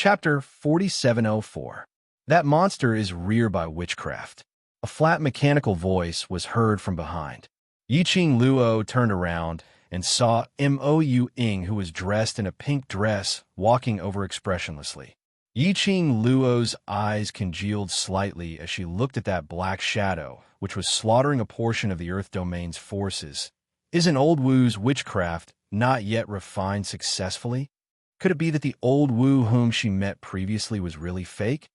Chapter 4704. That monster is reared by witchcraft. A flat mechanical voice was heard from behind. Yiqing Luo turned around and saw Mou Ying, who was dressed in a pink dress, walking over expressionlessly. Yiqing Luo's eyes congealed slightly as she looked at that black shadow, which was slaughtering a portion of the Earth Domain's forces. Isn't Old Wu's witchcraft not yet refined successfully? Could it be that the Old Wu whom she met previously was really fake?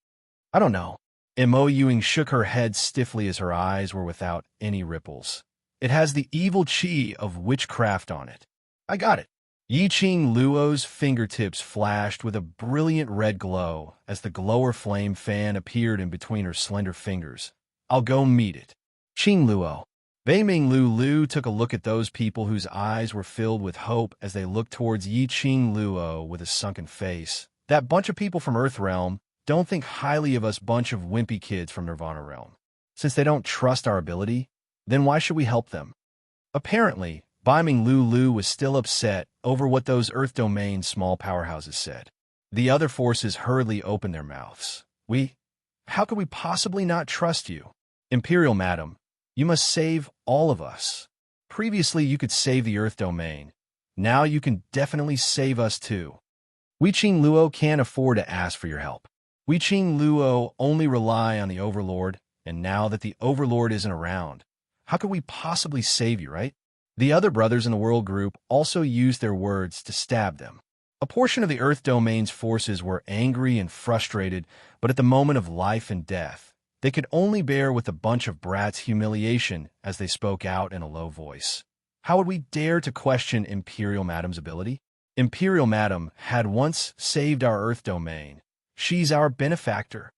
I don't know. Mo Ying shook her head stiffly as her eyes were without any ripples. It has the evil chi of witchcraft on it. I got it. Yiqing Luo's fingertips flashed with a brilliant red glow as the glower flame fan appeared in between her slender fingers. I'll go meet it. Qing Luo. Beiming Lu took a look at those people whose eyes were filled with hope as they looked towards Yiqing Luo with a sunken face. That bunch of people from Earthrealm don't think highly of us bunch of wimpy kids from Nirvana Realm. Since they don't trust our ability, then why should we help them? Apparently, Beiming Lu was still upset over what those Earth Domain small powerhouses said. The other forces hurriedly opened their mouths. How could we possibly not trust you? Imperial Madam, you must save all of us. Previously, you could save the Earth Domain. Now you can definitely save us too. Yiqing Luo can't afford to ask for your help. Yiqing Luo only rely on the Overlord, and now that the Overlord isn't around, how could we possibly save you, right? The other brothers in the World Group also used their words to stab them. A portion of the Earth Domain's forces were angry and frustrated, but at the moment of life and death, they could only bear with a bunch of brats' humiliation as they spoke out in a low voice. How would we dare to question Imperial Madam's ability? Imperial Madam had once saved our Earth Domain. She's our benefactor.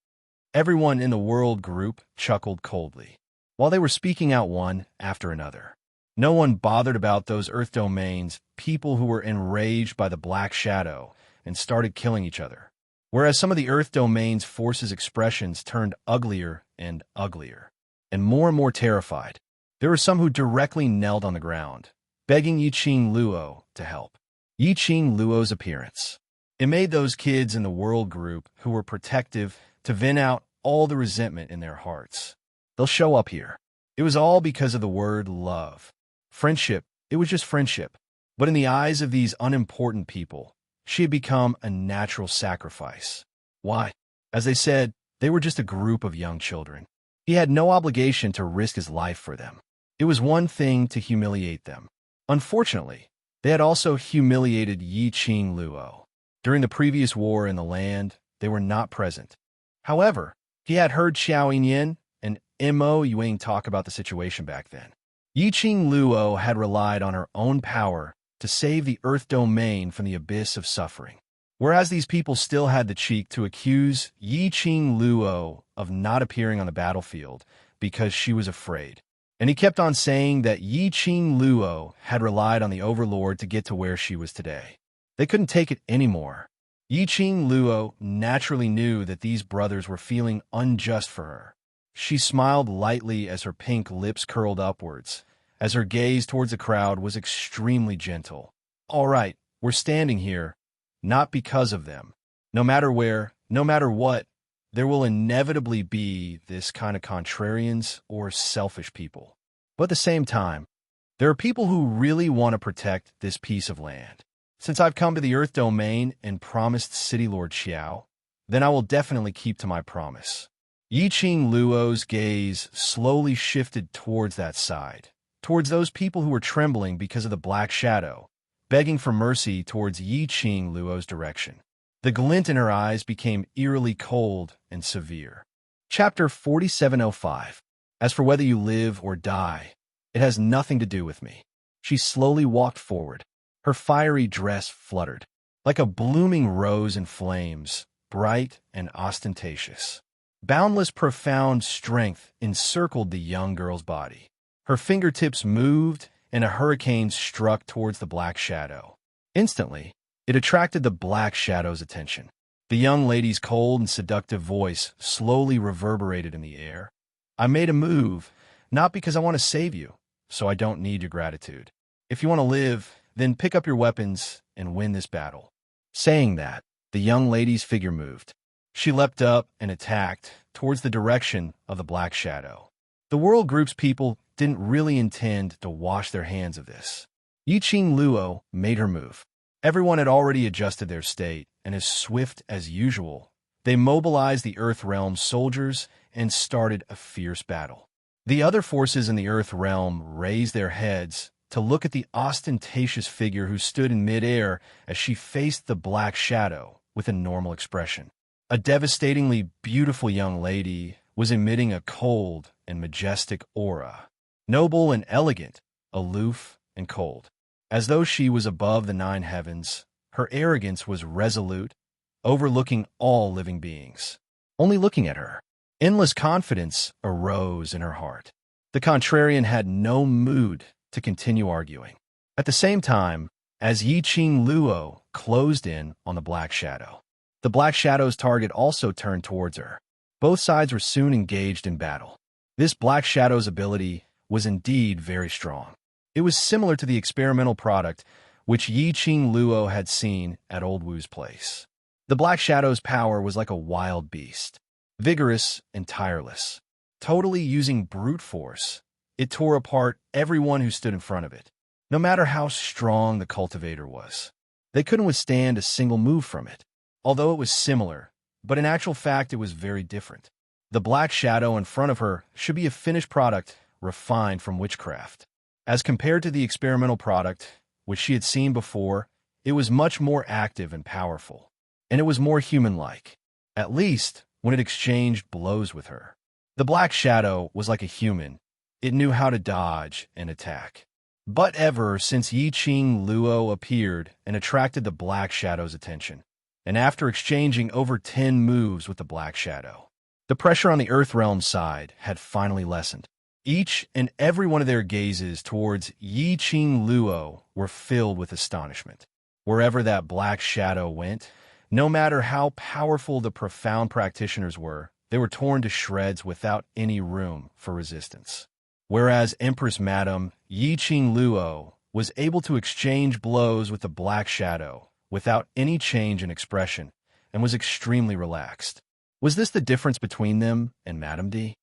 Everyone in the World Group chuckled coldly, while they were speaking out one after another. No one bothered about those Earth Domains, people who were enraged by the Black Shadow and started killing each other. Whereas some of the Earth Domain's forces' expressions turned uglier and uglier, and more terrified. There were some who directly knelt on the ground, begging Yiqing Luo to help. Yiqing Luo's appearance. It made those kids in the World Group who were protective to vent out all the resentment in their hearts. They'll show up here. It was all because of the word love. Friendship, it was just friendship. But in the eyes of these unimportant people, she had become a natural sacrifice. Why? As they said, they were just a group of young children. He had no obligation to risk his life for them. It was one thing to humiliate them. Unfortunately, they had also humiliated Yiqing Luo. During the previous war in the land, they were not present. However, he had heard Xiao Yinyan and Mo Ying talk about the situation back then. Yiqing Luo had relied on her own power to save the Earth Domain from the abyss of suffering. Whereas these people still had the cheek to accuse Yiqing Luo of not appearing on the battlefield because she was afraid. And he kept on saying that Yiqing Luo had relied on the Overlord to get to where she was today. They couldn't take it anymore. Yiqing Luo naturally knew that these brothers were feeling unjust for her. She smiled lightly as her pink lips curled upwards, as her gaze towards the crowd was extremely gentle. All right, we're standing here, not because of them. No matter where, no matter what, there will inevitably be this kind of contrarians or selfish people. But at the same time, there are people who really want to protect this piece of land. Since I've come to the Earth Domain and promised City Lord Xiao, then I will definitely keep to my promise. Yiqing Luo's gaze slowly shifted towards that side, towards those people who were trembling because of the Black Shadow, begging for mercy towards Yiqing Luo's direction. The glint in her eyes became eerily cold and severe. Chapter 4705. As for whether you live or die, it has nothing to do with me. She slowly walked forward. Her fiery dress fluttered, like a blooming rose in flames, bright and ostentatious. Boundless profound strength encircled the young girl's body. Her fingertips moved, and a hurricane struck towards the Black Shadow. Instantly, it attracted the Black Shadow's attention. The young lady's cold and seductive voice slowly reverberated in the air. I made a move, not because I want to save you, so I don't need your gratitude. If you want to live, then pick up your weapons and win this battle. Saying that, The young lady's figure moved. She leapt up and attacked towards the direction of the black shadow. The world group's people didn't really intend to wash their hands of this. Yiqing Luo made her move. Everyone had already adjusted their state, and as swift as usual, they mobilized the Earth Realm's soldiers and started a fierce battle. The other forces in the Earth Realm raised their heads to look at the ostentatious figure who stood in midair as she faced the black shadow with a normal expression. A devastatingly beautiful young lady was emitting a cold and majestic aura, noble and elegant, aloof and cold. As though she was above the 9 heavens, her arrogance was resolute, overlooking all living beings. Only looking at her, endless confidence arose in her heart. The contrarian had no mood to continue arguing. At the same time, as Yiqing Luo closed in on the black shadow, the black shadow's target also turned towards her. Both sides were soon engaged in battle. This black shadow's ability was indeed very strong. It was similar to the experimental product which Yiqing Luo had seen at Old Wu's place. The black shadow's power was like a wild beast, vigorous and tireless. Totally using brute force, it tore apart everyone who stood in front of it, no matter how strong the cultivator was. They couldn't withstand a single move from it, although it was similar, but in actual fact it was very different. The black shadow in front of her should be a finished product refined from witchcraft. As compared to the experimental product, which she had seen before, it was much more active and powerful, and it was more human-like, at least when it exchanged blows with her. The black shadow was like a human. It knew how to dodge and attack. But ever since Yiqing Luo appeared and attracted the black shadow's attention, and after exchanging over 10 moves with the black shadow, the pressure on the Earth Realm side had finally lessened. Each and every one of their gazes towards Yiqing Luo were filled with astonishment. Wherever that black shadow went, no matter how powerful the profound practitioners were, they were torn to shreds without any room for resistance. Whereas Empress Madame Yiqing Luo was able to exchange blows with the black shadow without any change in expression and was extremely relaxed. Was this the difference between them and Madame D?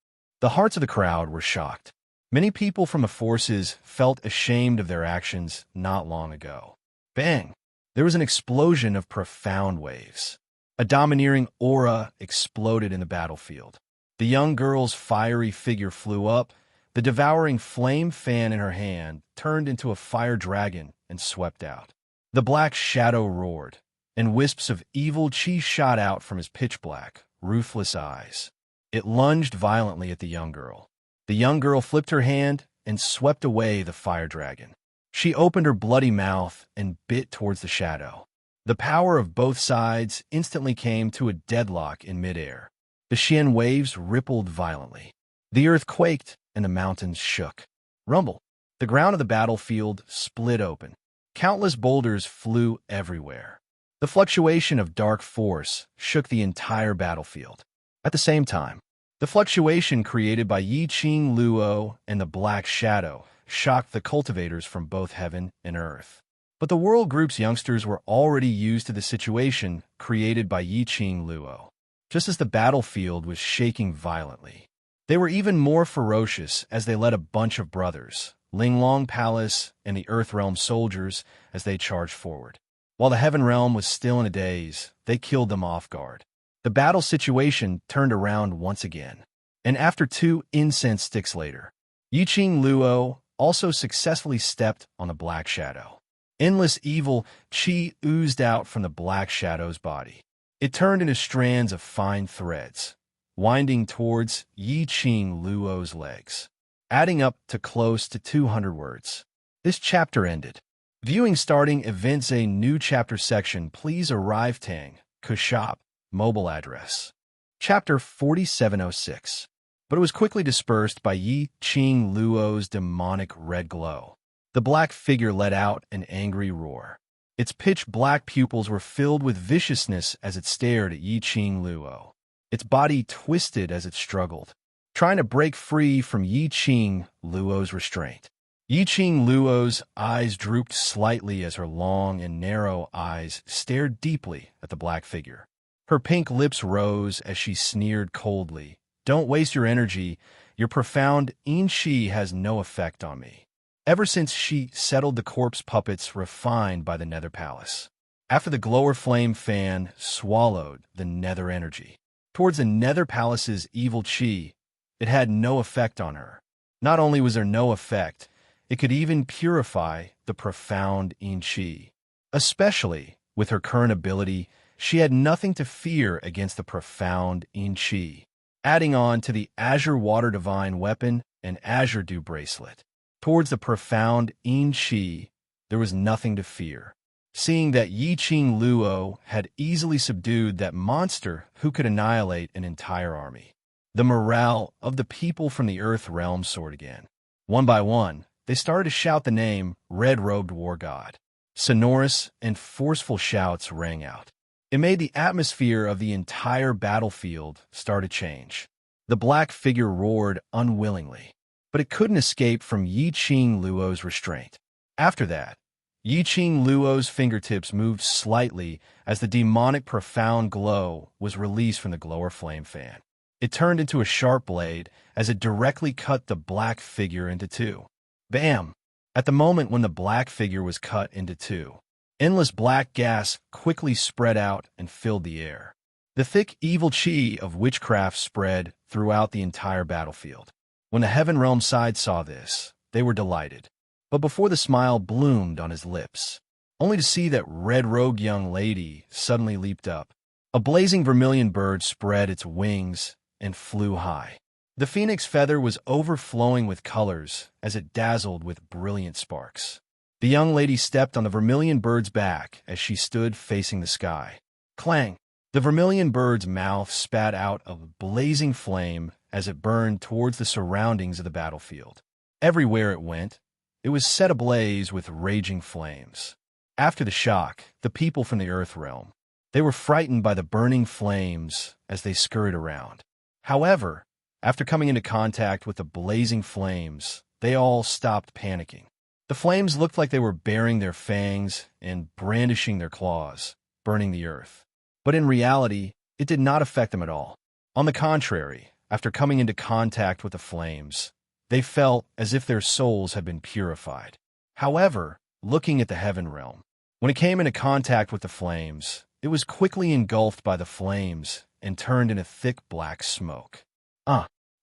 The hearts of the crowd were shocked. Many people from the forces felt ashamed of their actions not long ago. Bang! There was an explosion of profound waves. A domineering aura exploded in the battlefield. The young girl's fiery figure flew up. The devouring flame fan in her hand turned into a fire dragon and swept out. The black shadow roared, and wisps of evil chi shot out from his pitch-black, ruthless eyes. It lunged violently at the young girl. The young girl flipped her hand and swept away the fire dragon. She opened her bloody mouth and bit towards the shadow. The power of both sides instantly came to a deadlock in midair. The Xian waves rippled violently. The earth quaked and the mountains shook. Rumble. The ground of the battlefield split open. Countless boulders flew everywhere. The fluctuation of dark force shook the entire battlefield. At the same time, the fluctuation created by Yiqing Luo and the Black Shadow shocked the cultivators from both heaven and earth. But the world group's youngsters were already used to the situation created by Yiqing Luo. Just as the battlefield was shaking violently, they were even more ferocious as they led a bunch of brothers, Linglong Palace and the Earth Realm soldiers, as they charged forward. While the Heaven Realm was still in a daze, they killed them off guard. The battle situation turned around once again, and after 2 incense sticks later, Yiqing Luo also successfully stepped on the Black Shadow. Endless evil chi oozed out from the Black Shadow's body. It turned into strands of fine threads, winding towards Yiqing Luo's legs, adding up to close to 200 words. This chapter ended. Viewing starting events a new chapter section, please arrive Tang, Kushop, mobile address. Chapter 4706. But it was quickly dispersed by Yiqing Luo's demonic red glow. The black figure let out an angry roar. Its pitch-black pupils were filled with viciousness as it stared at Yiqing Luo. Its body twisted as it struggled, trying to break free from Yiqing Luo's restraint. Yiqing Luo's eyes drooped slightly as her long and narrow eyes stared deeply at the black figure. Her pink lips rose as she sneered coldly. "Don't waste your energy. Your profound in-shi has no effect on me." Ever since she settled the corpse puppets refined by the Nether Palace. After the glower flame fan swallowed the Nether energy towards the Nether Palace's evil chi, it had no effect on her. Not only was there no effect, it could even purify the profound in-chi. Especially with her current ability, she had nothing to fear against the profound in-chi. Adding on to the Azure Water Divine Weapon and Azure Dew Bracelet, towards the profound in-chi, there was nothing to fear. Seeing that Yiqing Luo had easily subdued that monster who could annihilate an entire army, the morale of the people from the Earth realm soared again. One by one, they started to shout the name Red-Robed War God. Sonorous and forceful shouts rang out. It made the atmosphere of the entire battlefield start to change. The black figure roared unwillingly, but it couldn't escape from Yiqing Luo's restraint. After that, Yiqing Luo's fingertips moved slightly as the demonic profound glow was released from the glower flame fan. It turned into a sharp blade as it directly cut the black figure into two. Bam! At the moment when the black figure was cut into two, endless black gas quickly spread out and filled the air. The thick evil chi of witchcraft spread throughout the entire battlefield. When the Heaven Realm side saw this, they were delighted. But before the smile bloomed on his lips, only to see that red-robed young lady suddenly leaped up. A blazing vermilion bird spread its wings and flew high. The phoenix feather was overflowing with colors as it dazzled with brilliant sparks. The young lady stepped on the vermilion bird's back as she stood facing the sky. Clang! The vermilion bird's mouth spat out a blazing flame as it burned towards the surroundings of the battlefield. Everywhere it went, it was set ablaze with raging flames. After the shock, the people from the Earth realm, they were frightened by the burning flames as they scurried around. However, after coming into contact with the blazing flames, they all stopped panicking. The flames looked like they were baring their fangs and brandishing their claws, burning the earth. But in reality, it did not affect them at all. On the contrary, after coming into contact with the flames, they felt as if their souls had been purified. However, looking at the Heaven Realm, when it came into contact with the flames, it was quickly engulfed by the flames and turned into thick black smoke.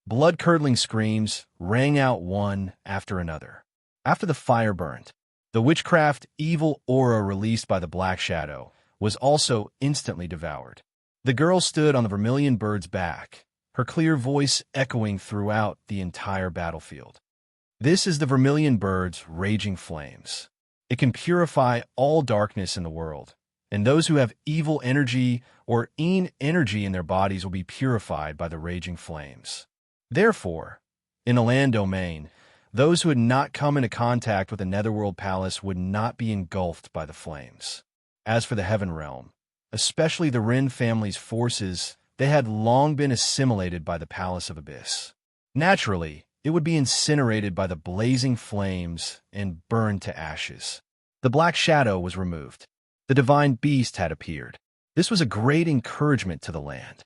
Blood-curdling screams rang out one after another. After the fire burned, the witchcraft evil aura released by the black shadow was also instantly devoured. The girl stood on the vermilion bird's back, her clear voice echoing throughout the entire battlefield. This is the vermilion bird's raging flames. It can purify all darkness in the world, and those who have evil energy or energy in their bodies will be purified by the raging flames. Therefore, in a land domain, those who had not come into contact with the Netherworld Palace would not be engulfed by the flames. As for the Heaven Realm, especially the Rin family's forces, they had long been assimilated by the Palace of Abyss. Naturally, it would be incinerated by the blazing flames and burned to ashes. The black shadow was removed. The divine beast had appeared. This was a great encouragement to the land.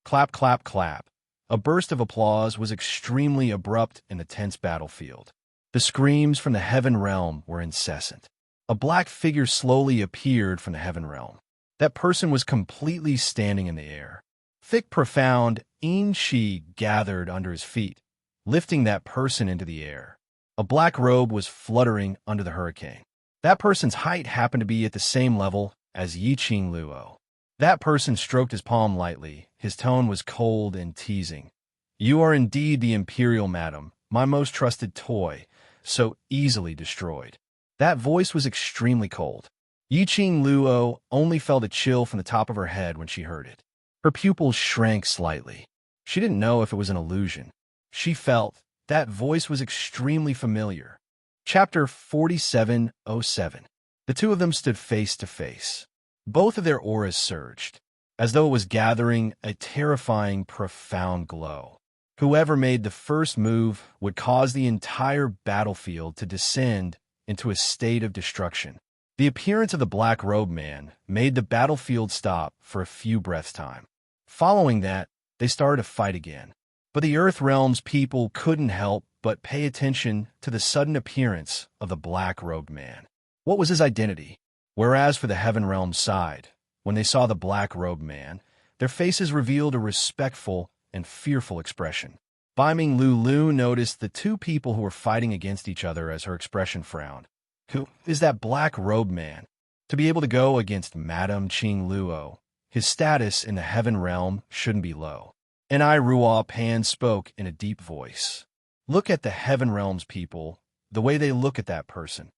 Clap, clap, clap. A burst of applause was extremely abrupt in the tense battlefield. The screams from the Heaven Realm were incessant. A black figure slowly appeared from the Heaven Realm. That person was completely standing in the air. Thick, profound in-shi gathered under his feet, lifting that person into the air. A black robe was fluttering under the hurricane. That person's height happened to be at the same level as Yiqing Luo. That person stroked his palm lightly. His tone was cold and teasing. "You are indeed the Imperial Madam, my most trusted toy, so easily destroyed." That voice was extremely cold. Yiqing Luo only felt a chill from the top of her head when she heard it. Her pupils shrank slightly. She didn't know if it was an illusion. She felt that voice was extremely familiar. Chapter 4707. The two of them stood face to face. Both of their auras surged, as though it was gathering a terrifying, profound glow. Whoever made the first move would cause the entire battlefield to descend into a state of destruction. The appearance of the black-robed man made the battlefield stop for a few breaths' time. Following that, they started to fight again. But the Earth Realm's people couldn't help but pay attention to the sudden appearance of the black-robed man. What was his identity? Whereas for the Heaven Realm's side, when they saw the black-robed man, their faces revealed a respectful and fearful expression. Biming Lulu noticed the two people who were fighting against each other as her expression frowned. Who is that black-robed man? To be able to go against Madame Qing Luo, his status in the Heaven Realm shouldn't be low. And Ruo Pan spoke in a deep voice. Look at the Heaven Realm's people, the way they look at that person.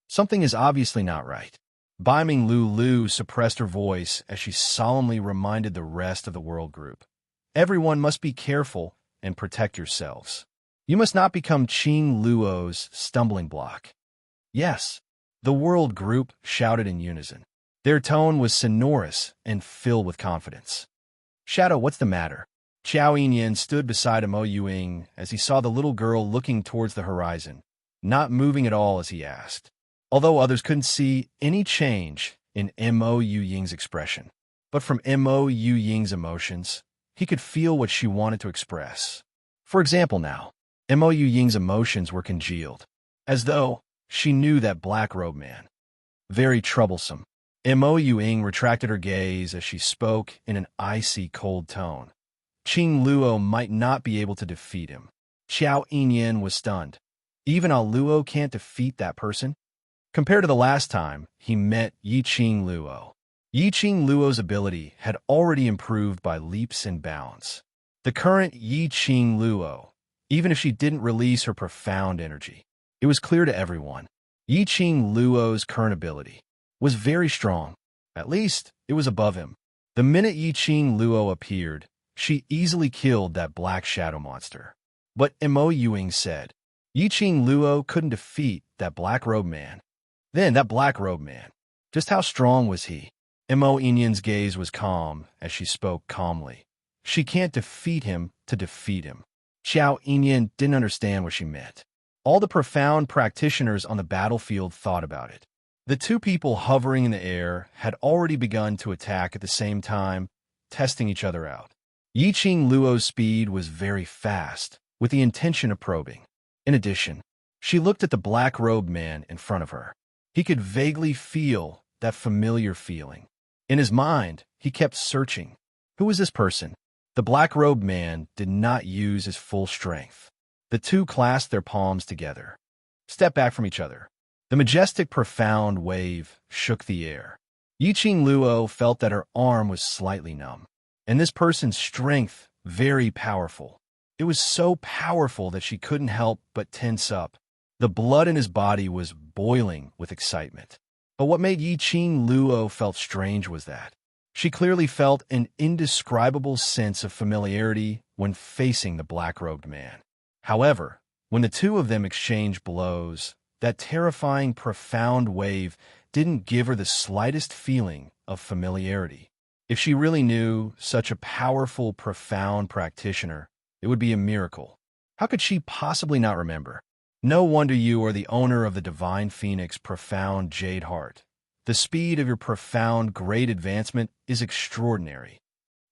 Something is obviously not right. Biming Lulu suppressed her voice as she solemnly reminded the rest of the world group. Everyone must be careful and protect yourselves. You must not become Qing Luo's stumbling block. Yes, the world group shouted in unison. Their tone was sonorous and filled with confidence. Shadow, what's the matter? Qiao Yinyan stood beside Mo Yuing as he saw the little girl looking towards the horizon, not moving at all as he asked, although others couldn't see any change in Mo Yuying's expression. But from Mo Yuying's emotions, he could feel what she wanted to express. For example now, Mo Yuying's emotions were congealed, as though she knew that black-robed man. Very troublesome. Mo Yuying retracted her gaze as she spoke in an icy, cold tone. Qing Luo might not be able to defeat him. Qiao Yinyan was stunned. Even a Luo can't defeat that person? Compared to the last time he met Yi Qing Luo, Yi Qing Luo's ability had already improved by leaps and bounds. The current Yi Qing Luo, even if she didn't release her profound energy, it was clear to everyone. Yi Qing Luo's current ability was very strong. At least, it was above him. The minute Yi Qing Luo appeared, she easily killed that black shadow monster. But Mo Yuing said, Yi Qing Luo couldn't defeat that black-robed man. Then that black-robed man, just how strong was he? Mo Yinyan's gaze was calm as she spoke calmly. She can't defeat him to defeat him. Qiao Yinyan didn't understand what she meant. All the profound practitioners on the battlefield thought about it. The two people hovering in the air had already begun to attack at the same time, testing each other out. Yi Qing Luo's speed was very fast, with the intention of probing. In addition, she looked at the black-robed man in front of her. He could vaguely feel that familiar feeling. In his mind, he kept searching. Who was this person? The black-robed man did not use his full strength. The two clasped their palms together. Step back from each other. The majestic, profound wave shook the air. Yi Qing Luo felt that her arm was slightly numb. And this person's strength, very powerful. It was so powerful that she couldn't help but tense up. The blood in his body was boiling with excitement. But what made Yi Qing Luo felt strange was that she clearly felt an indescribable sense of familiarity when facing the black-robed man. However, when the two of them exchanged blows, that terrifying, profound wave didn't give her the slightest feeling of familiarity. If she really knew such a powerful, profound practitioner, it would be a miracle. How could she possibly not remember? No wonder you are the owner of the Divine Phoenix profound Jade Heart. The speed of your profound, great advancement is extraordinary.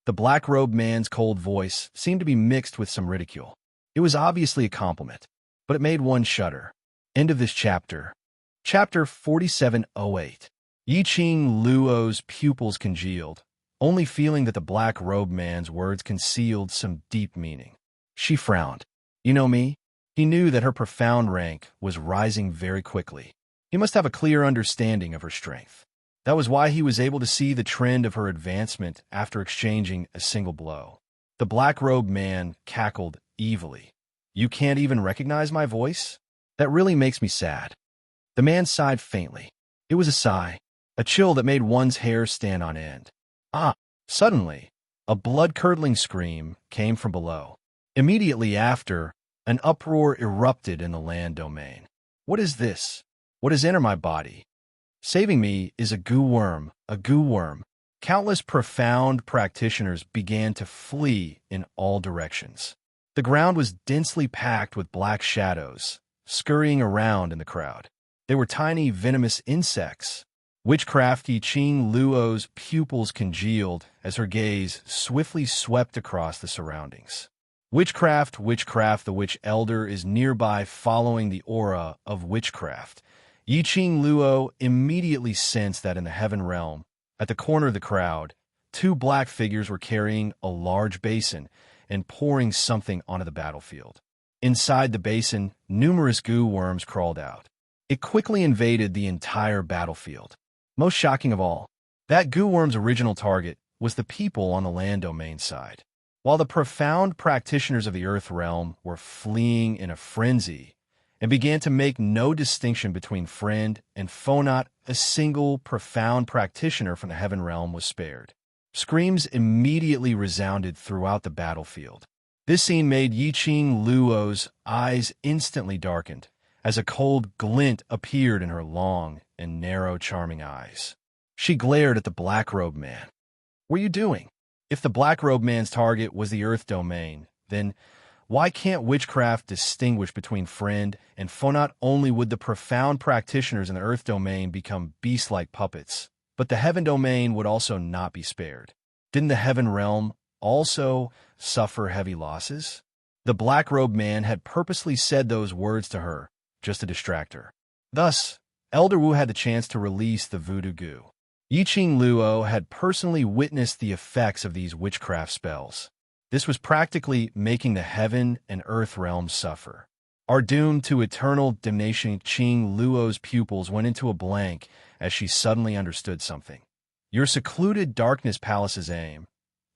The black-robed man's cold voice seemed to be mixed with some ridicule. It was obviously a compliment, but it made one shudder. End of this chapter. Chapter 4708. Yi Qing Luo's pupils congealed, only feeling that the black-robed man's words concealed some deep meaning. She frowned. You know me? He knew that her profound rank was rising very quickly. He must have a clear understanding of her strength. That was why he was able to see the trend of her advancement after exchanging a single blow. The black-robed man cackled evilly. You can't even recognize my voice? That really makes me sad. The man sighed faintly. It was a sigh, a chill that made one's hair stand on end. Suddenly, a blood-curdling scream came from below. Immediately after, an uproar erupted in the land domain. What is this? What has entered my body? Saving me is a goo worm, a goo worm. Countless profound practitioners began to flee in all directions. The ground was densely packed with black shadows, scurrying around in the crowd. They were tiny, venomous insects. Witchcraft Yiqing Luo's pupils congealed as her gaze swiftly swept across the surroundings. Witchcraft, the witch elder is nearby following the aura of witchcraft. Yiqing Luo immediately sensed that in the heaven realm, at the corner of the crowd, two black figures were carrying a large basin and pouring something onto the battlefield. Inside the basin, numerous goo worms crawled out. It quickly invaded the entire battlefield. Most shocking of all, that goo worm's original target was the people on the land domain side. While the profound practitioners of the earth realm were fleeing in a frenzy and began to make no distinction between friend and foe, not a single profound practitioner from the heaven realm was spared. Screams immediately resounded throughout the battlefield. This scene made Yiqing Luo's eyes instantly darkened, as a cold glint appeared in her long and narrow, charming eyes. She glared at the black-robed man. "What are you doing? If the black-robed man's target was the earth domain, then why can't witchcraft distinguish between friend and foe? Not only would the profound practitioners in the earth domain become beast-like puppets, but the heaven domain would also not be spared. Didn't the heaven realm also suffer heavy losses?" The black-robed man had purposely said those words to her, just to distract her. Thus, Elder Wu had the chance to release the voodoo goo. Yiqing Luo had personally witnessed the effects of these witchcraft spells. This was practically making the heaven and earth realms suffer. Are doomed to eternal damnation. Yiqing Luo's pupils went into a blank as she suddenly understood something. Your secluded darkness palace's aim,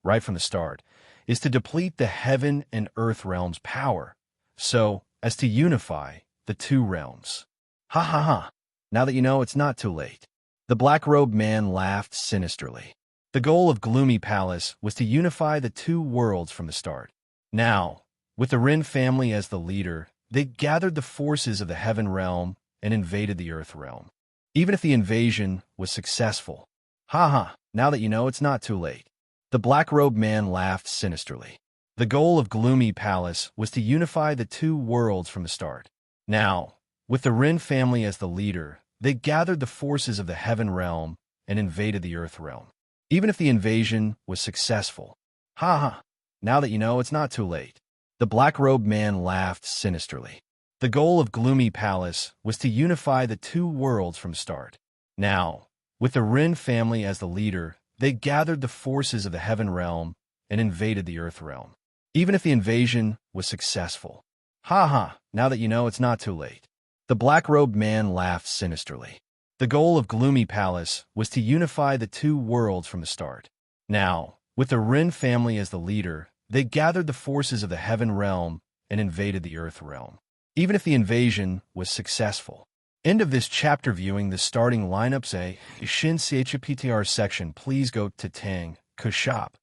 right from the start, is to deplete the heaven and earth realms' power, so as to unify the two realms. Ha ha ha. Now that you know, it's not too late. The black-robed man laughed sinisterly. The goal of Gloomy Palace was to unify the two worlds from the start. Now, with the Rin family as the leader, they gathered the forces of the heaven realm and invaded the earth realm. Even if the invasion was successful. Ha ha. Now that you know, it's not too late. The black-robed man laughed sinisterly. The goal of Gloomy Palace was to unify the two worlds from the start. Now, with the Rin family as the leader, they gathered the forces of the heaven realm and invaded the earth realm. Even if the invasion was successful. Ha ha. Now that you know, it's not too late. The black-robed man laughed sinisterly. The goal of Gloomy Palace was to unify the two worlds from the start. Now, with the Rin family as the leader, they gathered the forces of the heaven realm and invaded the earth realm. Even if the invasion was successful. Ha ha. Now that you know, it's not too late. The black-robed man laughed sinisterly. The goal of Gloomy Palace was to unify the two worlds from the start. Now, with the Rin family as the leader, they gathered the forces of the heaven realm and invaded the earth realm. Even if the invasion was successful. End of this chapter. Viewing the starting lineups. Shin CHPTR section. Please go to Tang Kushop.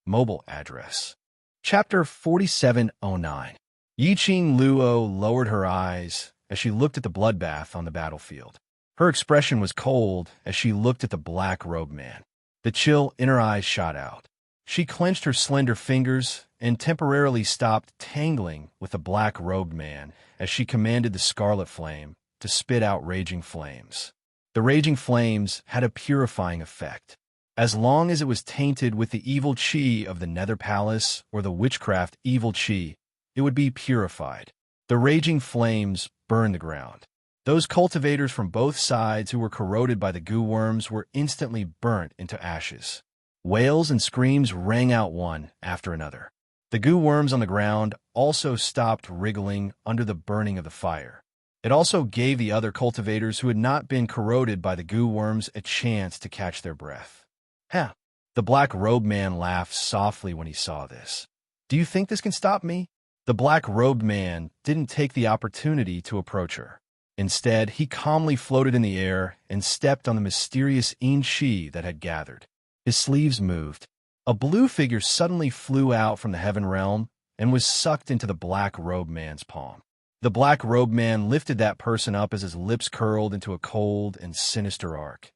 Mobile address. Chapter 4709. Yiqing Luo lowered her eyes as she looked at the bloodbath on the battlefield. Her expression was cold as she looked at the black-robed man. The chill in her eyes shot out. She clenched her slender fingers and temporarily stopped tangling with the black-robed man as she commanded the scarlet flame to spit out raging flames. The raging flames had a purifying effect. As long as it was tainted with the evil chi of the Nether Palace or the witchcraft evil chi, it would be purified. The raging flames burned the ground. Those cultivators from both sides who were corroded by the goo worms were instantly burnt into ashes. Wails and screams rang out one after another. The goo worms on the ground also stopped wriggling under the burning of the fire. It also gave the other cultivators who had not been corroded by the goo worms a chance to catch their breath. Ha! The black-robed man laughed softly when he saw this. Do you think this can stop me? The black-robed man didn't take the opportunity to approach her. Instead, he calmly floated in the air and stepped on the mysterious in-chi that had gathered. His sleeves moved. A blue figure suddenly flew out from the heaven realm and was sucked into the black-robed man's palm. The black-robed man lifted that person up as his lips curled into a cold and sinister arc.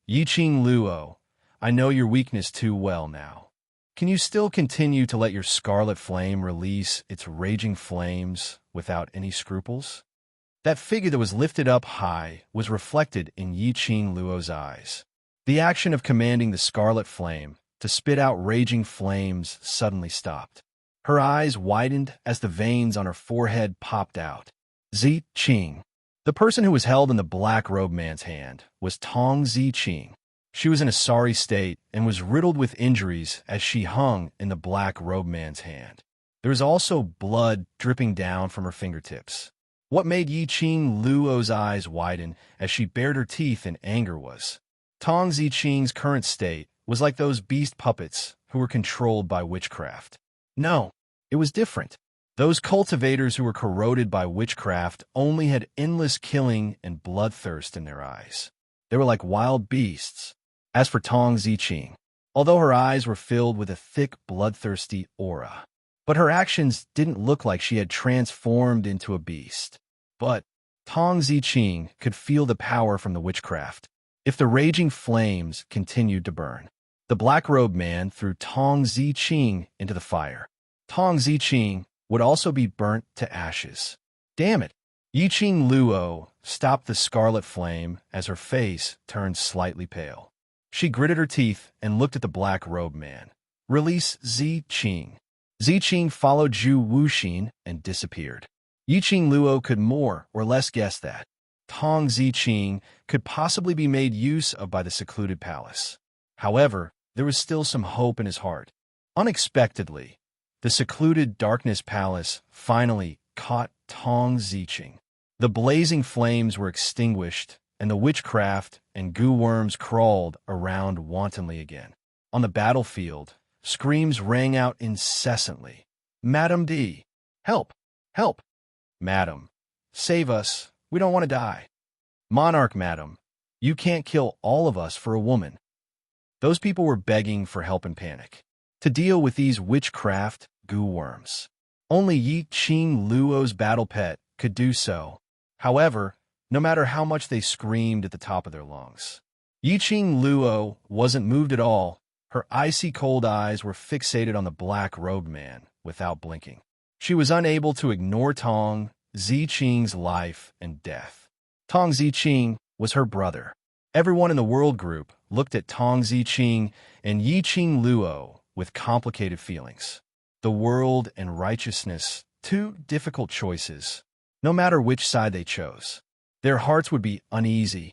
Yiqing Luo, I know your weakness too well now. Can you still continue to let your scarlet flame release its raging flames without any scruples? That figure that was lifted up high was reflected in Yi-Ching Luo's eyes. The action of commanding the scarlet flame to spit out raging flames suddenly stopped. Her eyes widened as the veins on her forehead popped out. Zi-Ching. The person who was held in the black-robed man's hand was Tong Zi-Ching. She was in a sorry state and was riddled with injuries as she hung in the black-robed man's hand. There was also blood dripping down from her fingertips. What made Yi-Ching Luo's eyes widen as she bared her teeth in anger was Tong Zi-Ching's current state was like those beast puppets who were controlled by witchcraft. No, it was different. Those cultivators who were corroded by witchcraft only had endless killing and bloodthirst in their eyes. They were like wild beasts. As for Tong Zi-Ching, although her eyes were filled with a thick, bloodthirsty aura, but her actions didn't look like she had transformed into a beast. But Tong Zi-Ching could feel the power from the witchcraft. If the raging flames continued to burn, the black-robed man threw Tong Zi-Ching into the fire. Tong Zi-Ching would also be burnt to ashes. Damn it! Yi-Ching Luo stopped the scarlet flame as her face turned slightly pale. She gritted her teeth and looked at the black-robed man. Release Zi-Ching. Zi-Ching followed Zhu Wuxin and disappeared. Yi-Ching Luo could more or less guess that Tong Zi-Ching could possibly be made use of by the secluded palace. However, there was still some hope in his heart. Unexpectedly, the secluded darkness palace finally caught Tong Zi-Ching. The blazing flames were extinguished, and the witchcraft and goo worms crawled around wantonly again. On the battlefield, screams rang out incessantly. Madam D. Help! Help! Madam, save us. We don't want to die. Monarch, madam, you can't kill all of us for a woman. Those people were begging for help in panic. To deal with these witchcraft goo worms, only Yi-Ching Luo's battle pet could do so. However, no matter how much they screamed at the top of their lungs, Yi-Ching Luo wasn't moved at all. Her icy cold eyes were fixated on the black-robed man without blinking. She was unable to ignore Tong Zi-Ching's life and death. Tong Zi-Ching was her brother. Everyone in the world group looked at Tong Zi-Ching and Yi-Ching Luo with complicated feelings. The world and righteousness, two difficult choices. No matter which side they chose, their hearts would be uneasy.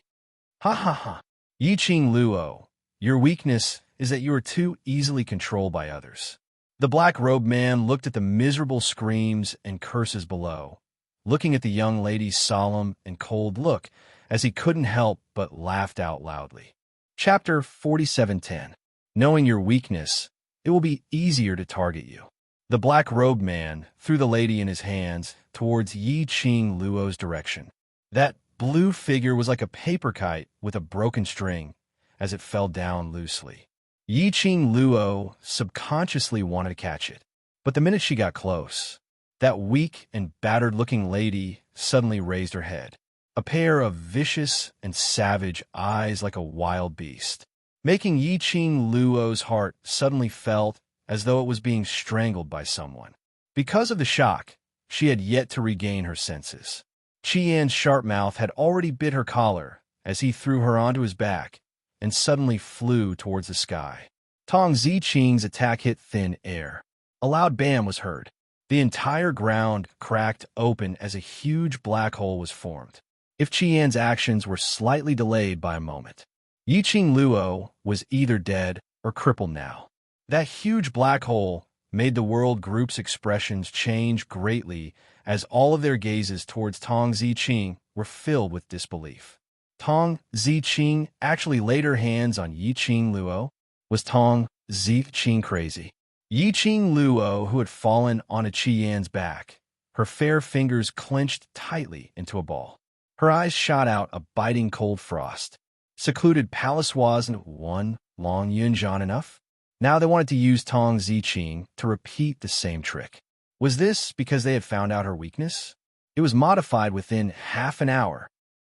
Ha ha ha. Yi-Ching Luo, your weakness is that you are too easily controlled by others. The black-robed man looked at the miserable screams and curses below, looking at the young lady's solemn and cold look as he couldn't help but laughed out loudly. Chapter 47:10. Knowing your weakness, it will be easier to target you. The black-robed man threw the lady in his hands towards Yi-Ching Luo's direction. That blue figure was like a paper kite with a broken string as it fell down loosely. Yi-Ching Luo subconsciously wanted to catch it, but the minute she got close, that weak and battered-looking lady suddenly raised her head, a pair of vicious and savage eyes like a wild beast, making Yi-Ching Luo's heart suddenly felt as though it was being strangled by someone. Because of the shock, she had yet to regain her senses. Qian's sharp mouth had already bit her collar as he threw her onto his back and suddenly flew towards the sky. Tong Zi-Ching's attack hit thin air. A loud bam was heard. The entire ground cracked open as a huge black hole was formed. If Qian's actions were slightly delayed by a moment, Yi-Ching Luo was either dead or crippled now. That huge black hole made the world group's expressions change greatly as all of their gazes towards Tong Zi-Ching were filled with disbelief. Tong Zi-Ching actually laid her hands on Yi-Ching Luo. Was Tong Zi-Ching crazy? Yi-Ching Luo, who had fallen onto Qian's back, her fair fingers clenched tightly into a ball. Her eyes shot out a biting cold frost. Secluded palace wasn't one long Yunjian enough? Now they wanted to use Tong Zi-Ching to repeat the same trick. Was this because they had found out her weakness? It was modified within half an hour.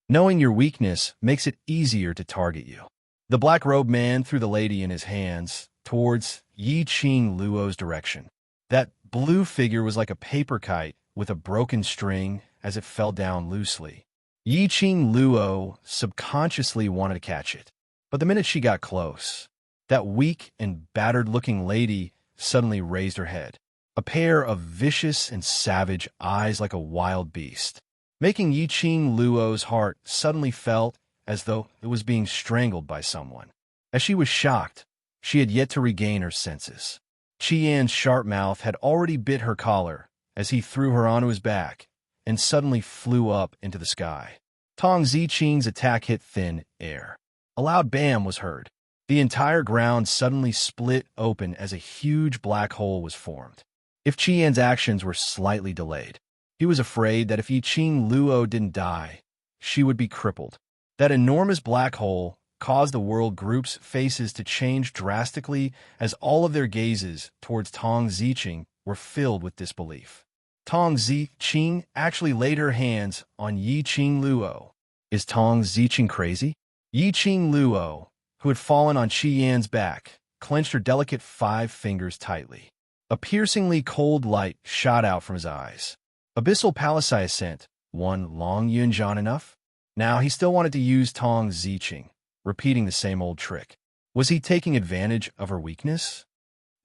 Knowing your weakness makes it easier to target you. The black-robed man threw the lady in his hands towards Yi Qing Luo's direction. That blue figure was like a paper kite with a broken string as it fell down loosely. Yi Qing Luo subconsciously wanted to catch it, but the minute she got close, that weak and battered-looking lady suddenly raised her head, a pair of vicious and savage eyes like a wild beast, making Yi Qing Luo's heart suddenly felt as though it was being strangled by someone. As she was shocked, she had yet to regain her senses. Qian's sharp mouth had already bit her collar as he threw her onto his back and suddenly flew up into the sky. Tong Ziqing's attack hit thin air. A loud bam was heard. The entire ground suddenly split open as a huge black hole was formed. If Qian's actions were slightly delayed, he was afraid that if Yi Qing Luo didn't die, she would be crippled. That enormous black hole caused the world group's faces to change drastically as all of their gazes towards Tong Ziqing were filled with disbelief. Tong Ziqing actually laid her hands on Yi Qing Luo. Is Tong Ziqing crazy? Yi Qing Luo, who had fallen on Qian's back, clenched her delicate 5 fingers tightly. A piercingly cold light shot out from his eyes. Abyssal Palisai scent, one long Yunjian enough? Now he still wanted to use Tong Ziqing, repeating the same old trick. Was he taking advantage of her weakness?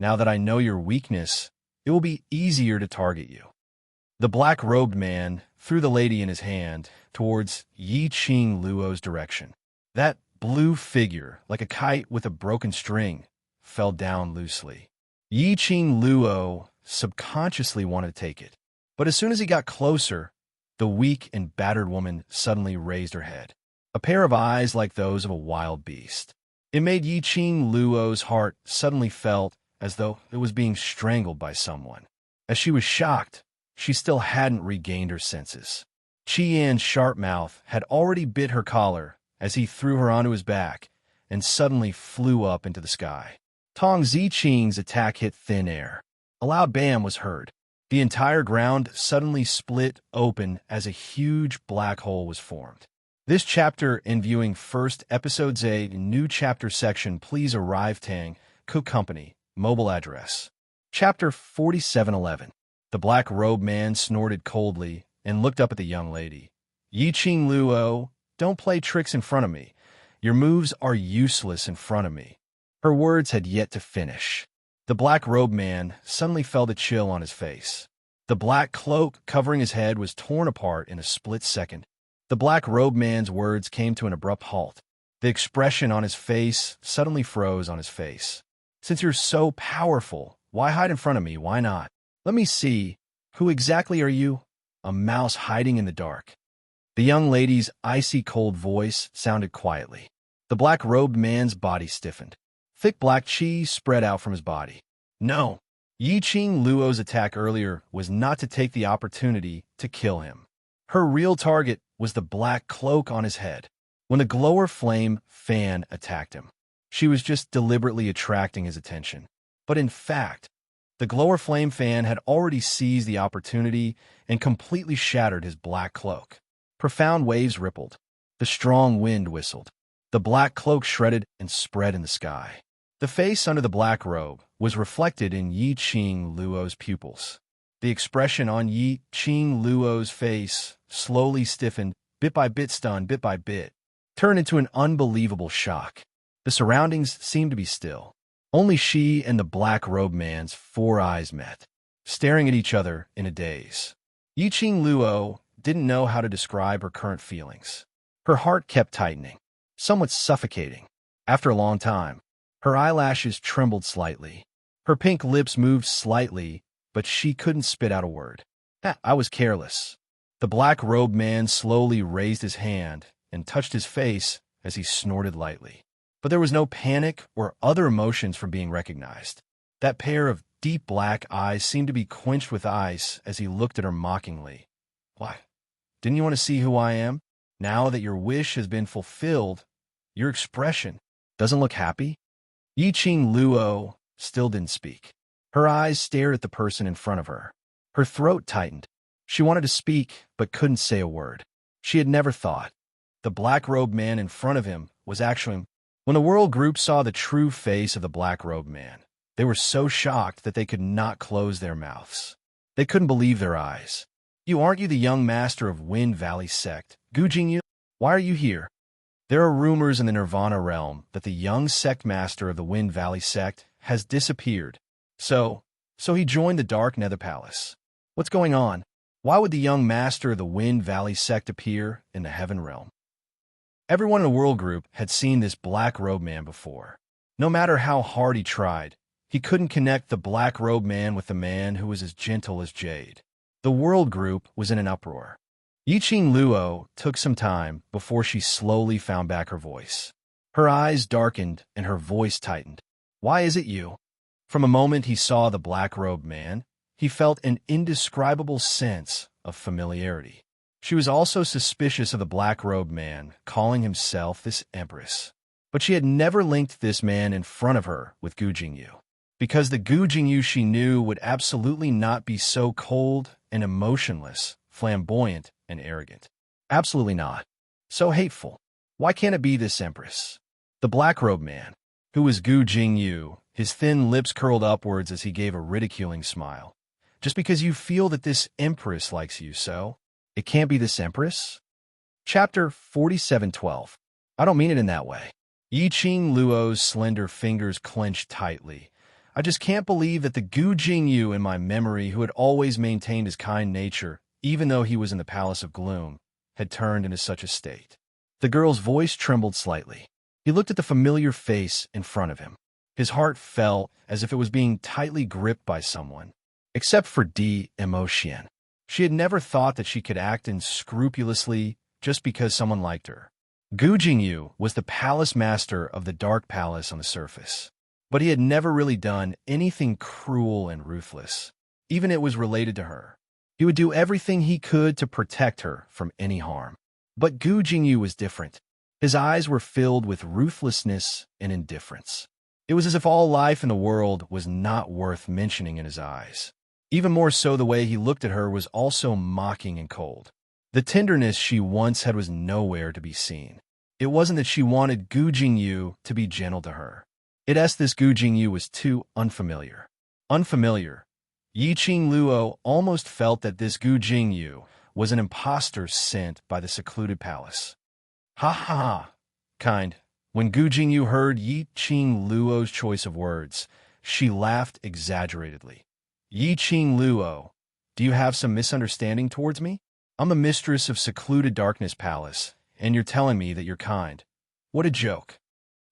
Now that I know your weakness, it will be easier to target you. The black-robed man threw the lady in his hand towards Yi Qing Luo's direction. That blue figure, like a kite with a broken string, fell down loosely. Yi Qing Luo subconsciously wanted to take it, but as soon as he got closer, the weak and battered woman suddenly raised her head, a pair of eyes like those of a wild beast. It made Yi Qing Luo's heart suddenly felt as though it was being strangled by someone. As she was shocked, she still hadn't regained her senses. Qian's sharp mouth had already bit her collar as he threw her onto his back and suddenly flew up into the sky. Tong Ziqing's attack hit thin air. A loud bam was heard. The entire ground suddenly split open as a huge black hole was formed. This chapter in viewing first episodes a new chapter section please arrive Tang, Cook Company, mobile address. Chapter 4711. The black-robed man snorted coldly and looked up at the young lady. Yi Qing Luo, don't play tricks in front of me. Your moves are useless in front of me. Her words had yet to finish. The black-robed man suddenly felt a chill on his face. The black cloak covering his head was torn apart in a split second. The black-robed man's words came to an abrupt halt. The expression on his face suddenly froze on his face. Since you're so powerful, why hide in front of me? Why not? Let me see. Who exactly are you? A mouse hiding in the dark. The young lady's icy cold voice sounded quietly. The black-robed man's body stiffened. Thick black chi spread out from his body. No. Yi Qing Luo's attack earlier was not to take the opportunity to kill him. Her real target was the black cloak on his head. When the glower flame fan attacked him, she was just deliberately attracting his attention. But in fact, the glower flame fan had already seized the opportunity and completely shattered his black cloak. Profound waves rippled. The strong wind whistled. The black cloak shredded and spread in the sky. The face under the black robe was reflected in Yi Qing Luo's pupils. The expression on Yi Qing Luo's face slowly stiffened, bit by bit stunned, bit by bit, turned into an unbelievable shock. The surroundings seemed to be still. Only she and the black-robed man's 4 eyes met, staring at each other in a daze. Yi Qing Luo didn't know how to describe her current feelings. Her heart kept tightening, somewhat suffocating. After a long time, her eyelashes trembled slightly. Her pink lips moved slightly, but she couldn't spit out a word. I was careless. The black-robed man slowly raised his hand and touched his face as he snorted lightly. But there was no panic or other emotions from being recognized. That pair of deep black eyes seemed to be quenched with ice as he looked at her mockingly. Why, didn't you want to see who I am? Now that your wish has been fulfilled, your expression doesn't look happy? Yi Qing Luo still didn't speak. Her eyes stared at the person in front of her. Her throat tightened. She wanted to speak, but couldn't say a word. She had never thought. The black-robed man in front of him was actually When the world group saw the true face of the black-robed man, they were so shocked that they could not close their mouths. They couldn't believe their eyes. Aren't you the young master of Wind Valley sect, Gu Jingyu? Why are you here? There are rumors in the Nirvana realm that the young sect master of the Wind Valley sect has disappeared. So he joined the Dark Nether Palace. What's going on? Why would the young master of the Wind Valley sect appear in the Heaven realm? Everyone in the world group had seen this black-robed man before. No matter how hard he tried, he couldn't connect the black-robed man with the man who was as gentle as jade. The world group was in an uproar. Yiqing Luo took some time before she slowly found back her voice. Her eyes darkened and her voice tightened. Why is it you? From a moment he saw the black-robed man, he felt an indescribable sense of familiarity. She was also suspicious of the black-robed man, calling himself this empress. But she had never linked this man in front of her with Gu Jingyu, because the Gu Jingyu she knew would absolutely not be so cold and emotionless, flamboyant and arrogant. Absolutely not. So hateful. Why can't it be this empress? The black-robed man, who was Gu Jingyu, his thin lips curled upwards as he gave a ridiculing smile. Just because you feel that this empress likes you, so it can't be this empress? Chapter 47:12. I don't mean it in that way. Yiqing Luo's slender fingers clenched tightly. I just can't believe that the Gu Jingyu in my memory, who had always maintained his kind nature, even though he was in the Palace of Gloom, had turned into such a state. The girl's voice trembled slightly. He looked at the familiar face in front of him. His heart felt as if it was being tightly gripped by someone. Except for Emotion. She had never thought that she could act unscrupulously just because someone liked her. Gu Jingyu was the palace master of the Dark Palace on the surface, but he had never really done anything cruel and ruthless, even if it was related to her. He would do everything he could to protect her from any harm. But Gu Jingyu was different. His eyes were filled with ruthlessness and indifference. It was as if all life in the world was not worth mentioning in his eyes. Even more so, the way he looked at her was also mocking and cold. The tenderness she once had was nowhere to be seen. It wasn't that she wanted Gu Jingyu to be gentle to her. This Gu Jingyu was too unfamiliar. Unfamiliar. Yiqing Luo almost felt that this Gu Jingyu was an impostor sent by the secluded palace. Ha ha ha. Kind. When Gu Jingyu heard Yiqing Luo's choice of words, she laughed exaggeratedly. Yiqing Luo, do you have some misunderstanding towards me? I'm the mistress of secluded Darkness Palace, and you're telling me that you're kind. What a joke.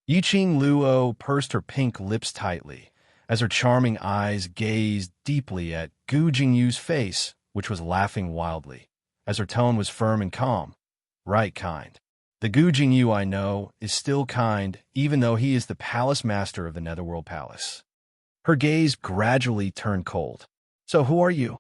Yiqing Luo pursed her pink lips tightly, as her charming eyes gazed deeply at Gu Jingyu's face, which was laughing wildly, as her tone was firm and calm. Right, kind. The Gu Jingyu I know is still kind, even though he is the palace master of the Netherworld Palace. Her gaze gradually turned cold. So who are you?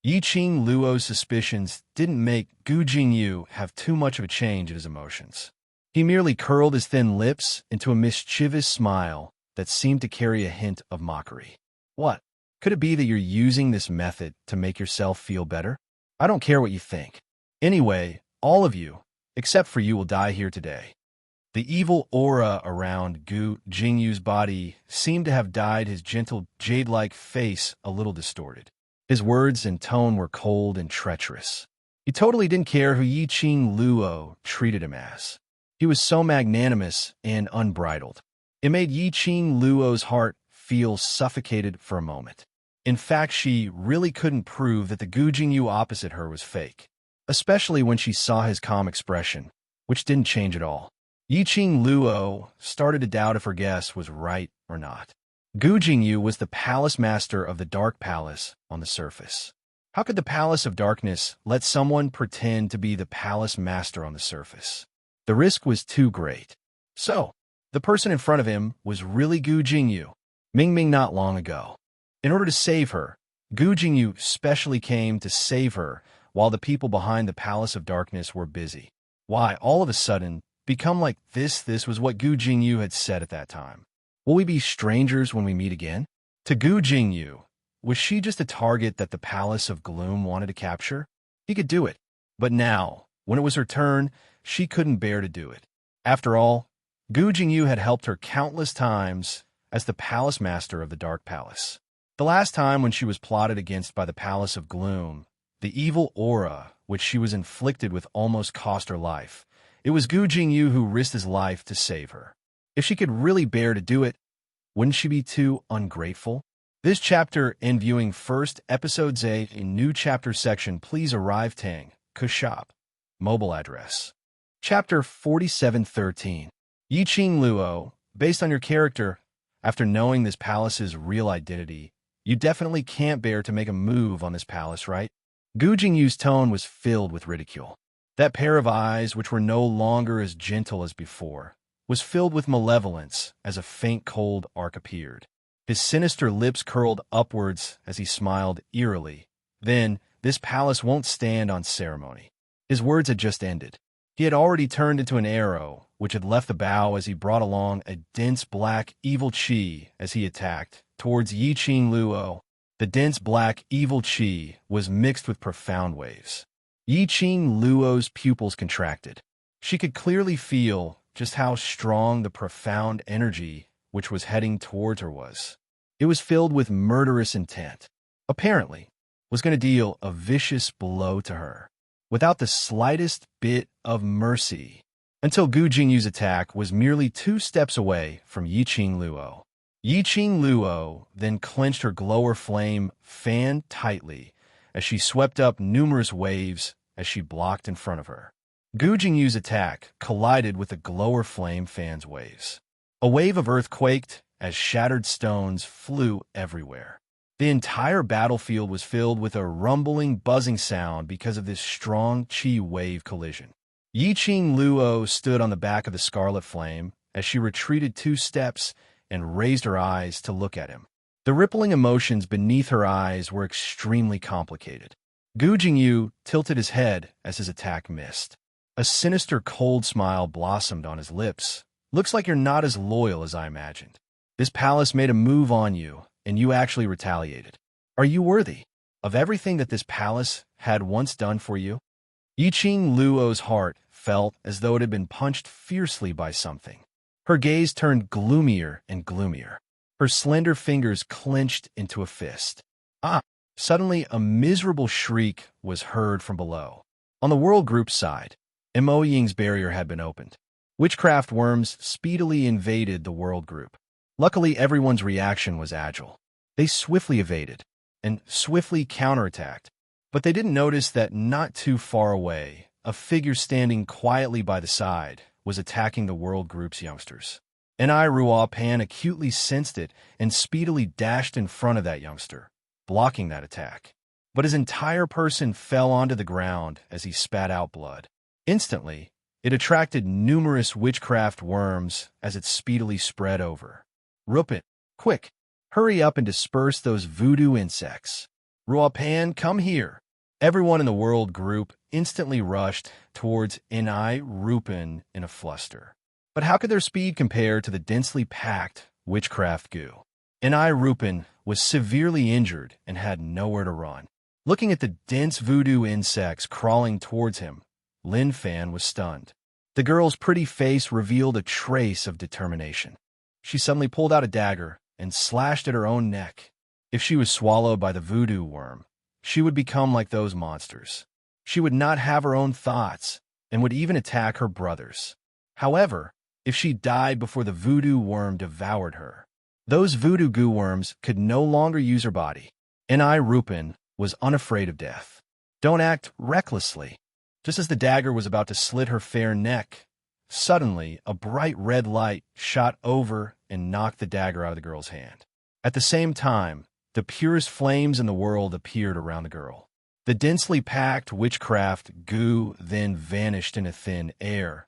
Yiqing Luo's suspicions didn't make Gu Jingyu have too much of a change in his emotions. He merely curled his thin lips into a mischievous smile that seemed to carry a hint of mockery. What? Could it be that you're using this method to make yourself feel better? I don't care what you think. Anyway, all of you, except for you, will die here today. The evil aura around Gu Jingyu's body seemed to have dyed his gentle, jade-like face a little distorted. His words and tone were cold and treacherous. He totally didn't care who Yiqing Luo treated him as. He was so magnanimous and unbridled. It made Yiqing Luo's heart feel suffocated for a moment. In fact, she really couldn't prove that the Gu Jingyu opposite her was fake, especially when she saw his calm expression, which didn't change at all. Yiqing Luo started to doubt if her guess was right or not. Gu Jingyu was the palace master of the Dark Palace on the surface. How could the Palace of Darkness let someone pretend to be the palace master on the surface? The risk was too great. So, the person in front of him was really Gu Jingyu, Ming not long ago. In order to save her, Gu Jingyu specially came to save her while the people behind the Palace of Darkness were busy. Why, all of a sudden, become like this? This was what Gu Jingyu had said at that time. Will we be strangers when we meet again? To Gu Jingyu, was she just a target that the Palace of Gloom wanted to capture? He could do it. But now, when it was her turn, she couldn't bear to do it. After all, Gu Jingyu had helped her countless times as the palace master of the Dark Palace. The last time when she was plotted against by the Palace of Gloom, the evil aura which she was inflicted with almost cost her life. It was Gu Jingyu who risked his life to save her. If she could really bear to do it, wouldn't she be too ungrateful? This chapter in viewing first episodes A, a new chapter section, please arrive Tang, Kushop, mobile address. Chapter 4713. Yiqing Luo, based on your character, after knowing this palace's real identity, you definitely can't bear to make a move on this palace, right? Gu Jingyu's tone was filled with ridicule. That pair of eyes, which were no longer as gentle as before, was filled with malevolence as a faint cold arc appeared. His sinister lips curled upwards as he smiled eerily. Then, this palace won't stand on ceremony. His words had just ended. He had already turned into an arrow, which had left the bow as he brought along a dense black evil chi as he attacked towards Yiqing Luo. The dense black evil chi was mixed with profound waves. Yiqing Luo's pupils contracted. She could clearly feel just how strong the profound energy which was heading towards her was. It was filled with murderous intent. Apparently, was going to deal a vicious blow to her, without the slightest bit of mercy, until Gu Jingyu's attack was merely 2 steps away from Yiqing Luo. Yiqing Luo then clenched her glower flame fan tightly as she swept up numerous waves as she blocked in front of her. Gu Jingyu's attack collided with the glower flame fan's waves. A wave of earth quaked as shattered stones flew everywhere. The entire battlefield was filled with a rumbling, buzzing sound because of this strong chi wave collision. Yiqing Luo stood on the back of the scarlet flame as she retreated 2 steps and raised her eyes to look at him. The rippling emotions beneath her eyes were extremely complicated. Gu Jingyu tilted his head as his attack missed. A sinister cold smile blossomed on his lips. Looks like you're not as loyal as I imagined. This palace made a move on you, and you actually retaliated. Are you worthy of everything that this palace had once done for you? Yiqing Luo's heart felt as though it had been punched fiercely by something. Her gaze turned gloomier and gloomier. Her slender fingers clenched into a fist. Suddenly a miserable shriek was heard from below. On the world group's side, Mo Ying's barrier had been opened. Witchcraft worms speedily invaded the world group. Luckily, everyone's reaction was agile. They swiftly evaded and swiftly counterattacked. But they didn't notice that not too far away, a figure standing quietly by the side was attacking the world group's youngsters. Ruo Pan acutely sensed it and speedily dashed in front of that youngster, blocking that attack. But his entire person fell onto the ground as he spat out blood. Instantly, it attracted numerous witchcraft worms as it speedily spread over. Rupit, quick, hurry up and disperse those voodoo insects. Ruopan, come here. Everyone in the world group instantly rushed towards Rupin in a fluster. But how could their speed compare to the densely packed witchcraft goo? Rupin was severely injured and had nowhere to run. Looking at the dense voodoo insects crawling towards him, Lin Fan was stunned. The girl's pretty face revealed a trace of determination. She suddenly pulled out a dagger and slashed at her own neck. If she was swallowed by the voodoo worm, she would become like those monsters. She would not have her own thoughts and would even attack her brothers. However, if she died before the voodoo worm devoured her, those voodoo goo worms could no longer use her body. Rupin was unafraid of death. Don't act recklessly. Just as the dagger was about to slit her fair neck, suddenly a bright red light shot over and knocked the dagger out of the girl's hand. At the same time, the purest flames in the world appeared around the girl. The densely packed witchcraft goo then vanished into thin air.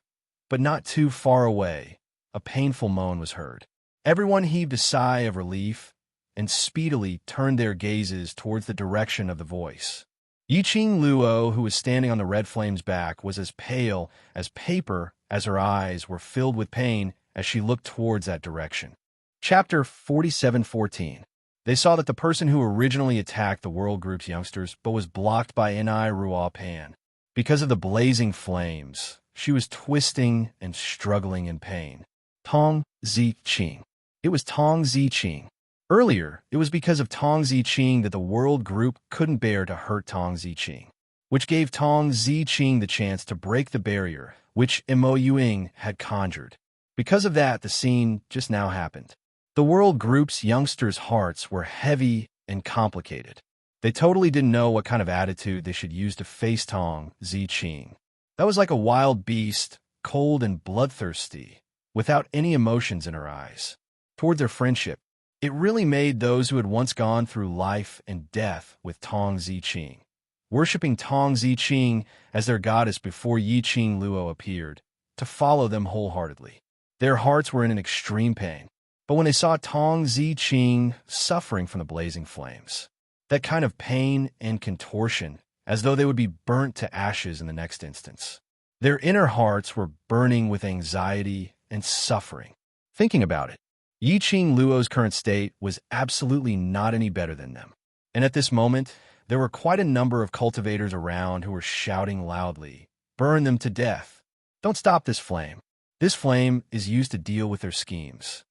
But not too far away, a painful moan was heard. Everyone heaved a sigh of relief and speedily turned their gazes towards the direction of the voice. Yiqing Luo, who was standing on the red flame's back, was as pale as paper as her eyes were filled with pain as she looked towards that direction. Chapter 4714. They saw that the person who originally attacked the world group's youngsters but was blocked by Ruo Pan. Because of the blazing flames, she was twisting and struggling in pain. Tong Ziqing. It was Tong Ziqing. Earlier, it was because of Tong Ziqing that the world group couldn't bear to hurt Tong Ziqing, which gave Tong Ziqing the chance to break the barrier which Mo Yuing had conjured. Because of that, the scene just now happened. The world group's youngsters' hearts were heavy and complicated. They totally didn't know what kind of attitude they should use to face Tong Ziqing. That was like a wild beast, cold and bloodthirsty, without any emotions in her eyes. Toward their friendship, it really made those who had once gone through life and death with Tong Ziqing, worshipping Tong Ziqing as their goddess before Yiqing Luo appeared, to follow them wholeheartedly. Their hearts were in an extreme pain. But when they saw Tong Ziqing suffering from the blazing flames, that kind of pain and contortion, as though they would be burnt to ashes in the next instance, their inner hearts were burning with anxiety and suffering. Thinking about it, Yiqing Luo's current state was absolutely not any better than them. And at this moment, there were quite a number of cultivators around who were shouting loudly, "Burn them to death! Don't stop this flame! This flame is used to deal with their schemes."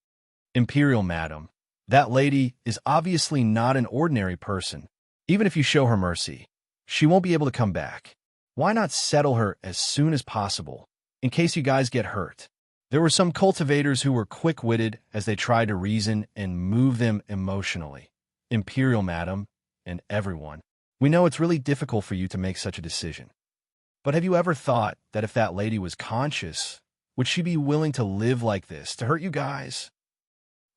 Imperial Madam, that lady is obviously not an ordinary person. Even if you show her mercy, she won't be able to come back. Why not settle her as soon as possible, in case you guys get hurt? There were some cultivators who were quick-witted as they tried to reason and move them emotionally. Imperial Madam, and everyone, we know it's really difficult for you to make such a decision. But have you ever thought that if that lady was conscious, would she be willing to live like this, to hurt you guys?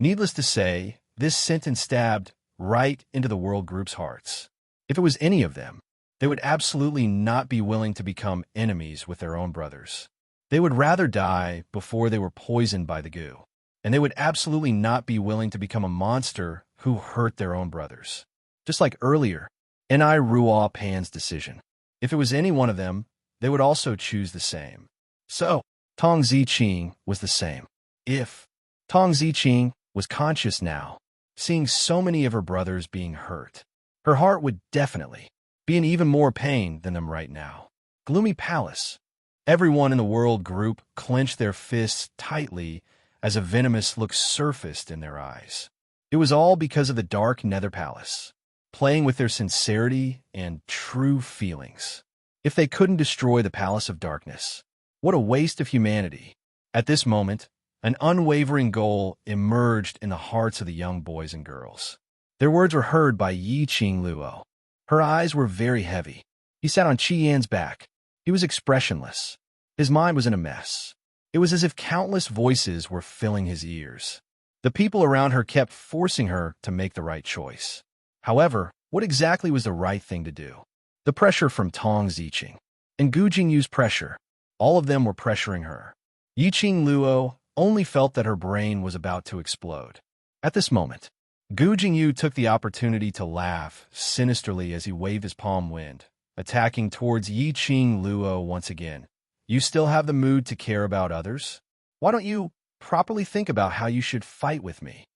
Needless to say, this sentence stabbed right into the world group's hearts. If it was any of them, they would absolutely not be willing to become enemies with their own brothers. They would rather die before they were poisoned by the goo. And they would absolutely not be willing to become a monster who hurt their own brothers. Just like earlier, Ni Ruo Pan's decision. If it was any one of them, they would also choose the same. So, Tong Ziqing was the same. If Tong Ziqing was conscious now, seeing so many of her brothers being hurt, her heart would definitely be in even more pain than them right now. Gloomy Palace. Everyone in the world group clenched their fists tightly as a venomous look surfaced in their eyes. It was all because of the dark Nether Palace, playing with their sincerity and true feelings. If they couldn't destroy the Palace of Darkness, what a waste of humanity. At this moment, an unwavering goal emerged in the hearts of the young boys and girls. Their words were heard by Yiqing Luo. Her eyes were very heavy. He sat on Qi Yan's back. He was expressionless. His mind was in a mess. It was as if countless voices were filling his ears. The people around her kept forcing her to make the right choice. However, what exactly was the right thing to do? The pressure from Tong Ziqing and Gu Jingyu's pressure. All of them were pressuring her. Yiqing Luo only felt that her brain was about to explode. At this moment, Gu Jingyu took the opportunity to laugh sinisterly as he waved his palm wind, attacking towards Yiqing Luo once again. You still have the mood to care about others? Why don't you properly think about how you should fight with me?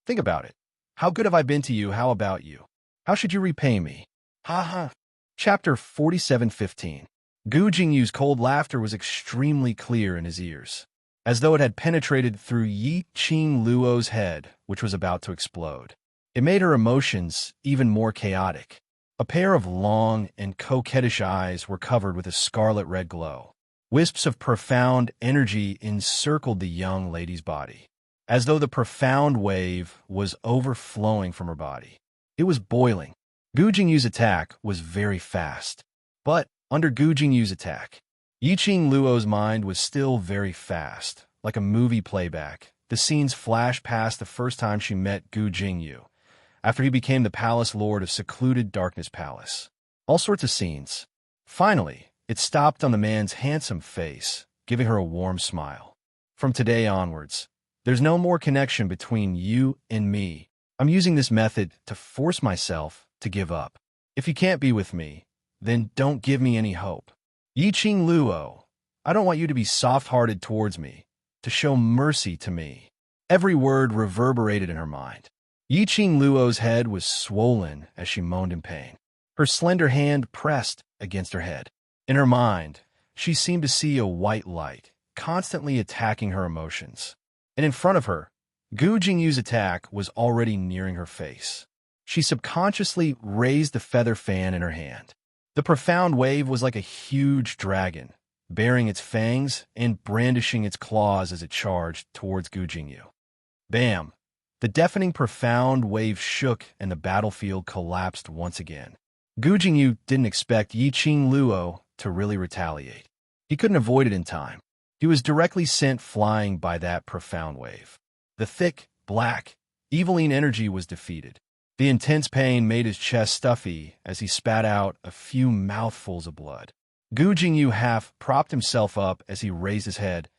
Think about it. How good have I been to you? How about you? How should you repay me? Ha ha. Chapter 47:15. Gu Jingyu's cold laughter was extremely clear in his ears, as though it had penetrated through Yiqing Luo's head, which was about to explode. It made her emotions even more chaotic. A pair of long and coquettish eyes were covered with a scarlet-red glow. Wisps of profound energy encircled the young lady's body, as though the profound wave was overflowing from her body. It was boiling. Gu Jingyu's attack was very fast, but under Gu Jingyu's attack, Yiqing Luo's mind was still very fast, like a movie playback. The scenes flashed past the first time she met Gu Jingyu, after he became the Palace Lord of secluded Darkness Palace. All sorts of scenes. Finally, it stopped on the man's handsome face, giving her a warm smile. From today onwards, there's no more connection between you and me. I'm using this method to force myself to give up. If you can't be with me, then don't give me any hope. Yiqing Luo, I don't want you to be soft-hearted towards me, to show mercy to me. Every word reverberated in her mind. Yiqing Luo's head was swollen as she moaned in pain. Her slender hand pressed against her head. In her mind, she seemed to see a white light constantly attacking her emotions. And in front of her, Gu Jingyu's attack was already nearing her face. She subconsciously raised the feather fan in her hand. The profound wave was like a huge dragon, baring its fangs and brandishing its claws as it charged towards Gu Jingyu. Bam! The deafening profound wave shook and the battlefield collapsed once again. Gu Jingyu didn't expect Yiqing Luo to really retaliate. He couldn't avoid it in time. He was directly sent flying by that profound wave. The thick, black, eviline energy was defeated. The intense pain made his chest stuffy as he spat out a few mouthfuls of blood. Gu Jingyu half propped himself up as he raised his head,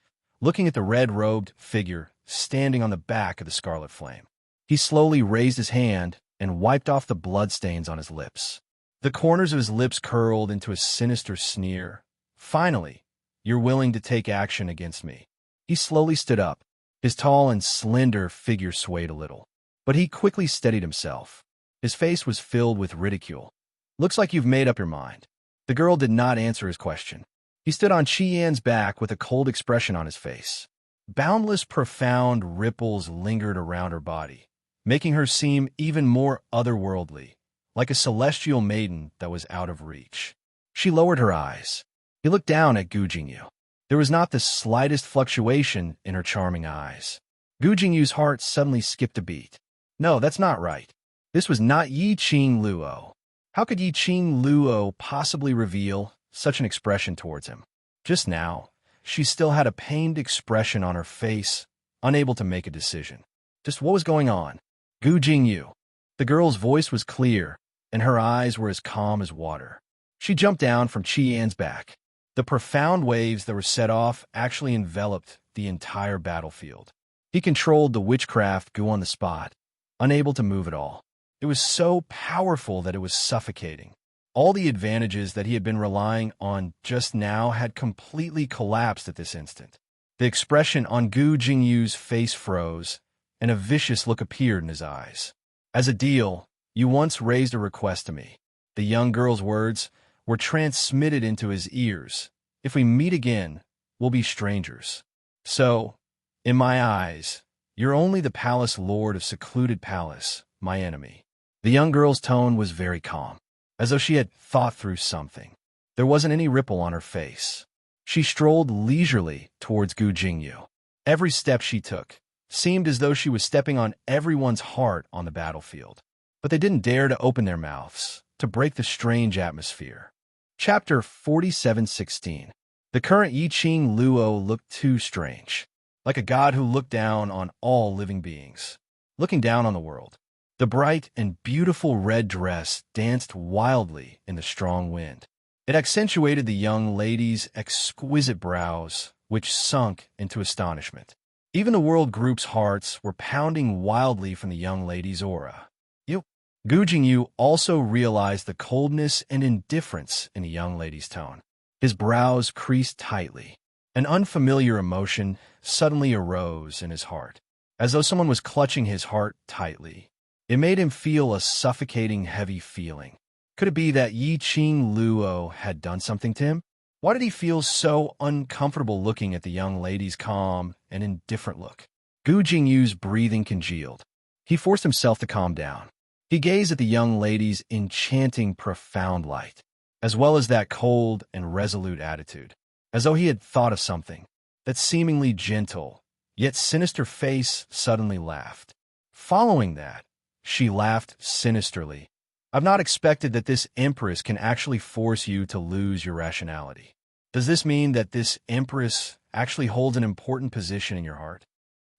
looking at the red-robed figure standing on the back of the scarlet flame. He slowly raised his hand and wiped off the bloodstains on his lips. The corners of his lips curled into a sinister sneer. Finally, you're willing to take action against me. He slowly stood up. His tall and slender figure swayed a little, but he quickly steadied himself. His face was filled with ridicule. Looks like you've made up your mind. The girl did not answer his question. He stood on Qi Yan's back with a cold expression on his face. Boundless, profound ripples lingered around her body, making her seem even more otherworldly, like a celestial maiden that was out of reach. She lowered her eyes. He looked down at Gu Jingyu. There was not the slightest fluctuation in her charming eyes. Gu Jingyu's heart suddenly skipped a beat. No, that's not right. This was not Yiqing Luo. How could Yiqing Luo possibly reveal such an expression towards him? Just now, she still had a pained expression on her face, unable to make a decision. Just what was going on? Gu Jingyu. The girl's voice was clear, and her eyes were as calm as water. She jumped down from Qi Yan's back. The profound waves that were set off actually enveloped the entire battlefield. He controlled the witchcraft Gu on the spot, unable to move at all. It was so powerful that it was suffocating. All the advantages that he had been relying on just now had completely collapsed at this instant. The expression on Gu Jingyu's face froze, and a vicious look appeared in his eyes. As a deal, you once raised a request to me. The young girl's words were transmitted into his ears. If we meet again, we'll be strangers. So, in my eyes, you're only the palace lord of secluded palace, my enemy. The young girl's tone was very calm, as though she had thought through something. There wasn't any ripple on her face. She strolled leisurely towards Gu Jingyu. Every step she took seemed as though she was stepping on everyone's heart on the battlefield. But they didn't dare to open their mouths to break the strange atmosphere. Chapter 47:16. The current Yiqing Luo looked too strange, like a god who looked down on all living beings, looking down on the world. The bright and beautiful red dress danced wildly in the strong wind. It accentuated the young lady's exquisite brows, which sunk into astonishment. Even the world group's hearts were pounding wildly from the young lady's aura. Gu Jingyu also realized the coldness and indifference in the young lady's tone. His brows creased tightly. An unfamiliar emotion suddenly arose in his heart, as though someone was clutching his heart tightly. It made him feel a suffocating, heavy feeling. Could it be that Yiqing Luo had done something to him? Why did he feel so uncomfortable looking at the young lady's calm and indifferent look? Gu Jingyu's breathing congealed. He forced himself to calm down. He gazed at the young lady's enchanting, profound light, as well as that cold and resolute attitude, as though he had thought of something. That seemingly gentle, yet sinister face suddenly laughed. Following that, she laughed sinisterly. I've not expected that this empress can actually force you to lose your rationality. Does this mean that this empress actually holds an important position in your heart?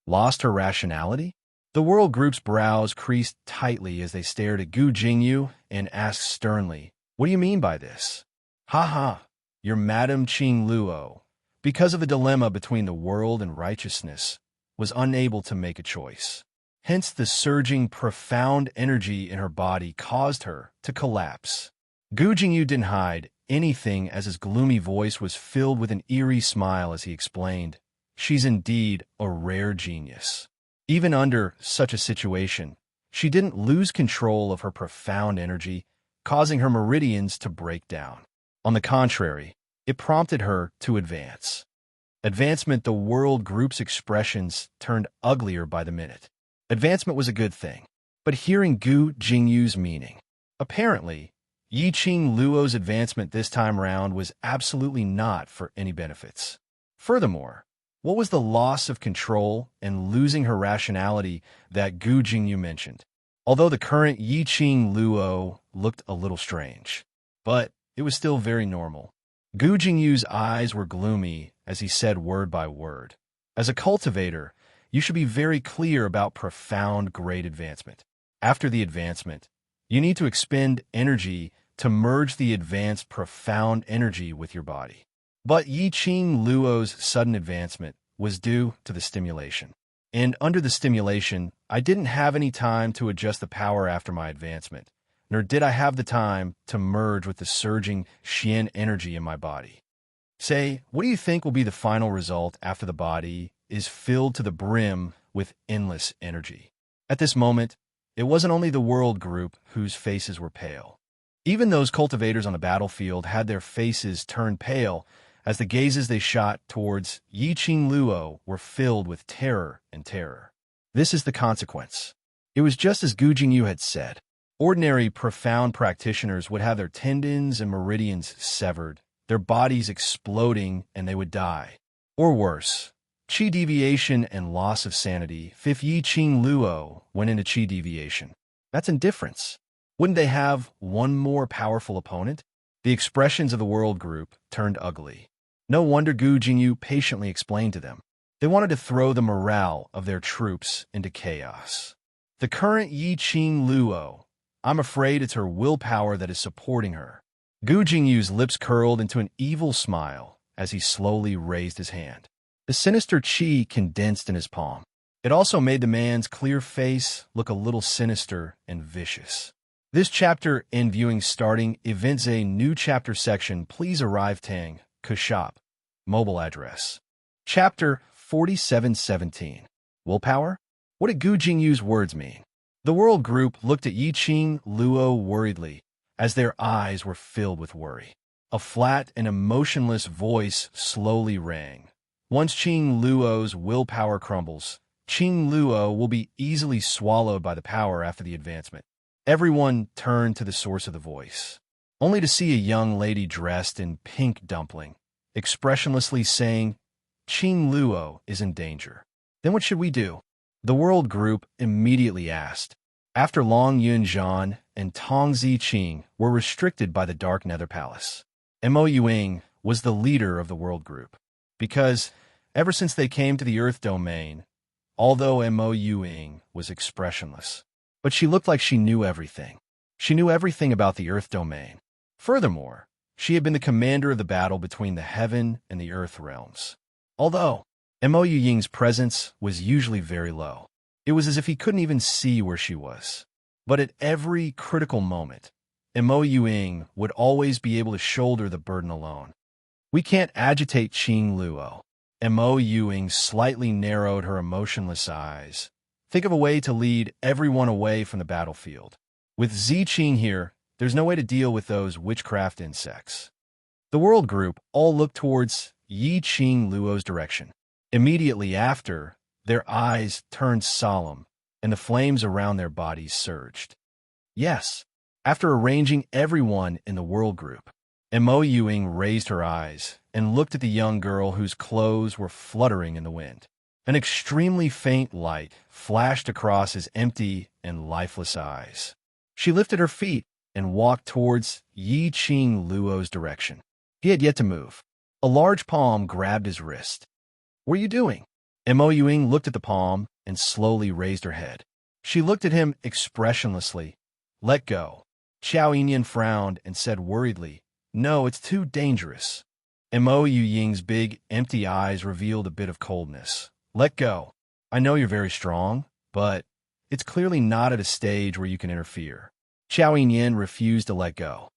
Lost her rationality? The world group's brows creased tightly as they stared at Gu Jingyu and asked sternly, what do you mean by this? Ha ha, you're Madame Qing Luo, because of a dilemma between the world and righteousness, was unable to make a choice. Hence the surging, profound energy in her body caused her to collapse. Gu Jingyu didn't hide anything as his gloomy voice was filled with an eerie smile as he explained, she's indeed a rare genius. Even under such a situation, she didn't lose control of her profound energy, causing her meridians to break down. On the contrary, it prompted her to advance. Advancement, the world group's expressions turned uglier by the minute. Advancement was a good thing, but hearing Gu Jingyu's meaning. Apparently, Yi Qing Luo's advancement this time round was absolutely not for any benefits. Furthermore, what was the loss of control and losing her rationality that Gu Jingyu mentioned? Although the current Yi Qing Luo looked a little strange, but it was still very normal. Gu Jingyu's eyes were gloomy as he said word by word. As a cultivator, you should be very clear about profound great advancement. After the advancement, you need to expend energy to merge the advanced profound energy with your body. But Yi Qing Luo's sudden advancement was due to the stimulation. And under the stimulation, I didn't have any time to adjust the power after my advancement, nor did I have the time to merge with the surging Xian energy in my body. Say, what do you think will be the final result after the body is filled to the brim with endless energy? At this moment, it wasn't only the world group whose faces were pale. Even those cultivators on the battlefield had their faces turned pale as the gazes they shot towards Yi Qing Luo were filled with terror and terror. This is the consequence. It was just as Gu Jingyu had said. Ordinary profound practitioners would have their tendons and meridians severed, their bodies exploding, and they would die. Or worse, qi deviation and loss of sanity. If Yi Qing Luo went into qi deviation, that's indifference. Wouldn't they have one more powerful opponent? The expressions of the world group turned ugly. No wonder Gu Jingyu patiently explained to them. They wanted to throw the morale of their troops into chaos. The current Yi Qing Luo, I'm afraid it's her willpower that is supporting her. Gu Jingyu's lips curled into an evil smile as he slowly raised his hand. The sinister qi condensed in his palm. It also made the man's clear face look a little sinister and vicious. This chapter in viewing starting events a new chapter section. Please arrive Tang, Kushop. Mobile address. Chapter 4717. Willpower? What did Gu Jingyu's words mean? The world group looked at Yi Qing Luo worriedly as their eyes were filled with worry. A flat and emotionless voice slowly rang. Once Qing Luo's willpower crumbles, Qing Luo will be easily swallowed by the power after the advancement. Everyone turned to the source of the voice, only to see a young lady dressed in pink dumpling, expressionlessly saying, Qing Luo is in danger. Then what should we do? The world group immediately asked. After Long Yunzhan and Tong Ziqing were restricted by the Dark Nether Palace, Mo Yuing was the leader of the world group, because ever since they came to the Earth domain, although Mo Yuing was expressionless, but she looked like she knew everything. She knew everything about the Earth domain. Furthermore, she had been the commander of the battle between the heaven and the earth realms. Although Mo Yuying's presence was usually very low, it was as if he couldn't even see where she was. But at every critical moment, Mo Yuying would always be able to shoulder the burden alone. We can't agitate Qing Luo. Mo Yuying slightly narrowed her emotionless eyes. Think of a way to lead everyone away from the battlefield. With Ziqing here, there's no way to deal with those witchcraft insects. The world group all looked towards Yi Qing Luo's direction. Immediately after, their eyes turned solemn, and the flames around their bodies surged. Yes, after arranging everyone in the world group, Mo Yuing raised her eyes and looked at the young girl whose clothes were fluttering in the wind. An extremely faint light flashed across his empty and lifeless eyes. She lifted her feet and walked towards Yi Qing Luo's direction. He had yet to move. A large palm grabbed his wrist. What are you doing? Mo Yuing looked at the palm and slowly raised her head. She looked at him expressionlessly. Let go. Xiao Yinyan frowned and said worriedly, No, it's too dangerous. Mo Yuying's big, empty eyes revealed a bit of coldness. Let go. I know you're very strong, but it's clearly not at a stage where you can interfere. Xiao Yinyan refused to let go.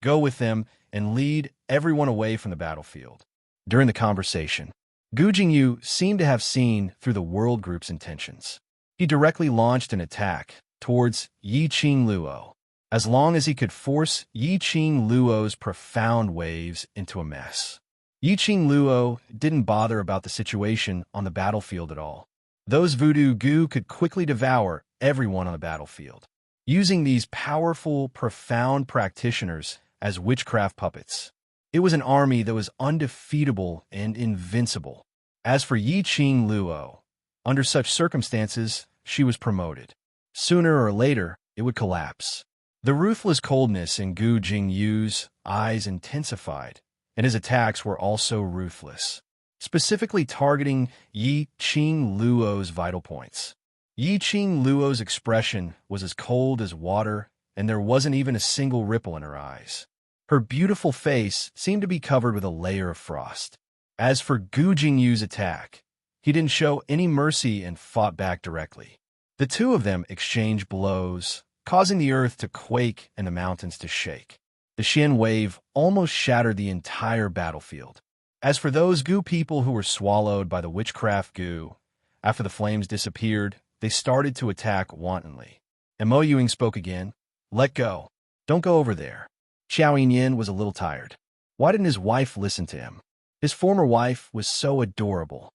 Go with them and lead everyone away from the battlefield. During the conversation, Gu Jingyu seemed to have seen through the world group's intentions. He directly launched an attack towards Yi Qing Luo, as long as he could force Yi Qing Luo's profound waves into a mess. Yiqing Luo didn't bother about the situation on the battlefield at all. Those voodoo goo could quickly devour everyone on the battlefield, using these powerful, profound practitioners as witchcraft puppets. It was an army that was undefeatable and invincible. As for Yiqing Luo, under such circumstances, she was promoted. Sooner or later, it would collapse. The ruthless coldness in Gu Jingyu's eyes intensified, and his attacks were also ruthless, specifically targeting Yiqing Luo's vital points. Yiqing Luo's expression was as cold as water, and there wasn't even a single ripple in her eyes. Her beautiful face seemed to be covered with a layer of frost. As for Gu Jingyu's attack, he didn't show any mercy and fought back directly. The two of them exchanged blows, causing the earth to quake and the mountains to shake. The Xian wave almost shattered the entire battlefield. As for those Gu people who were swallowed by the witchcraft Gu, after the flames disappeared, they started to attack wantonly. And Mo Yuing spoke again. "Let go. Don't go over there." Xiao Yinyan was a little tired. Why didn't his wife listen to him? His former wife was so adorable.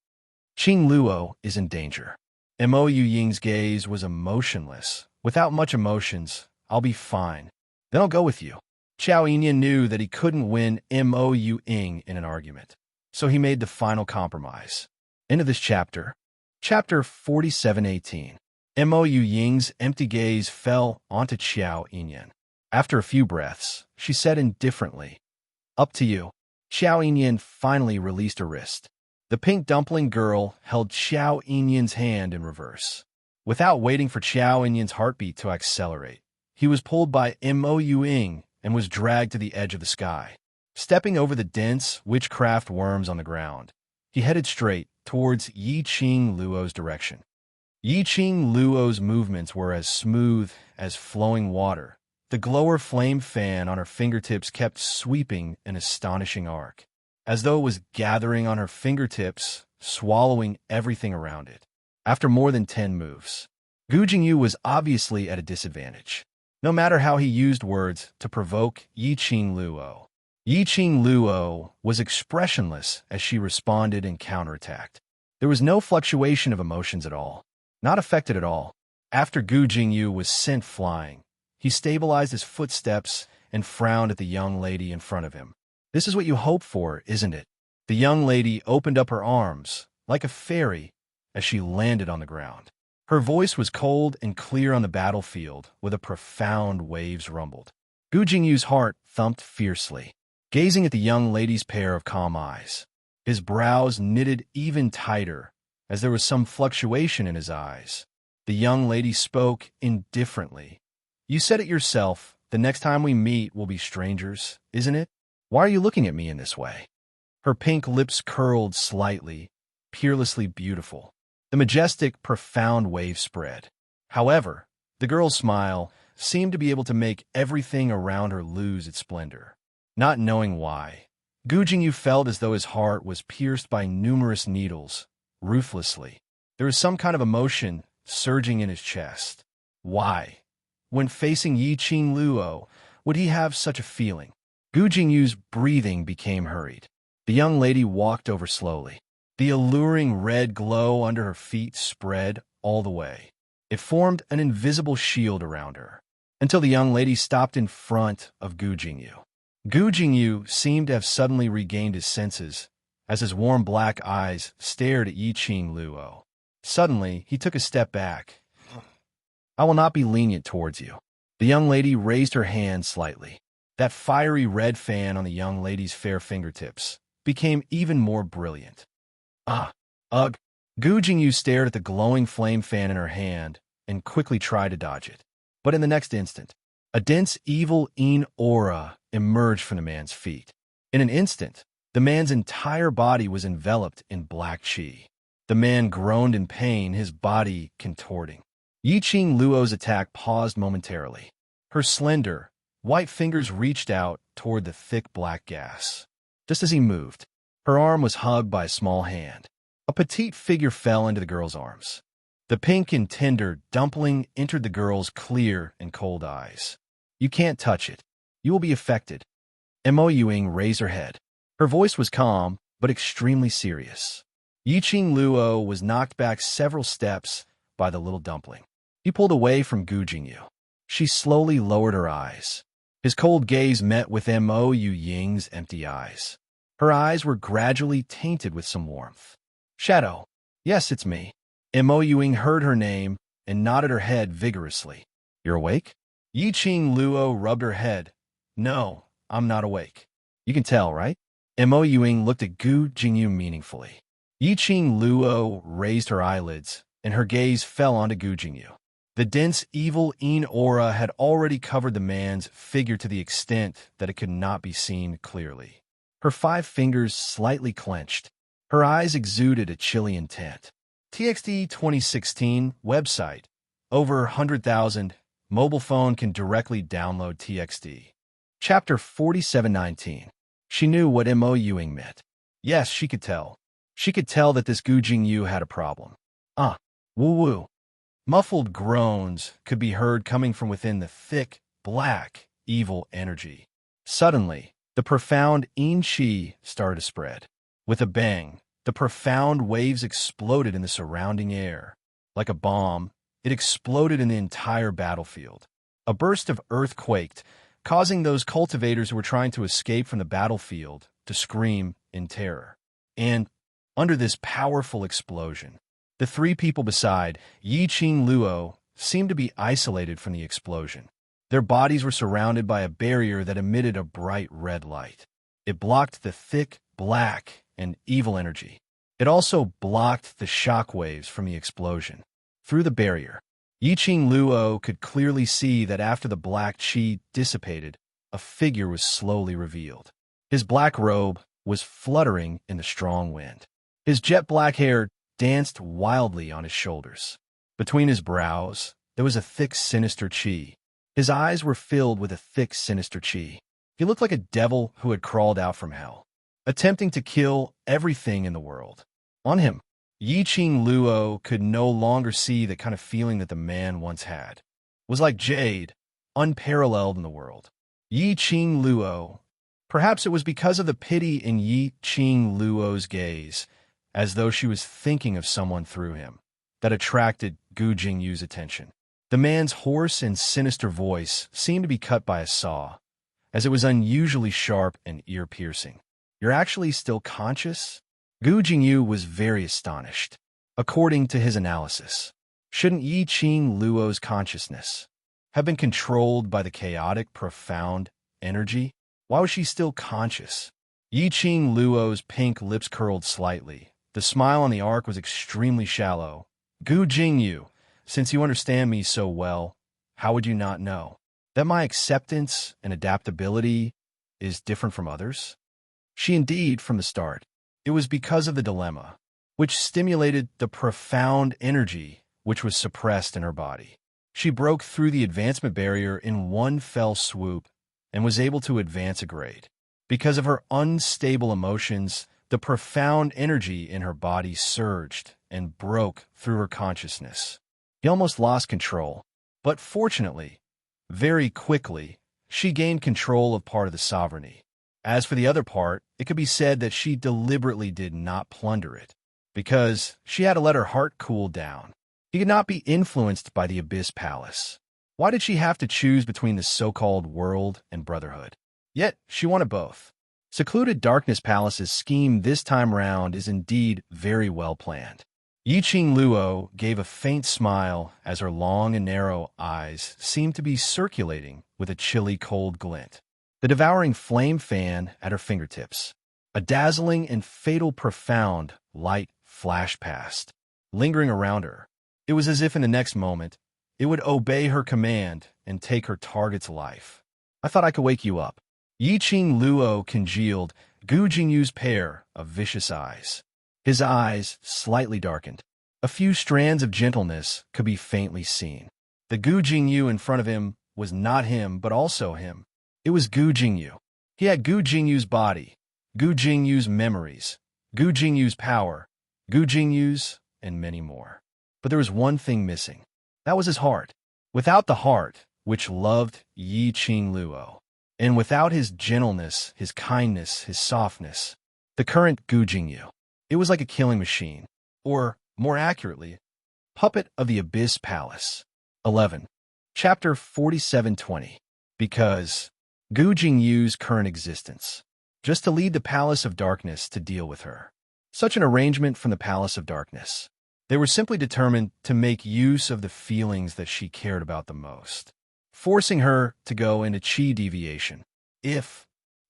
Qing Luo is in danger. Mo Ying's gaze was emotionless. "Without much emotions, I'll be fine. Then I'll go with you." Xiao Yinyan knew that he couldn't win Mo Ying in an argument, so he made the final compromise. End of this chapter. Chapter 47:18. Mo Ying's empty gaze fell onto Xiao Yinyan. After a few breaths, she said indifferently, "Up to you." Xiao Yinyan finally released her wrist. The pink dumpling girl held Xiao Yinyan's hand in reverse. Without waiting for Xiao Yinyan's heartbeat to accelerate, he was pulled by Mo Ying and was dragged to the edge of the sky. Stepping over the dense witchcraft worms on the ground, he headed straight towards Yiqing Luo's direction. Yiqing Luo's movements were as smooth as flowing water. The glower flame fan on her fingertips kept sweeping an astonishing arc, as though it was gathering on her fingertips, swallowing everything around it. After more than 10 moves, Gu Jingyu was obviously at a disadvantage, no matter how he used words to provoke Yiqing Luo. Yiqing Luo was expressionless as she responded and counterattacked. There was no fluctuation of emotions at all, not affected at all. After Gu Jingyu was sent flying, he stabilized his footsteps and frowned at the young lady in front of him. "This is what you hope for, isn't it?" The young lady opened up her arms, like a fairy, as she landed on the ground. Her voice was cold and clear on the battlefield, with a profound waves rumbled. Gu Jingyu's heart thumped fiercely, gazing at the young lady's pair of calm eyes. His brows knitted even tighter, as there was some fluctuation in his eyes. The young lady spoke indifferently. "You said it yourself, the next time we meet we'll be strangers, isn't it? Why are you looking at me in this way?" Her pink lips curled slightly, peerlessly beautiful. The majestic, profound wave spread. However, the girl's smile seemed to be able to make everything around her lose its splendor. Not knowing why, Gu Jingyu felt as though his heart was pierced by numerous needles, ruthlessly. There was some kind of emotion surging in his chest. Why? When facing Yiqing Luo, would he have such a feeling? Gu Jingyu's breathing became hurried. The young lady walked over slowly. The alluring red glow under her feet spread all the way. It formed an invisible shield around her, until the young lady stopped in front of Gu Jingyu. Gu Jingyu seemed to have suddenly regained his senses, as his warm black eyes stared at Yiqing Luo. Suddenly, he took a step back. "I will not be lenient towards you." The young lady raised her hand slightly. That fiery red fan on the young lady's fair fingertips became even more brilliant. Ugh. Gu Jingyu stared at the glowing flame fan in her hand and quickly tried to dodge it. But in the next instant, a dense evil Yin aura emerged from the man's feet. In an instant, the man's entire body was enveloped in black qi. The man groaned in pain, his body contorting. Yiqing Luo's attack paused momentarily. Her slender, white fingers reached out toward the thick black gas. Just as he moved, her arm was hugged by a small hand. A petite figure fell into the girl's arms. The pink and tender dumpling entered the girl's clear and cold eyes. "You can't touch it. You will be affected." Mo Ying raised her head. Her voice was calm, but extremely serious. Yiqing Luo was knocked back several steps by the little dumpling. He pulled away from Gu Jingyu. She slowly lowered her eyes. His cold gaze met with Mo Ying's empty eyes. Her eyes were gradually tainted with some warmth. Shadow. Yes, it's me. Mo Ying heard her name and nodded her head vigorously. You're awake? Yiqing Luo rubbed her head. No, I'm not awake. You can tell, right? Mo Ying looked at Gu Jingyu meaningfully. Yiqing Luo raised her eyelids, and her gaze fell onto Gu Jingyu. The dense evil Yin aura had already covered the man's figure to the extent that it could not be seen clearly. Her 5 fingers slightly clenched. Her eyes exuded a chilly intent. TXT 2016 website. Over 100,000. Mobile phone can directly download TXT. Chapter 4719. She knew what Mo Ying meant. Yes, she could tell. She could tell that this Gu Jingyu had a problem. Woo-woo. Muffled groans could be heard coming from within the thick, black, evil energy. Suddenly, the profound Yin Qi started to spread. With a bang, the profound waves exploded in the surrounding air. Like a bomb, it exploded in the entire battlefield. A burst of earth quaked, causing those cultivators who were trying to escape from the battlefield to scream in terror. And, under this powerful explosion, the 3 people beside Yiqing Luo seemed to be isolated from the explosion. Their bodies were surrounded by a barrier that emitted a bright red light. It blocked the thick, black, and evil energy. It also blocked the shock waves from the explosion. Through the barrier, Yiqing Luo could clearly see that after the black qi dissipated, a figure was slowly revealed. His black robe was fluttering in the strong wind. His jet black hair danced wildly on his shoulders. Between his brows, there was a thick, sinister qi. His eyes were filled with a thick, sinister qi. He looked like a devil who had crawled out from hell, attempting to kill everything in the world. On him, Yiqing Luo could no longer see the kind of feeling that the man once had. It was like jade, unparalleled in the world. Yiqing Luo. Perhaps it was because of the pity in Yiqing Luo's gaze, as though she was thinking of someone through him, that attracted Gu Jingyu's attention. The man's hoarse and sinister voice seemed to be cut by a saw, as it was unusually sharp and ear-piercing. You're actually still conscious? Gu Jingyu was very astonished. According to his analysis, shouldn't Yiqing Luo's consciousness have been controlled by the chaotic, profound energy? Why was she still conscious? Yiqing Luo's pink lips curled slightly. The smile on the arc was extremely shallow. Gu Jingyu, since you understand me so well, how would you not know that my acceptance and adaptability is different from others? She indeed, from the start. It was because of the dilemma, which stimulated the profound energy which was suppressed in her body. She broke through the advancement barrier in one fell swoop and was able to advance a grade. Because of her unstable emotions, the profound energy in her body surged and broke through her consciousness. He almost lost control, but fortunately, very quickly, she gained control of part of the sovereignty. As for the other part, it could be said that she deliberately did not plunder it, because she had to let her heart cool down. He could not be influenced by the Abyss Palace. Why did she have to choose between the so-called world and brotherhood? Yet, she wanted both. Secluded Darkness Palace's scheme this time round is indeed very well planned. Yiqing Luo gave a faint smile as her long and narrow eyes seemed to be circulating with a chilly cold glint. The devouring flame fan at her fingertips. A dazzling and fatal profound light flashed past, lingering around her. It was as if in the next moment, it would obey her command and take her target's life. I thought I could wake you up. Yiqing Luo congealed Gu Jingyu's pair of vicious eyes. His eyes slightly darkened. A few strands of gentleness could be faintly seen. The Gu Jingyu in front of him was not him, but also him. It was Gu Jingyu. He had Gu Jingyu's body, Gu Jingyu's memories, Gu Jingyu's power, Gu Jingyu's, and many more. But there was one thing missing. That was his heart. Without the heart, which loved Yiqing Luo, and without his gentleness, his kindness, his softness, the current Gu Jingyu. It was like a killing machine, or, more accurately, puppet of the Abyss Palace. 11. Chapter 4720. Because Gu Jingyu's current existence. Just to lead the Palace of Darkness to deal with her. Such an arrangement from the Palace of Darkness. They were simply determined to make use of the feelings that she cared about the most, forcing her to go into chi deviation, if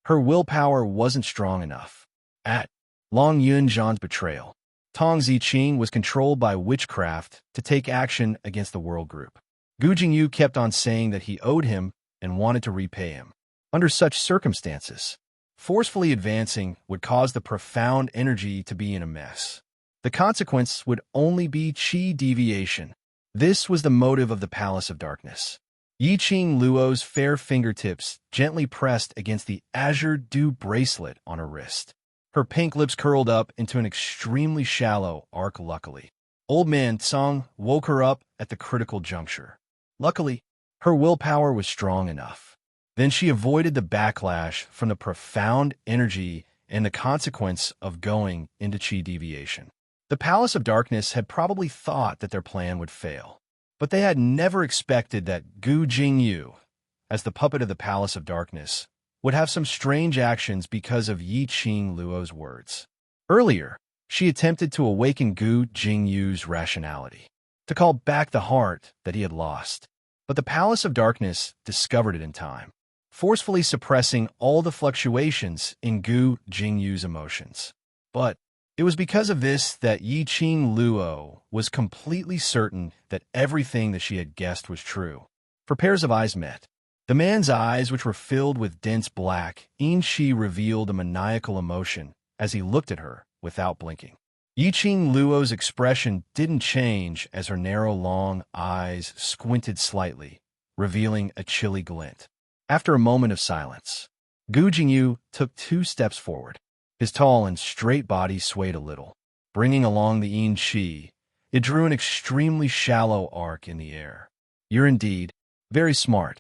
her willpower wasn't strong enough. At Long Yunzhan's betrayal, Tong Ziqing was controlled by witchcraft to take action against the world group. Gu Jingyu kept on saying that he owed him and wanted to repay him. Under such circumstances, forcefully advancing would cause the profound energy to be in a mess. The consequence would only be chi deviation. This was the motive of the Palace of Darkness. Yiqing Luo's fair fingertips gently pressed against the azure dew bracelet on her wrist. Her pink lips curled up into an extremely shallow arc luckily. Old man Tsang woke her up at the critical juncture. Luckily, her willpower was strong enough. Then she avoided the backlash from the profound energy and the consequence of going into chi deviation. The Palace of Darkness had probably thought that their plan would fail, but they had never expected that Gu Jingyu, as the puppet of the Palace of Darkness, would have some strange actions because of Yiqing Luo's words. Earlier, she attempted to awaken Gu Jingyu's rationality, to call back the heart that he had lost. But the Palace of Darkness discovered it in time, forcefully suppressing all the fluctuations in Gu Jingyu's emotions. But it was because of this that Yiqing Luo was completely certain that everything that she had guessed was true. For pairs of eyes met. The man's eyes, which were filled with dense black, Shi revealed a maniacal emotion as he looked at her without blinking. Yiqing Luo's expression didn't change as her narrow, long eyes squinted slightly, revealing a chilly glint. After a moment of silence, Gu Jingyu took 2 steps forward. His tall and straight body swayed a little, bringing along the yin qi. It drew an extremely shallow arc in the air. You're indeed very smart.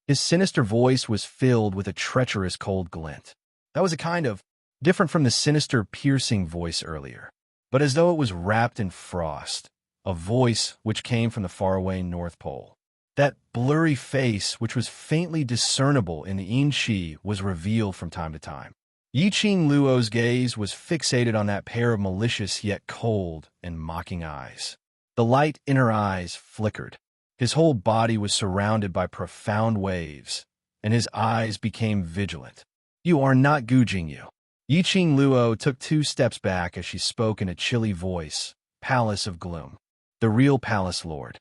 His sinister voice was filled with a treacherous cold glint. That was a kind of different from the sinister, piercing voice earlier, but as though it was wrapped in frost, a voice which came from the faraway North Pole. That blurry face, which was faintly discernible in the yin qi, was revealed from time to time. Yiqing Luo's gaze was fixated on that pair of malicious yet cold and mocking eyes. The light in her eyes flickered. His whole body was surrounded by profound waves, and his eyes became vigilant. You are not Gu Jingyu. Yiqing Luo took 2 steps back as she spoke in a chilly voice. Palace of Gloom. The real Palace Lord.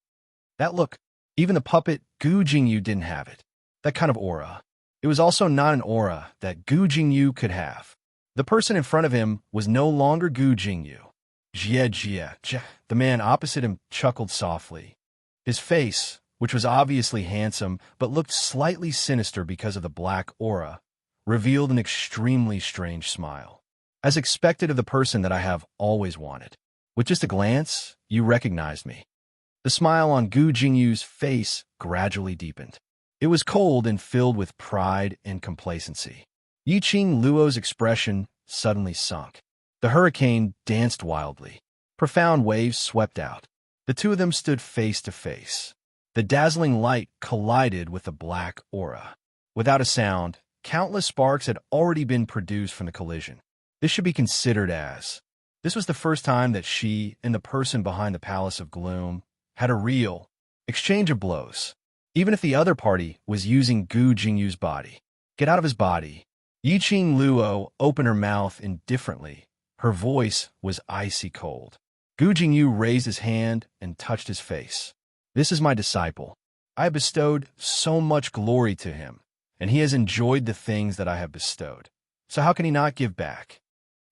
That look, even the puppet Gu Jingyu didn't have it. That kind of aura. It was also not an aura that Gu Jingyu could have. The person in front of him was no longer Gu Jingyu. Jie. The man opposite him chuckled softly. His face, which was obviously handsome but looked slightly sinister because of the black aura, revealed an extremely strange smile. As expected of the person that I have always wanted. With just a glance, you recognized me. The smile on Gu Jingyu's face gradually deepened. It was cold and filled with pride and complacency. Yiqing Luo's expression suddenly sunk. The hurricane danced wildly. Profound waves swept out. The 2 of them stood face to face. The dazzling light collided with the black aura. Without a sound, countless sparks had already been produced from the collision. This should be considered as this was the first time that she and the person behind the Palace of Gloom had a real exchange of blows. Even if the other party was using Gu Jingyu's body. Get out of his body. Yiqing Luo opened her mouth indifferently. Her voice was icy cold. Gu Jingyu raised his hand and touched his face. This is my disciple. I have bestowed so much glory to him, and he has enjoyed the things that I have bestowed. So how can he not give back?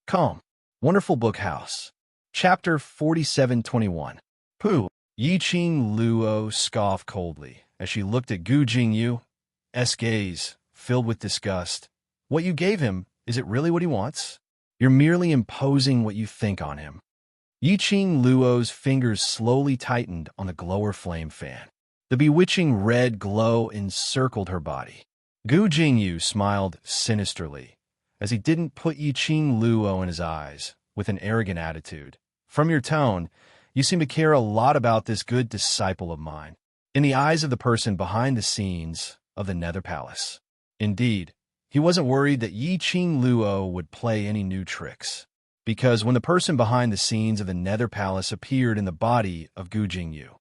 Come. Wonderful Book House. Chapter 4721. Pooh. Yiqing Luo scoffed coldly as she looked at Gu Jingyu's gaze, filled with disgust. What you gave him, is it really what he wants? You're merely imposing what you think on him. Yiqing Luo's fingers slowly tightened on the glower flame fan. The bewitching red glow encircled her body. Gu Jingyu smiled sinisterly, as he didn't put Yiqing Luo in his eyes with an arrogant attitude. From your tone, you seem to care a lot about this good disciple of mine, in the eyes of the person behind the scenes of the Nether Palace. Indeed, he wasn't worried that Yiqing Luo would play any new tricks, because when the person behind the scenes of the Nether Palace appeared in the body of Gu Jingyu,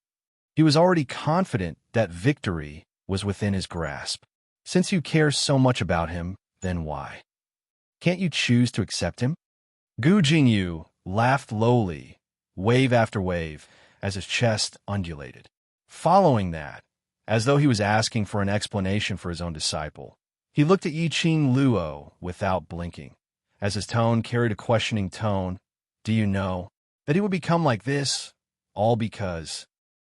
he was already confident that victory was within his grasp. Since you care so much about him, then why? Can't you choose to accept him? Gu Jingyu laughed lowly, wave after wave, as his chest undulated. Following that, as though he was asking for an explanation for his own disciple, he looked at Yiqing Luo without blinking, as his tone carried a questioning tone. Do you know that he would become like this, all because,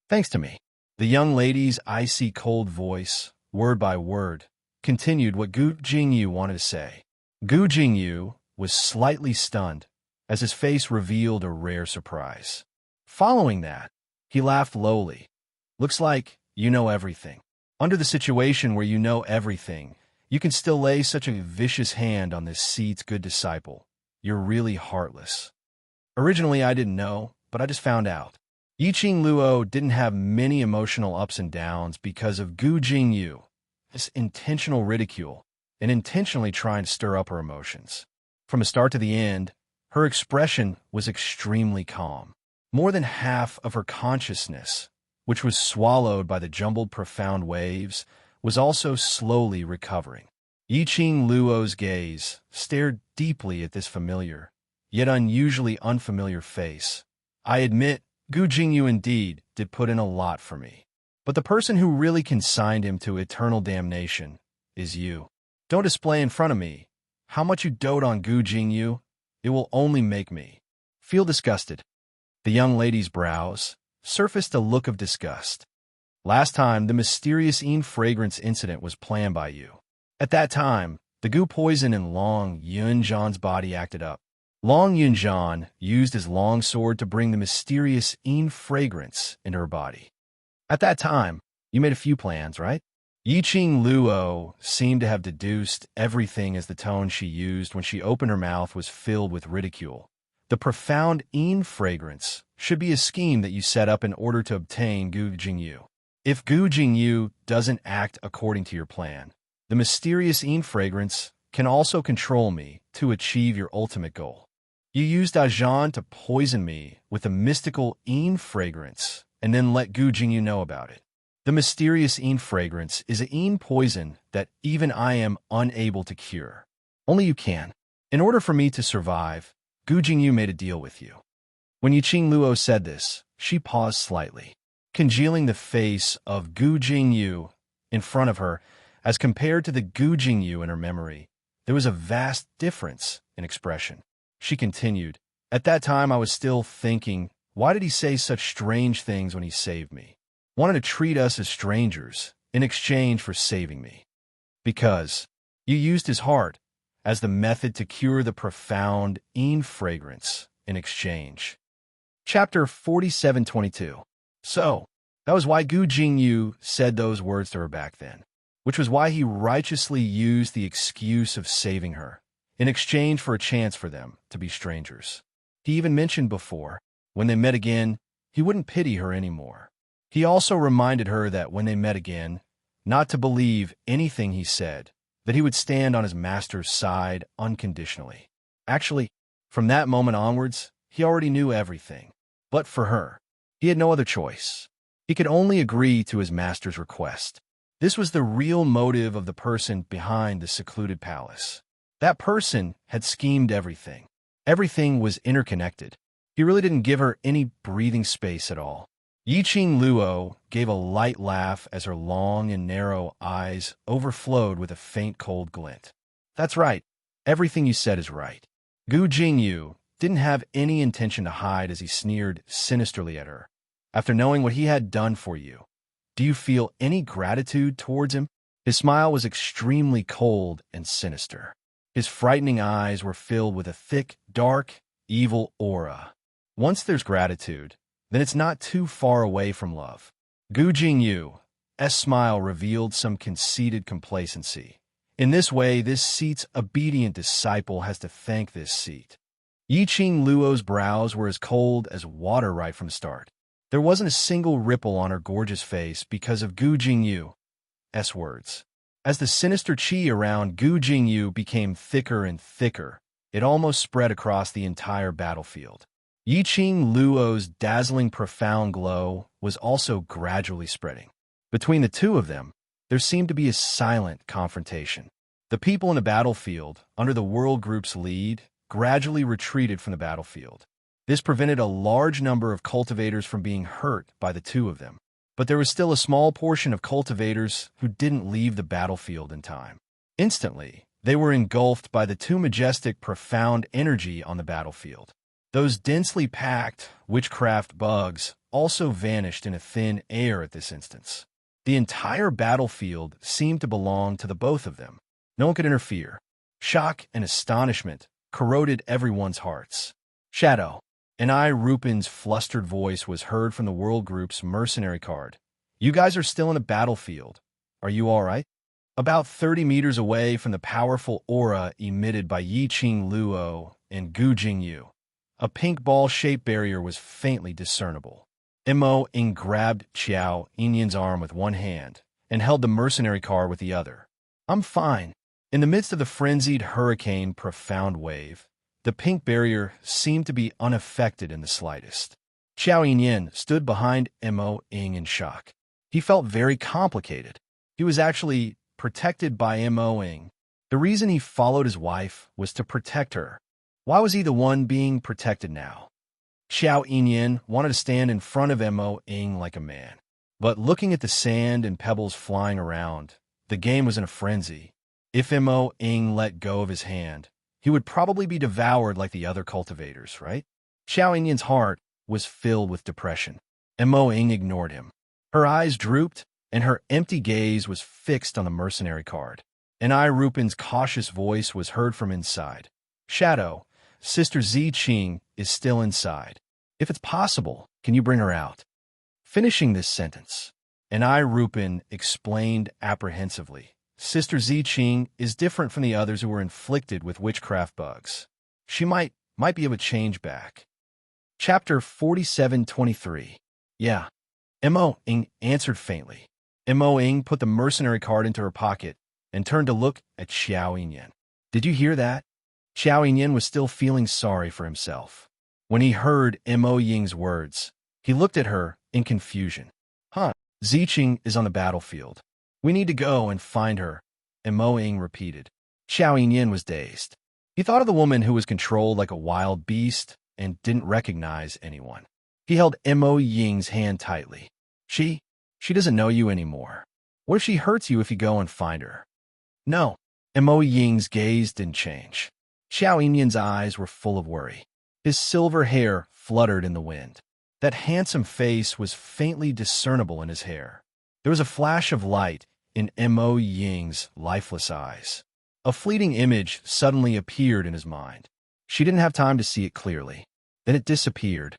thanks to me? The young lady's icy cold voice, word by word, continued what Gu Jingyu wanted to say. Gu Jingyu was slightly stunned, as his face revealed a rare surprise. Following that, he laughed lowly. Looks like you know everything. Under the situation where you know everything, you can still lay such a vicious hand on this seat's good disciple. You're really heartless. Originally, I didn't know, but I just found out. Yiqing Luo didn't have many emotional ups and downs because of Gu Jingyu, this intentional ridicule, and intentionally trying to stir up her emotions. From the start to the end, her expression was extremely calm. More than half of her consciousness, which was swallowed by the jumbled profound waves, was also slowly recovering. Yiqing Luo's gaze stared deeply at this familiar, yet unusually unfamiliar face. I admit, Gu Jingyu indeed did put in a lot for me. But the person who really consigned him to eternal damnation is you. Don't display in front of me how much you dote on Gu Jingyu. It will only make me feel disgusted. The young lady's brows surfaced a look of disgust. Last time, the mysterious fragrance incident was planned by you. At that time, the Gu poison in Long Yunzhan's body acted up. Long Yunzhan used his long sword to bring the mysterious fragrance into her body. At that time, you made a few plans, right? Yiqing Luo seemed to have deduced everything as the tone she used when she opened her mouth was filled with ridicule. The profound fragrance should be a scheme that you set up in order to obtain Gu Jingyu. If Gu Jingyu doesn't act according to your plan, the mysterious fragrance can also control me to achieve your ultimate goal. You used Ajan to poison me with a mystical fragrance and then let Gu Jingyu know about it. The mysterious fragrance is a poison that even I am unable to cure. Only you can. In order for me to survive, Gu Jingyu made a deal with you. When Yiqing Luo said this, she paused slightly, congealing the face of Gu Jingyu in front of her. As compared to the Gu Jingyu in her memory, there was a vast difference in expression. She continued, at that time I was still thinking, why did he say such strange things when he saved me? Wanted to treat us as strangers in exchange for saving me. Because you used his heart as the method to cure the profound fragrance in exchange. Chapter 4722. So, that was why Gu Jingyu said those words to her back then, which was why he righteously used the excuse of saving her, in exchange for a chance for them to be strangers. He even mentioned before, when they met again, he wouldn't pity her anymore. He also reminded her that when they met again, not to believe anything he said, that he would stand on his master's side unconditionally. Actually, from that moment onwards, he already knew everything. But for her, he had no other choice. He could only agree to his master's request. This was the real motive of the person behind the secluded palace. That person had schemed everything. Everything was interconnected. He really didn't give her any breathing space at all. Yiqing Luo gave a light laugh as her long and narrow eyes overflowed with a faint cold glint. That's right. Everything you said is right. Gu Jingyu didn't have any intention to hide as he sneered sinisterly at her. After knowing what he had done for you, do you feel any gratitude towards him? His smile was extremely cold and sinister. His frightening eyes were filled with a thick, dark, evil aura. Once there's gratitude, then it's not too far away from love. Gu Jingyu's smile revealed some conceited complacency, In this way, this seat's obedient disciple has to thank this seat. Yiqing Luo's brows were as cold as water right from the start. There wasn't a single ripple on her gorgeous face because of Gu Jingyu's words. As the sinister qi around Gu Jingyu became thicker and thicker, it almost spread across the entire battlefield. Yiqing Luo's dazzling profound glow was also gradually spreading. Between the two of them, there seemed to be a silent confrontation. The people in the battlefield, under the World Group's lead, gradually retreated from the battlefield. This prevented a large number of cultivators from being hurt by the two of them. But there was still a small portion of cultivators who didn't leave the battlefield in time. Instantly, they were engulfed by the two majestic, profound energy on the battlefield. Those densely packed witchcraft bugs also vanished in a thin air at this instance. The entire battlefield seemed to belong to the both of them. No one could interfere. Shock and astonishment corroded everyone's hearts. Shadow. Rupin's flustered voice was heard from the World Group's mercenary card. You guys are still in the battlefield. Are you all right? About 30 meters away from the powerful aura emitted by Yiqing Luo and Gu Jingyu, a pink ball-shaped barrier was faintly discernible. Mo Ying grabbed Xiao Yinyan's arm with one hand and held the mercenary car with the other. I'm fine. In the midst of the frenzied hurricane profound wave, the pink barrier seemed to be unaffected in the slightest. Xiao Yinyan stood behind Mo Ying in shock. He felt very complicated. He was actually protected by Mo Ying. The reason he followed his wife was to protect her. Why was he the one being protected now? Xiao Yinyan wanted to stand in front of Mo Ying like a man. But looking at the sand and pebbles flying around, the game was in a frenzy. If Mo Ying let go of his hand, he would probably be devoured like the other cultivators, right? Xiao Yinyan's heart was filled with depression. Mo Ying ignored him. Her eyes drooped, and her empty gaze was fixed on the mercenary card. Rupin's cautious voice was heard from inside. Shadow, Sister Ziqing is still inside. If it's possible, can you bring her out? Finishing this sentence, Rupin explained apprehensively. Sister Ziqing is different from the others who were inflicted with witchcraft bugs. She might be able to change back. Chapter 47:23. Yeah. Mo Ying answered faintly. Mo Ying put the mercenary card into her pocket and turned to look at Xiao Yinyan. Did you hear that? Xiao Yinyan was still feeling sorry for himself. When he heard Mo Ying's words, he looked at her in confusion. Ziqing is on the battlefield. We need to go and find her, Mo Ying repeated. Xiao Yinyan was dazed. He thought of the woman who was controlled like a wild beast and didn't recognize anyone. He held Mo Ying's hand tightly. She doesn't know you anymore. What if she hurts you if you go and find her? No. Mo Ying's gaze didn't change. Xiao Yinyan's eyes were full of worry. His silver hair fluttered in the wind. That handsome face was faintly discernible in his hair. There was a flash of light in Mo Ying's lifeless eyes. A fleeting image suddenly appeared in his mind. She didn't have time to see it clearly. Then it disappeared.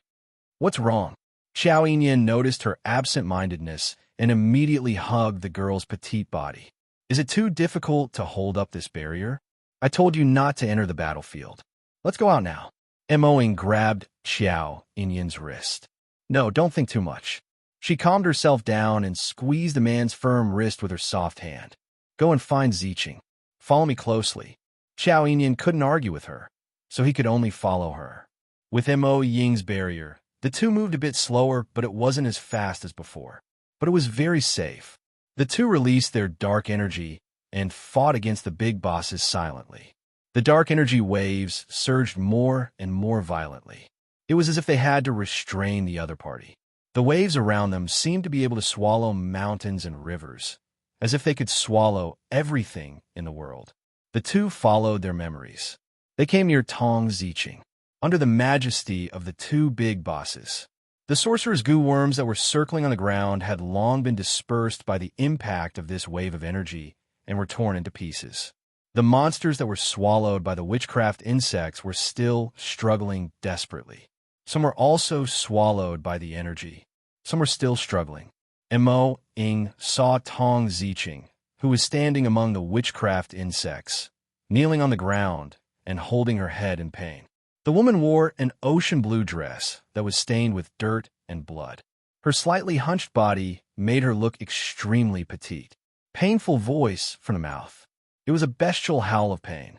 What's wrong? Xiao Yinyan noticed her absent-mindedness and immediately hugged the girl's petite body. Is it too difficult to hold up this barrier? I told you not to enter the battlefield. Let's go out now. Mo Ying grabbed Xiao Yinyan's wrist. No, don't think too much. She calmed herself down and squeezed the man's firm wrist with her soft hand. Go and find Ziqing. Follow me closely. Xiao Yinyan couldn't argue with her, so he could only follow her. With Mo Ying's barrier, the two moved a bit slower, but it wasn't as fast as before. But it was very safe. The two released their dark energy and fought against the big bosses silently. The dark energy waves surged more and more violently. It was as if they had to restrain the other party. The waves around them seemed to be able to swallow mountains and rivers, as if they could swallow everything in the world. The two followed their memories. They came near Tong Ziqing, under the majesty of the two big bosses. The sorcerer's goo worms that were circling on the ground had long been dispersed by the impact of this wave of energy and were torn into pieces. The monsters that were swallowed by the witchcraft insects were still struggling desperately. Some were also swallowed by the energy. Some were still struggling. Mo Ying saw Tong Ziqing, who was standing among the witchcraft insects, kneeling on the ground and holding her head in pain. The woman wore an ocean blue dress that was stained with dirt and blood. Her slightly hunched body made her look extremely petite. Painful voice from the mouth. It was a bestial howl of pain.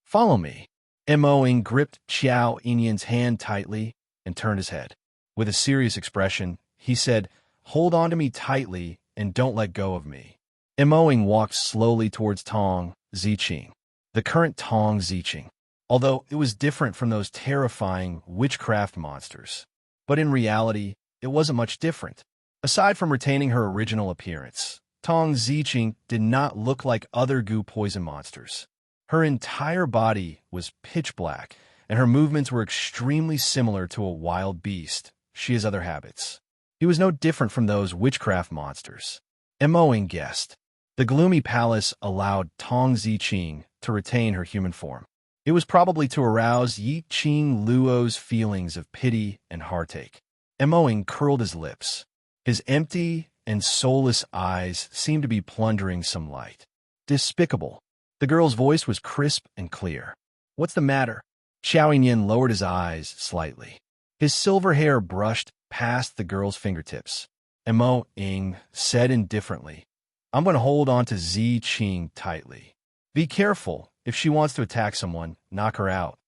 "Follow me." Mo-ing gripped Xiao Inyan's hand tightly and turned his head. With a serious expression, he said, "Hold on to me tightly and don't let go of me." Mo-ing walked slowly towards Tong Ziqing, the current Tong Ziqing, although it was different from those terrifying witchcraft monsters. But in reality, it wasn't much different. Aside from retaining her original appearance, Tong Ziqing did not look like other goo poison monsters. Her entire body was pitch black, and her movements were extremely similar to a wild beast. She has other habits. He was no different from those witchcraft monsters. Mo-ing guessed. The gloomy palace allowed Tong Ziqing to retain her human form. It was probably to arouse Yi Qing Luo's feelings of pity and heartache. Mo-ing curled his lips. His empty and soulless eyes seemed to be plundering some light. Despicable. The girl's voice was crisp and clear. "What's the matter?" Xiao Yin lowered his eyes slightly. His silver hair brushed past the girl's fingertips. Mo-ing said indifferently, "I'm going to hold on to Zi Qing tightly. Be careful. If she wants to attack someone, knock her out."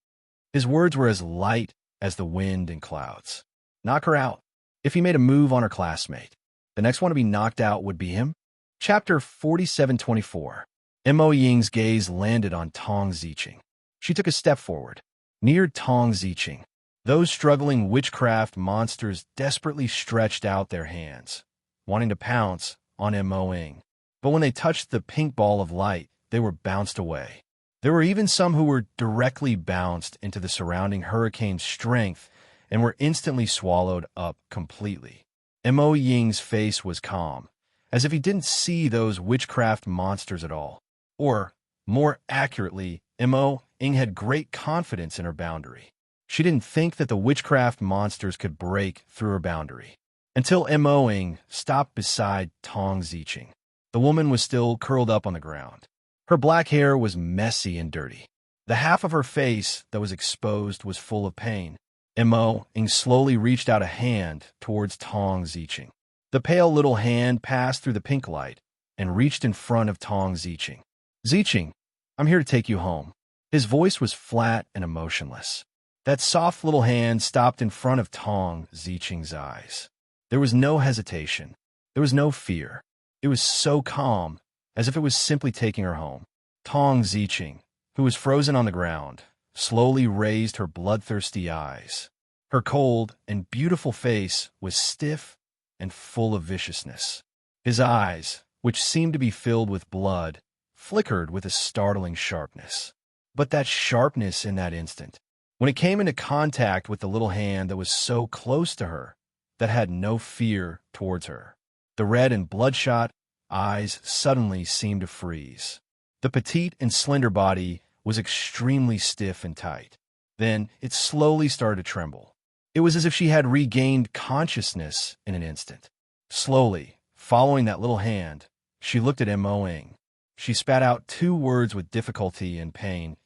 His words were as light as the wind and clouds. Knock her out. If he made a move on her classmate, the next one to be knocked out would be him. Chapter 4724. Mo-ing's gaze landed on Tong Ziqing. She took a step forward. Near Tong Ziqing, those struggling witchcraft monsters desperately stretched out their hands, wanting to pounce on Mo-ing. But when they touched the pink ball of light, they were bounced away. There were even some who were directly bounced into the surrounding hurricane's strength and were instantly swallowed up completely. Mo-ing's face was calm, as if he didn't see those witchcraft monsters at all. Or, more accurately, Mo-ing had great confidence in her boundary. She didn't think that the witchcraft monsters could break through her boundary. Until Mo-ing stopped beside Tong Ziqing. The woman was still curled up on the ground. Her black hair was messy and dirty. The half of her face that was exposed was full of pain. Mo-ing slowly reached out a hand towards Tong Ziqing. The pale little hand passed through the pink light and reached in front of Tong Ziqing. "Ziqing, I'm here to take you home." His voice was flat and emotionless. That soft little hand stopped in front of Tong Ziqing's eyes. There was no hesitation. There was no fear. It was so calm, as if it was simply taking her home. Tong Ziqing, who was frozen on the ground, slowly raised her bloodthirsty eyes. Her cold and beautiful face was stiff and full of viciousness. His eyes, which seemed to be filled with blood, flickered with a startling sharpness. But that sharpness in that instant, when it came into contact with the little hand that was so close to her, that had no fear towards her, the red and bloodshot eyes suddenly seemed to freeze. The petite and slender body was extremely stiff and tight. Then it slowly started to tremble. It was as if she had regained consciousness in an instant. Slowly, following that little hand, she looked at Mo-ing. She spat out 2 words with difficulty and pain.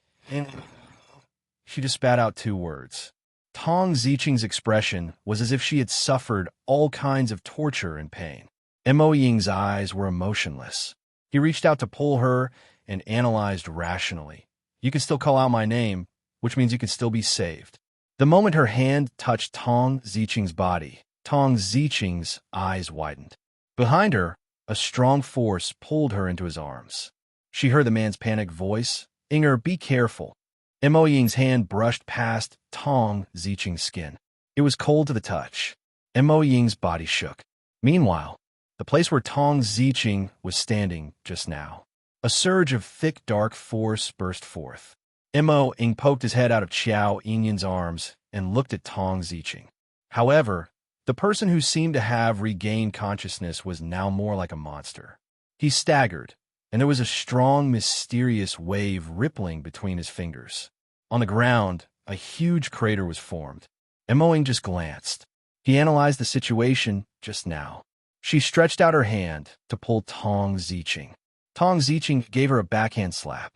She just spat out 2 words. Tong Ziqing's expression was as if she had suffered all kinds of torture and pain. Mo-ing's eyes were emotionless. He reached out to pull her and analyzed rationally. "You can still call out my name, which means you can still be saved." The moment her hand touched Tong Ziqing's body, Tong Ziqing's eyes widened. Behind her, a strong force pulled her into his arms. She heard the man's panicked voice, "Inger, be careful." Mo-ing's hand brushed past Tong Ziqing's skin. It was cold to the touch. Mo-ing's body shook. Meanwhile, the place where Tong Ziqing was standing just now, a surge of thick, dark force burst forth. Mo-ing poked his head out of Xiao Inyan's arms and looked at Tong Ziqing. However, the person who seemed to have regained consciousness was now more like a monster. He staggered, and there was a strong, mysterious wave rippling between his fingers. On the ground, a huge crater was formed. Mo-ing just glanced. He analyzed the situation just now. She stretched out her hand to pull Tong Ziqing. Tong Ziqing gave her a backhand slap.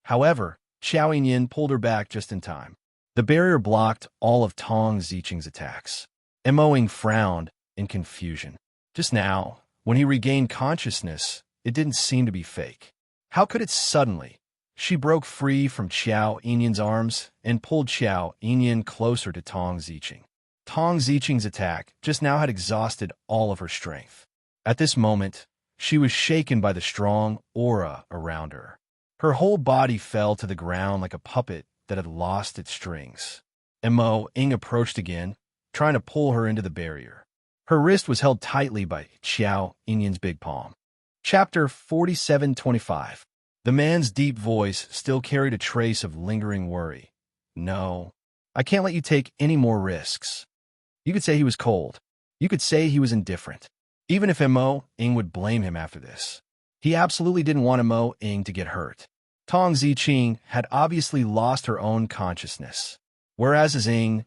However, Xiao Yin pulled her back just in time. The barrier blocked all of Tong Ziqing's attacks. Mo Ying frowned in confusion. Just now, when he regained consciousness, it didn't seem to be fake. How could it suddenly? She broke free from Xiao Yin's arms and pulled Xiao Yin closer to Tong Ziqing. Tong Ziqing's attack just now had exhausted all of her strength. At this moment, she was shaken by the strong aura around her. Her whole body fell to the ground like a puppet that had lost its strings. Mo Ying approached again, trying to pull her into the barrier. Her wrist was held tightly by Xiao Yin's big palm. Chapter 47:25. The man's deep voice still carried a trace of lingering worry. No, I can't let you take any more risks. You could say he was cold. You could say he was indifferent. Even if Mo Ying would blame him after this. He absolutely didn't want Mo Ying to get hurt. Tong Ziqing had obviously lost her own consciousness, whereas Ying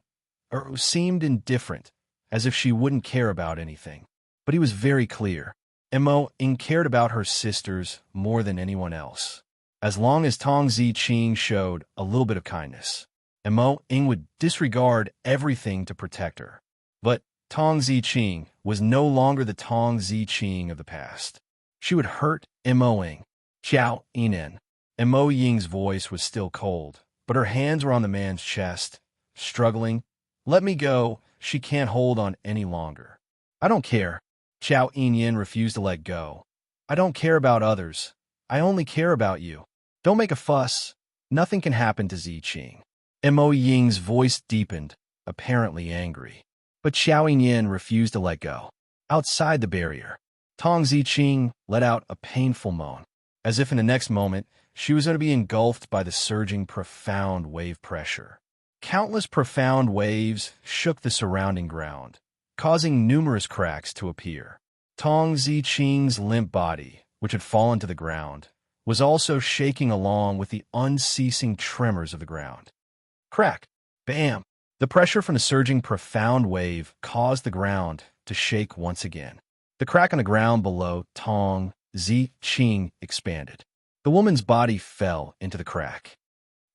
seemed indifferent, as if she wouldn't care about anything. But he was very clear. Mo Ying cared about her sisters more than anyone else. As long as Tong Ziqing showed a little bit of kindness, Mo Ying would disregard everything to protect her. But Tong Ziqing was no longer the Tong Ziqing of the past. She would hurt Mo Ying. Xiao Yin. Mo Ying's voice was still cold, but her hands were on the man's chest, struggling. Let me go. She can't hold on any longer. I don't care. Xiao Yin refused to let go. I don't care about others. I only care about you. Don't make a fuss. Nothing can happen to Ziqing. Mo Ying's voice deepened, apparently angry. But Xiao Yin refused to let go. Outside the barrier, Tong Ziqing let out a painful moan, as if in the next moment she was going to be engulfed by the surging profound wave pressure. Countless profound waves shook the surrounding ground, causing numerous cracks to appear. Tong Ziqing's limp body, which had fallen to the ground, was also shaking along with the unceasing tremors of the ground. Crack! Bam! The pressure from the surging profound wave caused the ground to shake once again. The crack on the ground below Tong Ziqing expanded. The woman's body fell into the crack.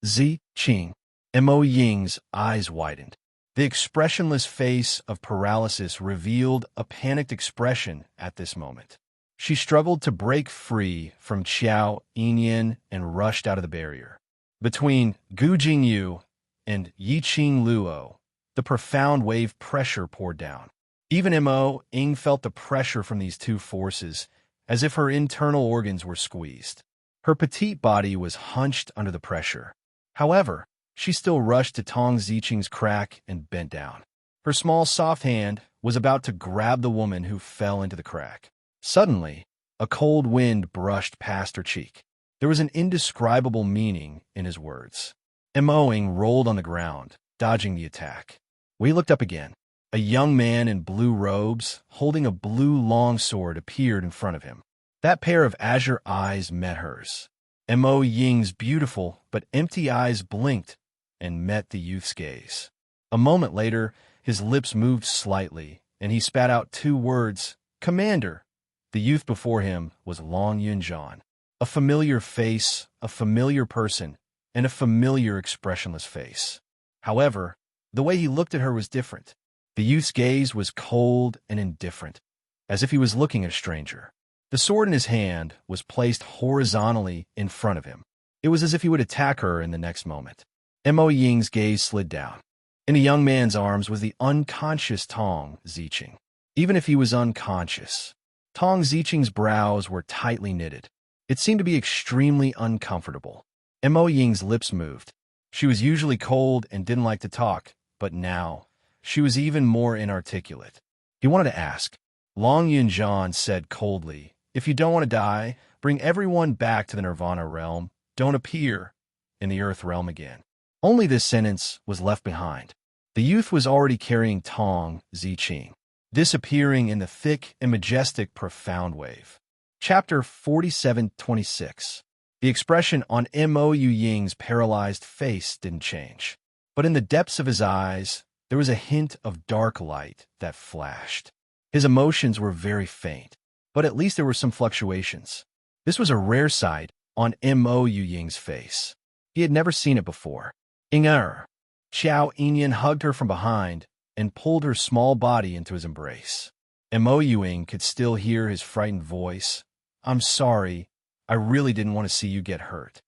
Ziqing. Mo Ying's eyes widened. The expressionless face of paralysis revealed a panicked expression at this moment. She struggled to break free from Xiao Yin and rushed out of the barrier. Between Gu Jingyu and Yiqing Luo, the profound wave pressure poured down. Even Mo Ying felt the pressure from these two forces, as if her internal organs were squeezed. Her petite body was hunched under the pressure. However, she still rushed to Tong Ziqing's crack and bent down. Her small, soft hand was about to grab the woman who fell into the crack. Suddenly, a cold wind brushed past her cheek. There was an indescribable meaning in his words. Mo Ying rolled on the ground, dodging the attack. We looked up again. A young man in blue robes, holding a blue longsword, appeared in front of him. That pair of azure eyes met hers. Mo Ying's beautiful but empty eyes blinked and met the youth's gaze. A moment later, his lips moved slightly, and he spat out two words, "Commander." The youth before him was Long Yunjian, a familiar face, a familiar person, and a familiar expressionless face. However, the way he looked at her was different. The youth's gaze was cold and indifferent, as if he was looking at a stranger. The sword in his hand was placed horizontally in front of him. It was as if he would attack her in the next moment. Mo Ying's gaze slid down. In the young man's arms was the unconscious Tong Ziqing. Even if he was unconscious, Tong Ziqing's brows were tightly knitted. It seemed to be extremely uncomfortable. Mo Ying's lips moved. She was usually cold and didn't like to talk, but now she was even more inarticulate. He wanted to ask. Long Yunjian said coldly, "If you don't want to die, bring everyone back to the Nirvana realm. Don't appear in the Earth realm again." Only this sentence was left behind. The youth was already carrying Tong Ziqing, disappearing in the thick and majestic profound wave. Chapter 47:26. The expression on Mo Ying's paralyzed face didn't change, but in the depths of his eyes, there was a hint of dark light that flashed. His emotions were very faint, but at least there were some fluctuations. This was a rare sight on Mo Ying's face. He had never seen it before. Inger. Xiao Yinyan hugged her from behind and pulled her small body into his embrace. Mo Ying could still hear his frightened voice. I'm sorry. I really didn't want to see you get hurt.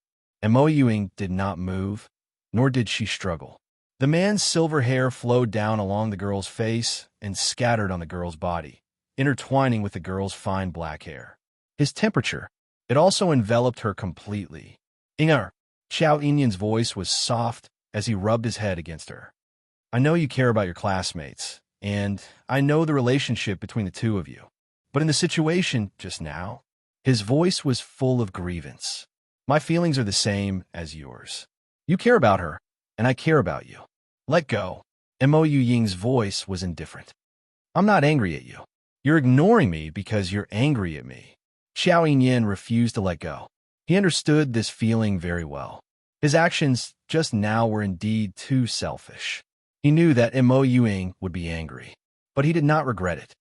Mo Ying did not move, nor did she struggle. The man's silver hair flowed down along the girl's face and scattered on the girl's body, intertwining with the girl's fine black hair. His temperature, it also enveloped her completely. Inger. Xiao Yinyan's voice was soft as he rubbed his head against her. I know you care about your classmates, and I know the relationship between the two of you. But in the situation just now, his voice was full of grievance. My feelings are the same as yours. You care about her, and I care about you. Let go. Mo Ying's voice was indifferent. I'm not angry at you. You're ignoring me because you're angry at me. Xiao Yinyan refused to let go. He understood this feeling very well. His actions just now were indeed too selfish. He knew that Mo Ying would be angry, but he did not regret it.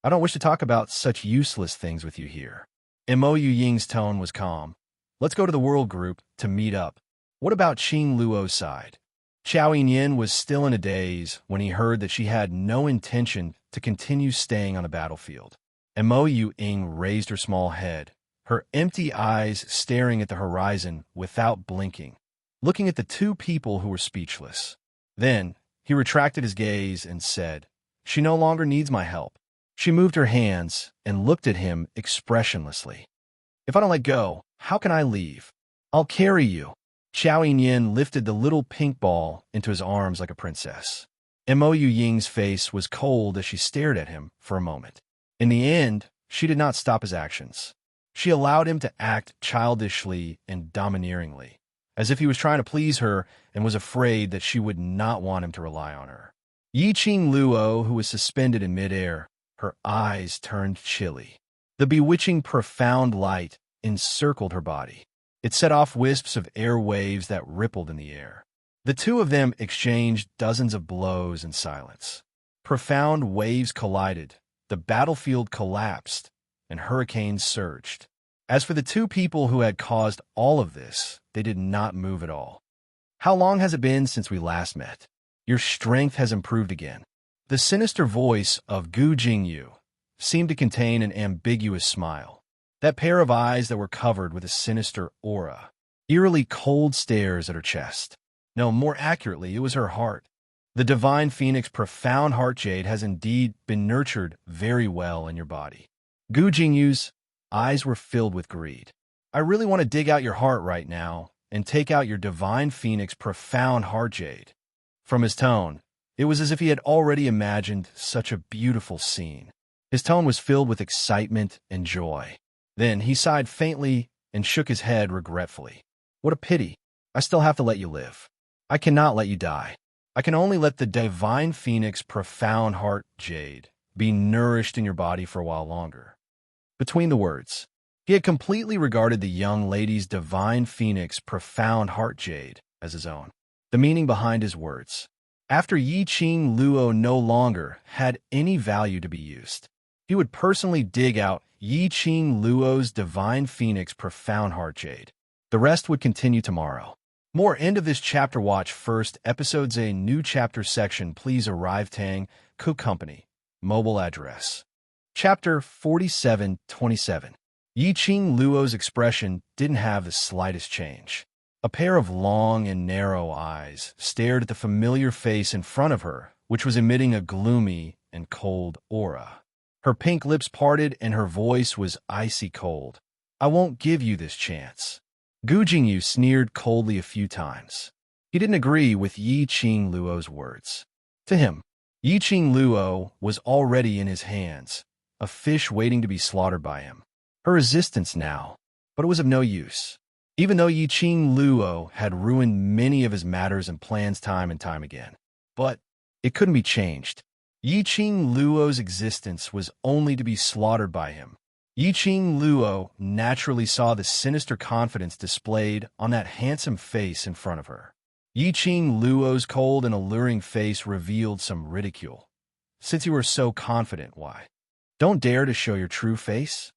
I don't wish to talk about such useless things with you here. Mo Ying's tone was calm. Let's go to the world group to meet up. What about Qing Luo's side? Xiao Yinyan was still in a daze when he heard that she had no intention to continue staying on the battlefield. Mo Ying raised her small head, her empty eyes staring at the horizon without blinking, looking at the two people who were speechless. Then, he retracted his gaze and said, She no longer needs my help. She moved her hands and looked at him expressionlessly. If I don't let go, how can I leave? I'll carry you. Xiao Yinyan lifted the little pink ball into his arms like a princess. Mo Ying's face was cold as she stared at him for a moment. In the end, she did not stop his actions. She allowed him to act childishly and domineeringly, as if he was trying to please her and was afraid that she would not want him to rely on her. Qing Luo, who was suspended in midair, her eyes turned chilly. The bewitching, profound light encircled her body. It set off wisps of air waves that rippled in the air. The two of them exchanged dozens of blows in silence. Profound waves collided, the battlefield collapsed, and hurricanes surged. As for the two people who had caused all of this, they did not move at all. How long has it been since we last met? Your strength has improved again. The sinister voice of Gu Jingyu seemed to contain an ambiguous smile. That pair of eyes that were covered with a sinister aura, eerily cold stares at her chest. No, more accurately, it was her heart. The divine phoenix profound heart jade has indeed been nurtured very well in your body. Gu Jingyu's eyes were filled with greed. I really want to dig out your heart right now and take out your divine phoenix profound heart jade. From his tone, it was as if he had already imagined such a beautiful scene. His tone was filled with excitement and joy. Then he sighed faintly and shook his head regretfully. What a pity. I still have to let you live. I cannot let you die. I can only let the divine phoenix profound heart jade be nourished in your body for a while longer. Between the words, he had completely regarded the young lady's divine phoenix profound heart jade as his own. The meaning behind his words. After Qing Luo no longer had any value to be used, he would personally dig out Qing Luo's divine phoenix profound heart jade. The rest would continue tomorrow. More end of this chapter watch first episodes a new chapter section please arrive Tang Cook Company mobile address. Chapter 4727. Qing Luo's expression didn't have the slightest change. A pair of long and narrow eyes stared at the familiar face in front of her, which was emitting a gloomy and cold aura. Her pink lips parted and her voice was icy cold. I won't give you this chance. Gu Jingyu sneered coldly a few times. He didn't agree with Qing Luo's words. To him, Qing Luo was already in his hands, a fish waiting to be slaughtered by him. Her resistance now, but it was of no use. Even though Qing Luo had ruined many of his matters and plans time and time again. But it couldn't be changed. Qing Luo's existence was only to be slaughtered by him. Qing Luo naturally saw the sinister confidence displayed on that handsome face in front of her. Qing Luo's cold and alluring face revealed some ridicule. Since you were so confident, why? Don't dare to show your true face?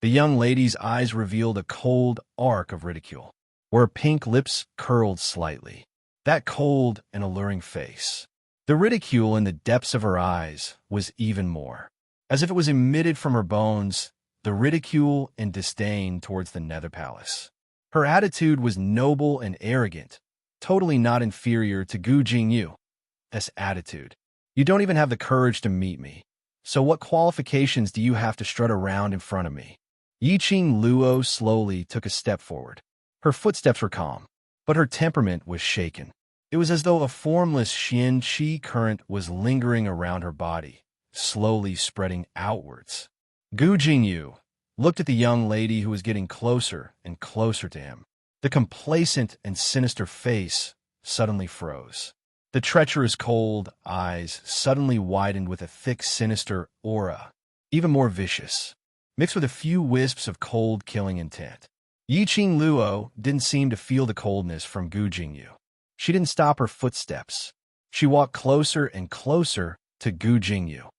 The young lady's eyes revealed a cold arc of ridicule, where her pink lips curled slightly. That cold and alluring face. The ridicule in the depths of her eyes was even more. As if it was emitted from her bones, the ridicule and disdain towards the Nether Palace. Her attitude was noble and arrogant, totally not inferior to Gu Jingyu's attitude. You don't even have the courage to meet me. So what qualifications do you have to strut around in front of me? Yiqing Luo slowly took a step forward. Her footsteps were calm, but her temperament was shaken. It was as though a formless Xian Qi current was lingering around her body, slowly spreading outwards. Gu Jingyu looked at the young lady who was getting closer and closer to him. The complacent and sinister face suddenly froze. The treacherous cold eyes suddenly widened with a thick, sinister aura, even more vicious, mixed with a few wisps of cold, killing intent. Yiqing Luo didn't seem to feel the coldness from Gu Jingyu. She didn't stop her footsteps. She walked closer and closer to Gu Jingyu.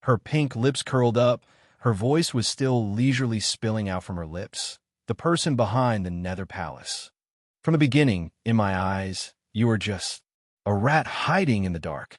Her pink lips curled up. Her voice was still leisurely spilling out from her lips. The person behind the Nether Palace. From the beginning, in my eyes, you were just a rat hiding in the dark.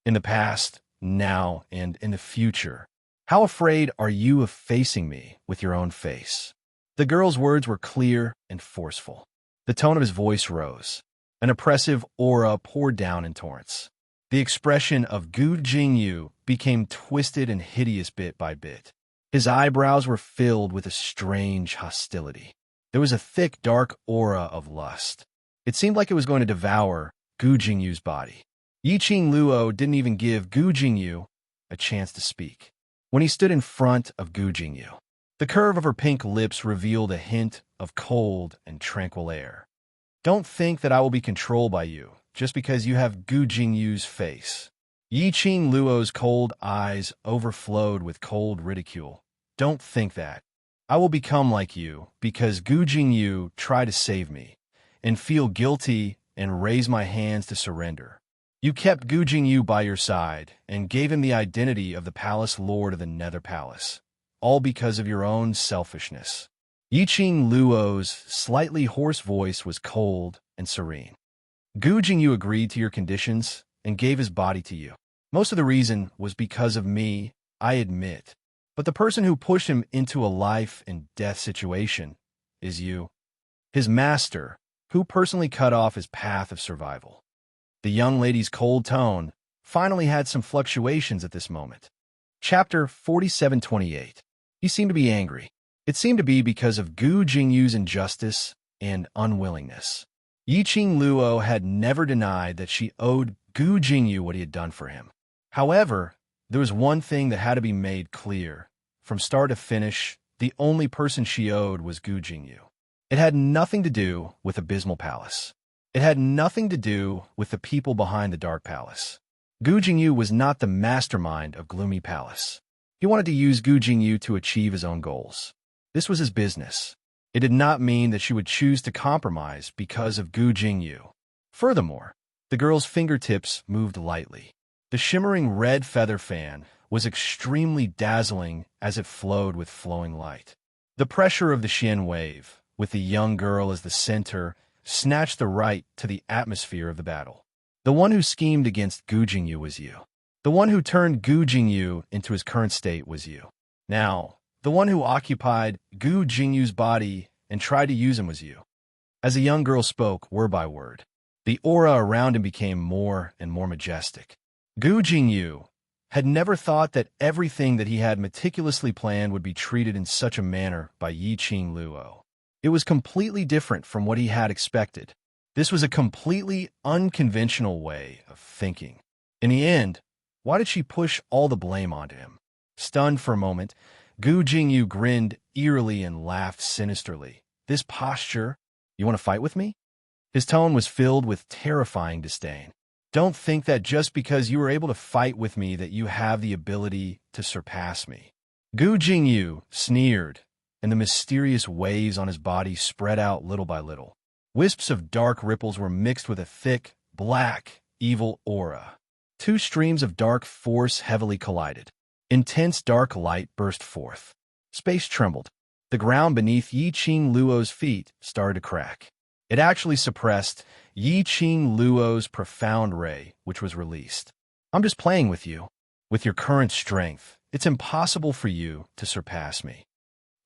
In the past, now, and in the future. How afraid are you of facing me with your own face? The girl's words were clear and forceful. The tone of his voice rose. An oppressive aura poured down in torrents. The expression of Gu Jingyu became twisted and hideous bit by bit. His eyebrows were filled with a strange hostility. There was a thick, dark aura of lust. It seemed like it was going to devour Gu Jingyu's body. Yiqing Luo didn't even give Gu Jingyu a chance to speak. When he stood in front of Gu Jingyu, the curve of her pink lips revealed a hint of cold and tranquil air. Don't think that I will be controlled by you, just because you have Gu Jingyu's face. Yiqing Luo's cold eyes overflowed with cold ridicule. Don't think that. I will become like you, because Gu Jingyu tried to save me, and feel guilty and raise my hands to surrender. You kept Gu Jingyu by your side, and gave him the identity of the Palace Lord of the Nether Palace, all because of your own selfishness. Yiqing Luo's slightly hoarse voice was cold and serene. Gu Jingyu agreed to your conditions and gave his body to you. Most of the reason was because of me, I admit. But the person who pushed him into a life and death situation is you, his master, who personally cut off his path of survival. The young lady's cold tone finally had some fluctuations at this moment. Chapter 4728. He seemed to be angry. It seemed to be because of Gu Jingyu's injustice and unwillingness. Yiqing Luo had never denied that she owed Gu Jingyu what he had done for him. However, there was one thing that had to be made clear. From start to finish, the only person she owed was Gu Jingyu. It had nothing to do with Abysmal Palace. It had nothing to do with the people behind the Dark Palace. Gu Jingyu was not the mastermind of Gloomy Palace. He wanted to use Gu Jingyu to achieve his own goals. This was his business. It did not mean that she would choose to compromise because of Gu Jingyu. Furthermore, the girl's fingertips moved lightly. The shimmering red feather fan was extremely dazzling as it flowed with flowing light. The pressure of the Xian wave, with the young girl as the center, snatched the right to the atmosphere of the battle. The one who schemed against Gu Jingyu was you. The one who turned Gu Jingyu into his current state was you. Now, the one who occupied Gu Jingyu's body and tried to use him was you. As the young girl spoke, word by word, the aura around him became more and more majestic. Gu Jingyu had never thought that everything that he had meticulously planned would be treated in such a manner by Yiqing Luo. It was completely different from what he had expected. This was a completely unconventional way of thinking. In the end, why did she push all the blame onto him? Stunned for a moment, Gu Jingyu grinned eerily and laughed sinisterly. This posture, you want to fight with me? His tone was filled with terrifying disdain. Don't think that just because you were able to fight with me that you have the ability to surpass me. Gu Jingyu sneered, and the mysterious waves on his body spread out little by little. Wisps of dark ripples were mixed with a thick, black, evil aura. Two streams of dark force heavily collided. Intense dark light burst forth. Space trembled. The ground beneath Yi Qing Luo's feet started to crack. It actually suppressed Yi Qing Luo's profound ray, which was released. I'm just playing with you. With your current strength, it's impossible for you to surpass me.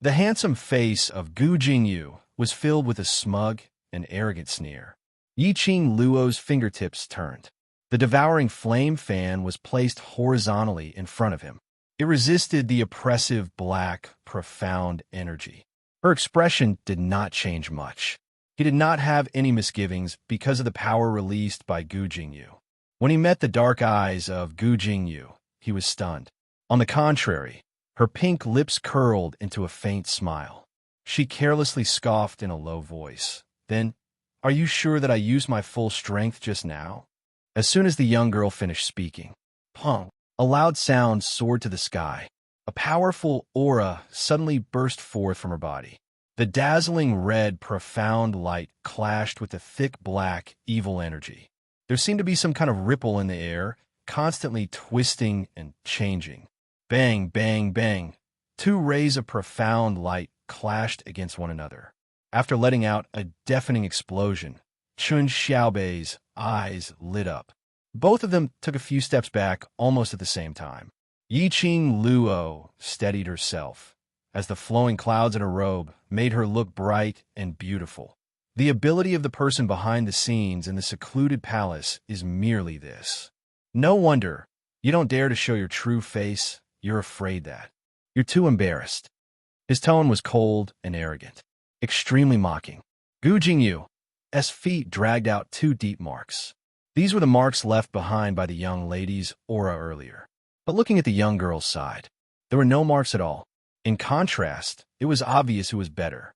The handsome face of Gu Jingyu was filled with a smug and arrogant sneer. Yi Qing Luo's fingertips turned. The devouring flame fan was placed horizontally in front of him. It resisted the oppressive black, profound energy. Her expression did not change much. He did not have any misgivings because of the power released by Gu Jingyu. When he met the dark eyes of Gu Jingyu, he was stunned. On the contrary, her pink lips curled into a faint smile. She carelessly scoffed in a low voice. Then, are you sure that I used my full strength just now? As soon as the young girl finished speaking, pong, a loud sound soared to the sky. A powerful aura suddenly burst forth from her body. The dazzling red, profound light clashed with the thick black, evil energy. There seemed to be some kind of ripple in the air, constantly twisting and changing. Bang, bang, bang. Two rays of profound light clashed against one another. After letting out a deafening explosion, Chun Xiaobei's eyes lit up. Both of them took a few steps back almost at the same time. Yi Qing Luo steadied herself, as the flowing clouds in her robe made her look bright and beautiful. The ability of the person behind the scenes in the secluded palace is merely this. No wonder you don't dare to show your true face. You're afraid that. You're too embarrassed. His tone was cold and arrogant, extremely mocking. Gu Jingyu's feet dragged out two deep marks. These were the marks left behind by the young lady's aura earlier. But looking at the young girl's side, there were no marks at all. In contrast, it was obvious who was better.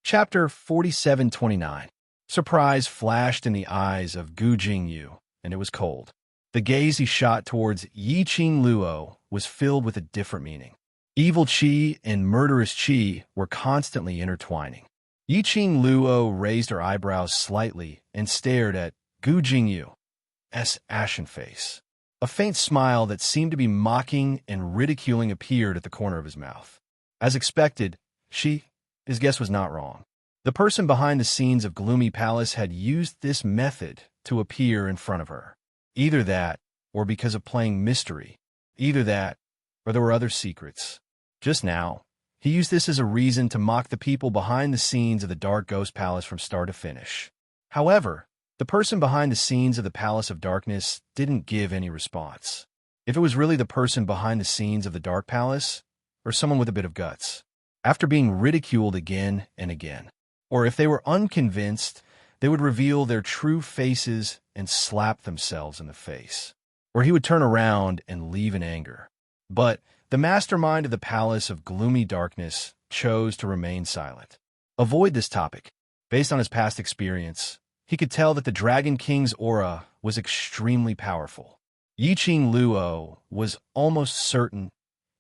Chapter 4729. Surprise flashed in the eyes of Gu Jingyu, and it was cold. The gaze he shot towards Yi Qing Luo was filled with a different meaning. Evil qi and murderous qi were constantly intertwining. Yi Qing Luo raised her eyebrows slightly and stared at Gu Jingyu's ashen face. A faint smile that seemed to be mocking and ridiculing appeared at the corner of his mouth. As expected, his guess was not wrong. The person behind the scenes of Gloomy Palace had used this method to appear in front of her. Either that, or because of playing mystery. Either that, or there were other secrets. Just now, he used this as a reason to mock the people behind the scenes of the Dark Ghost Palace from start to finish. However, the person behind the scenes of the Palace of Darkness didn't give any response. If it was really the person behind the scenes of the Dark Palace, or someone with a bit of guts, after being ridiculed again and again, or if they were unconvinced, they would reveal their true faces and slap themselves in the face. Or he would turn around and leave in anger. But the mastermind of the Palace of Gloomy Darkness chose to remain silent. Avoid this topic. Based on his past experience, he could tell that the Dragon King's aura was extremely powerful. Yi Qing Luo was almost certain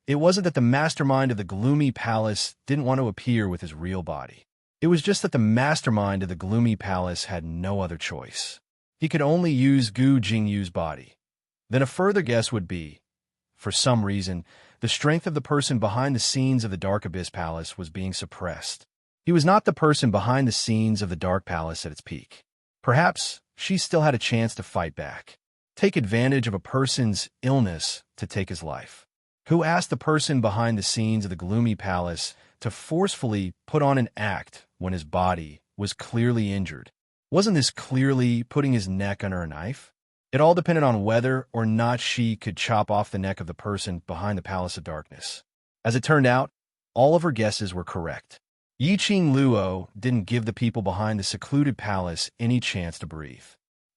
it wasn't that the mastermind of the Gloomy Palace didn't want to appear with his real body. It was just that the mastermind of the Gloomy Palace had no other choice. He could only use Gu Jingyu's body. Then a further guess would be, for some reason, the strength of the person behind the scenes of the Dark Abyss Palace was being suppressed. He was not the person behind the scenes of the Dark Palace at its peak. Perhaps she still had a chance to fight back, take advantage of a person's illness to take his life. Who asked the person behind the scenes of the Gloomy Palace to forcefully put on an act when his body was clearly injured? Wasn't this clearly putting his neck under a knife? It all depended on whether or not she could chop off the neck of the person behind the Palace of Darkness. As it turned out, all of her guesses were correct. Yi Qing Luo didn't give the people behind the secluded palace any chance to breathe.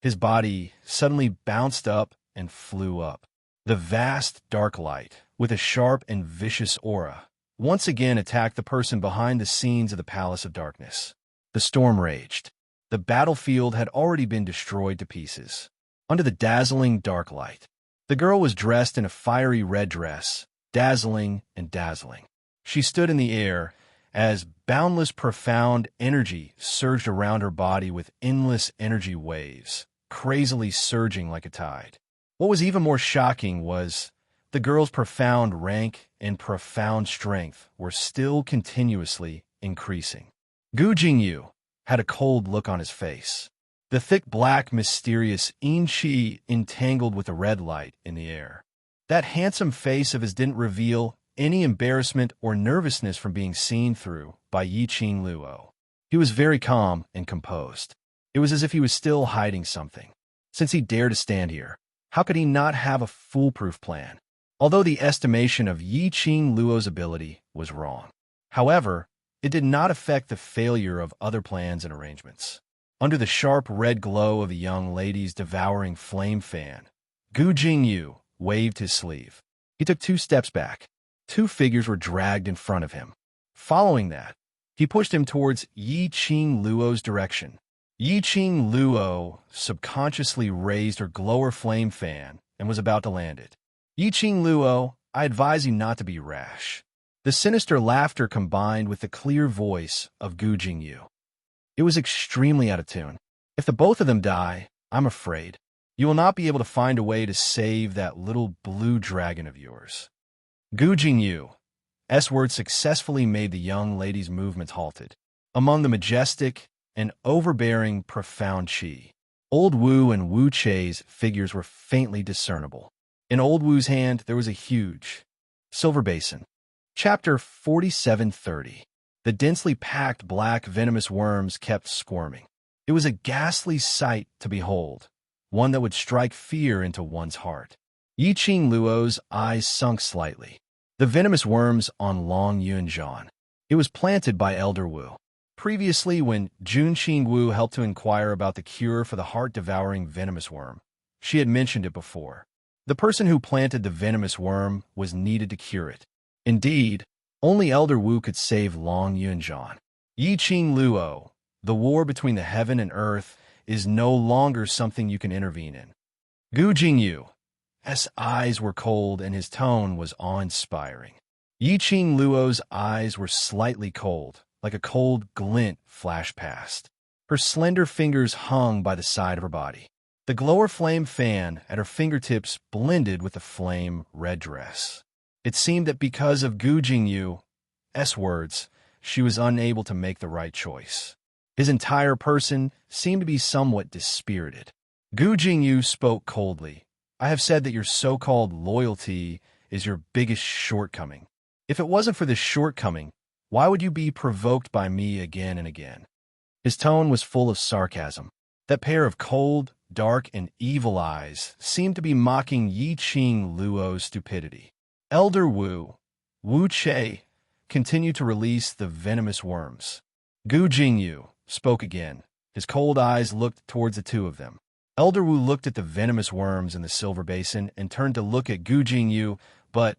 His body suddenly bounced up and flew up. The vast dark light, with a sharp and vicious aura, once again attacked the person behind the scenes of the Palace of Darkness. The storm raged. The battlefield had already been destroyed to pieces. Under the dazzling dark light, the girl was dressed in a fiery red dress, dazzling and dazzling. She stood in the air as boundless profound energy surged around her body with endless energy waves, crazily surging like a tide. What was even more shocking was The girl's profound rank and profound strength were still continuously increasing. Gu Jingyu had a cold look on his face. The thick black mysterious yin qi entangled with the red light in the air. That handsome face of his didn't reveal any embarrassment or nervousness from being seen through by Yiqing Luo. He was very calm and composed. It was as if he was still hiding something. Since he dared to stand here, how could he not have a foolproof plan? Although the estimation of Yiqing Luo's ability was wrong. However, it did not affect the failure of other plans and arrangements. Under the sharp red glow of a young lady's devouring flame fan, Gu Jingyu waved his sleeve. He took 2 steps back. 2 figures were dragged in front of him. Following that, he pushed him towards Yiqing Luo's direction. Yiqing Luo subconsciously raised her glower flame fan and was about to land it. Yiqing Luo, I advise you not to be rash. The sinister laughter combined with the clear voice of Gu Jingyu. It was extremely out of tune. If the both of them die, I'm afraid you will not be able to find a way to save that little blue dragon of yours. Gu Jingyu's words successfully made the young lady's movements halted. Among the majestic and overbearing profound qi, Old Wu and Wu Chei's figures were faintly discernible. In Old Wu's hand, there was a huge silver basin. Chapter 4730. The densely packed black venomous worms kept squirming. It was a ghastly sight to behold, one that would strike fear into one's heart. Yiqing Luo's eyes sunk slightly. The venomous worms on Long Yunzhan. It was planted by Elder Wu. Previously, when Junqing Wu helped to inquire about the cure for the heart-devouring venomous worm, she had mentioned it before. The person who planted the venomous worm was needed to cure it. Indeed, only Elder Wu could save Long Yunzhan. Yiqing Luo, the war between the heaven and earth is no longer something you can intervene in. Gu Jingyu's eyes were cold and his tone was awe-inspiring. Yiqing Luo's eyes were slightly cold, like a cold glint flashed past. Her slender fingers hung by the side of her body. The glower flame fan at her fingertips blended with the flame red dress. It seemed that because of Gu Jingyu's words, she was unable to make the right choice. His entire person seemed to be somewhat dispirited. Gu Jingyu spoke coldly. I have said that your so-called loyalty is your biggest shortcoming. If it wasn't for this shortcoming, why would you be provoked by me again and again? His tone was full of sarcasm. That pair of cold, dark, and evil eyes seemed to be mocking Yiqing Luo's stupidity. Elder Wu, Wu Chei, continued to release the venomous worms. Gu Jingyu spoke again. His cold eyes looked towards the two of them. Elder Wu looked at the venomous worms in the silver basin and turned to look at Gu Jingyu, but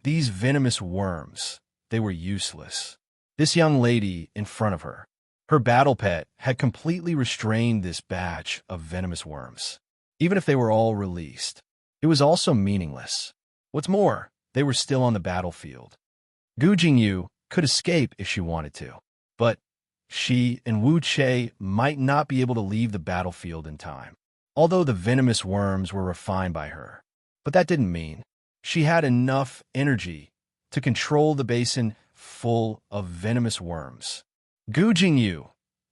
these venomous worms, they were useless. This young lady in front of her, her battle pet, had completely restrained this batch of venomous worms. Even if they were all released, it was also meaningless. What's more, they were still on the battlefield. Gu Jingyu could escape if she wanted to, but she and Wu Chei might not be able to leave the battlefield in time, although the venomous worms were refined by her. But that didn't mean she had enough energy to control the basin full of venomous worms. Gu Jingyu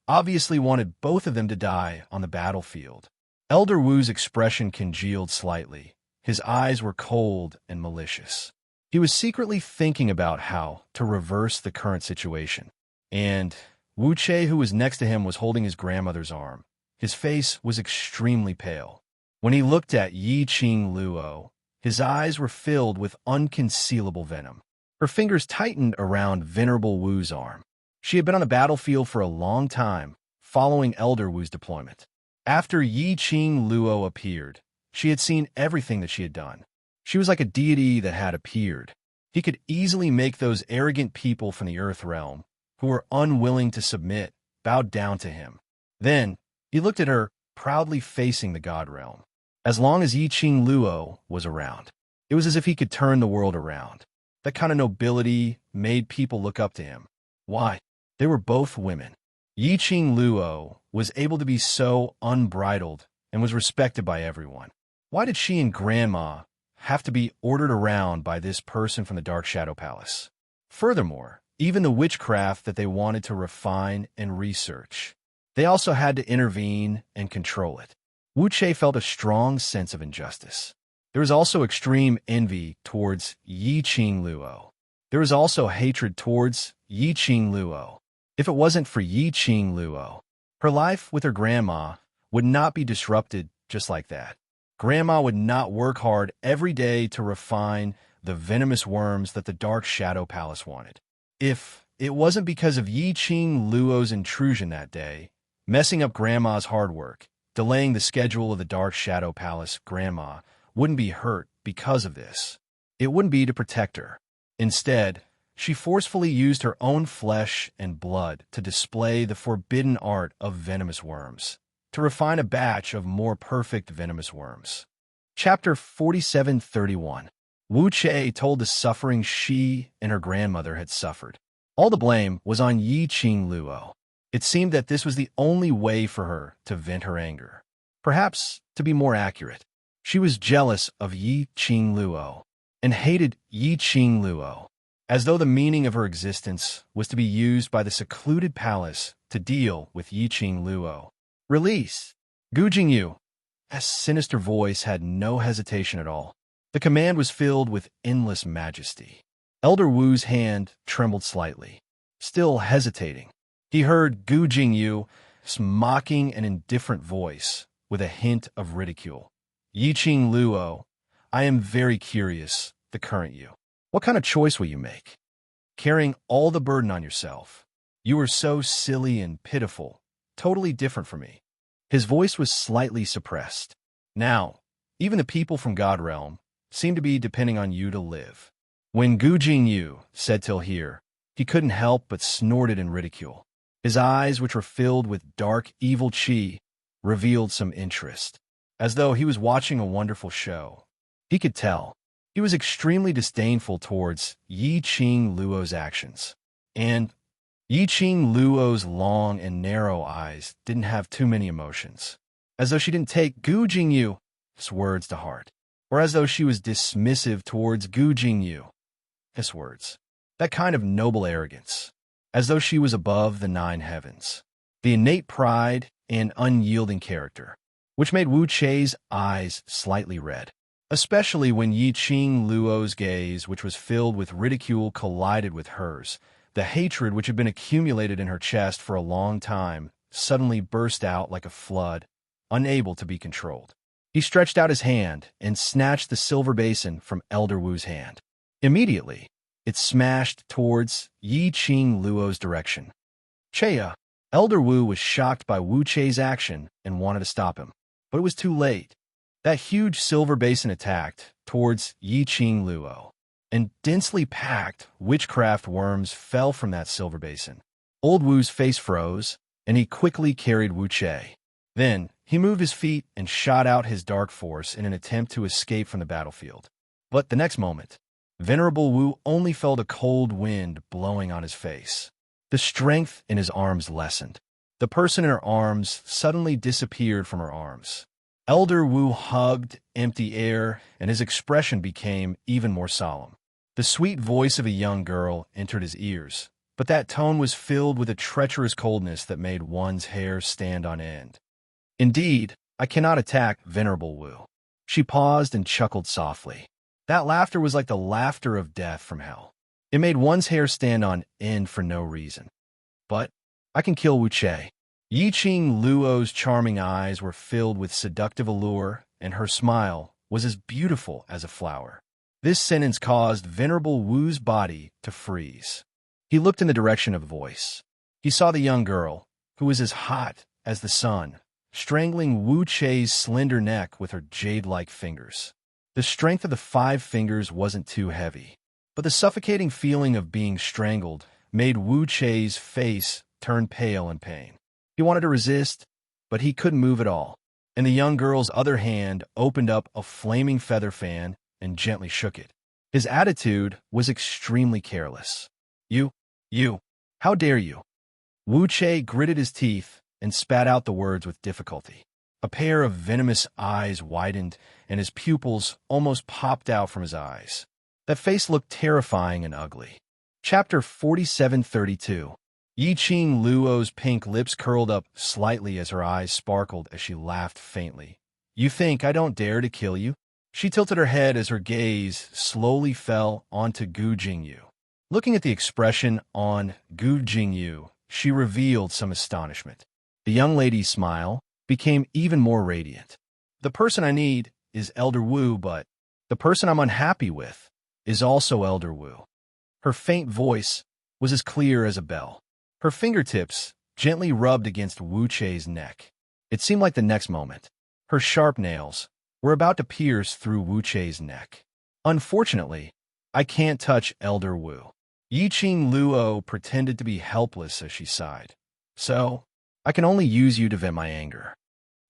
obviously wanted both of them to die on the battlefield. Elder Wu's expression congealed slightly. His eyes were cold and malicious. He was secretly thinking about how to reverse the current situation. And Wu Chei, who was next to him, was holding his grandmother's arm. His face was extremely pale. When he looked at Yiqing Luo, his eyes were filled with unconcealable venom. Her fingers tightened around Venerable Wu's arm. She had been on the battlefield for a long time, following Elder Wu's deployment. After Yiqing Luo appeared, she had seen everything that she had done. She was like a deity that had appeared. He could easily make those arrogant people from the Earth realm, who were unwilling to submit, bow down to him. Then, he looked at her, proudly facing the God realm. As long as Yiqing Luo was around, it was as if he could turn the world around. That kind of nobility made people look up to him. Why? They were both women. Yiqing Luo was able to be so unbridled and was respected by everyone. Why did she and Grandma have to be ordered around by this person from the Dark Shadow Palace. Furthermore, even the witchcraft that they wanted to refine and research, they also had to intervene and control it. Wu Che felt a strong sense of injustice. There was also extreme envy towards Yi Qing Luo. There was also hatred towards Yi Qing Luo. If it wasn't for Yi Qing Luo, her life with her grandma would not be disrupted just like that. Grandma would not work hard every day to refine the venomous worms that the Dark Shadow Palace wanted. If it wasn't because of Yi Qing Luo's intrusion that day, messing up Grandma's hard work, delaying the schedule of the Dark Shadow Palace, Grandma wouldn't be hurt because of this. It wouldn't be to protect her. Instead, she forcefully used her own flesh and blood to display the forbidden art of venomous worms, to refine a batch of more perfect venomous worms. Chapter 4731. Wu Che told the suffering she and her grandmother had suffered. All the blame was on Yi Qing Luo. It seemed that this was the only way for her to vent her anger. Perhaps, to be more accurate, she was jealous of Yi Qing Luo and hated Yi Qing Luo, as though the meaning of her existence was to be used by the secluded palace to deal with Yi Qing Luo. Release! Gu Jingyu! A sinister voice had no hesitation at all. The command was filled with endless majesty. Elder Wu's hand trembled slightly, still hesitating. He heard Gu Jingyu's mocking and indifferent voice with a hint of ridicule. Yi Qing Luo, I am very curious, the current you. What kind of choice will you make? Carrying all the burden on yourself. You are so silly and pitiful, totally different from me. His voice was slightly suppressed. Now, even the people from God Realm seem to be depending on you to live. When Gu Jingyu said till here, he couldn't help but snorted in ridicule. His eyes, which were filled with dark, evil chi, revealed some interest, as though he was watching a wonderful show. He could tell. He was extremely disdainful towards Yi Qing Luo's actions. And Yi Qing Luo's long and narrow eyes didn't have too many emotions, as though she didn't take Gu Jingyu's words to heart, or as though she was dismissive towards Gu Jingyu's words. That kind of noble arrogance, as though she was above the 9 heavens. The innate pride and unyielding character, which made Wu Che's eyes slightly red, especially when Yi Qing Luo's gaze, which was filled with ridicule, collided with hers. The hatred which had been accumulated in her chest for a long time suddenly burst out like a flood, unable to be controlled. He stretched out his hand and snatched the silver basin from Elder Wu's hand. Immediately, it smashed towards Yi Qing Luo's direction. Cheya! Elder Wu was shocked by Wu Che's action and wanted to stop him, but it was too late. That huge silver basin attacked towards Yi Qing Luo, and densely packed witchcraft worms fell from that silver basin. Old Wu's face froze, and he quickly carried Wu Che. Then, he moved his feet and shot out his dark force in an attempt to escape from the battlefield. But the next moment, Venerable Wu only felt a cold wind blowing on his face. The strength in his arms lessened. The person in her arms suddenly disappeared from her arms. Elder Wu hugged empty air, and his expression became even more solemn. The sweet voice of a young girl entered his ears, but that tone was filled with a treacherous coldness that made one's hair stand on end. Indeed, I cannot attack Venerable Wu. She paused and chuckled softly. That laughter was like the laughter of death from hell. It made one's hair stand on end for no reason. But I can kill Wu Che. Yi Qing Luo's charming eyes were filled with seductive allure, and her smile was as beautiful as a flower. This sentence caused Venerable Wu's body to freeze. He looked in the direction of the voice. He saw the young girl, who was as hot as the sun, strangling Wu Che's slender neck with her jade-like fingers. The strength of the 5 fingers wasn't too heavy, but the suffocating feeling of being strangled made Wu Che's face turn pale in pain. He wanted to resist, but he couldn't move at all, and the young girl's other hand opened up a flaming feather fan and gently shook it. His attitude was extremely careless. You, how dare you? Wu Che gritted his teeth and spat out the words with difficulty. A pair of venomous eyes widened, and his pupils almost popped out from his eyes. That face looked terrifying and ugly. Chapter 4732. Yiqing Luo's pink lips curled up slightly as her eyes sparkled as she laughed faintly. You think I don't dare to kill you? She tilted her head as her gaze slowly fell onto Gu Jingyu. Looking at the expression on Gu Jingyu, she revealed some astonishment. The young lady's smile became even more radiant. The person I need is Elder Wu, but the person I'm unhappy with is also Elder Wu. Her faint voice was as clear as a bell. Her fingertips gently rubbed against Wu Chei's neck. It seemed like the next moment, her sharp nails were about to pierce through Wu Chei's neck. Unfortunately, I can't touch Elder Wu. Yiqing Luo pretended to be helpless as she sighed. So, I can only use you to vent my anger.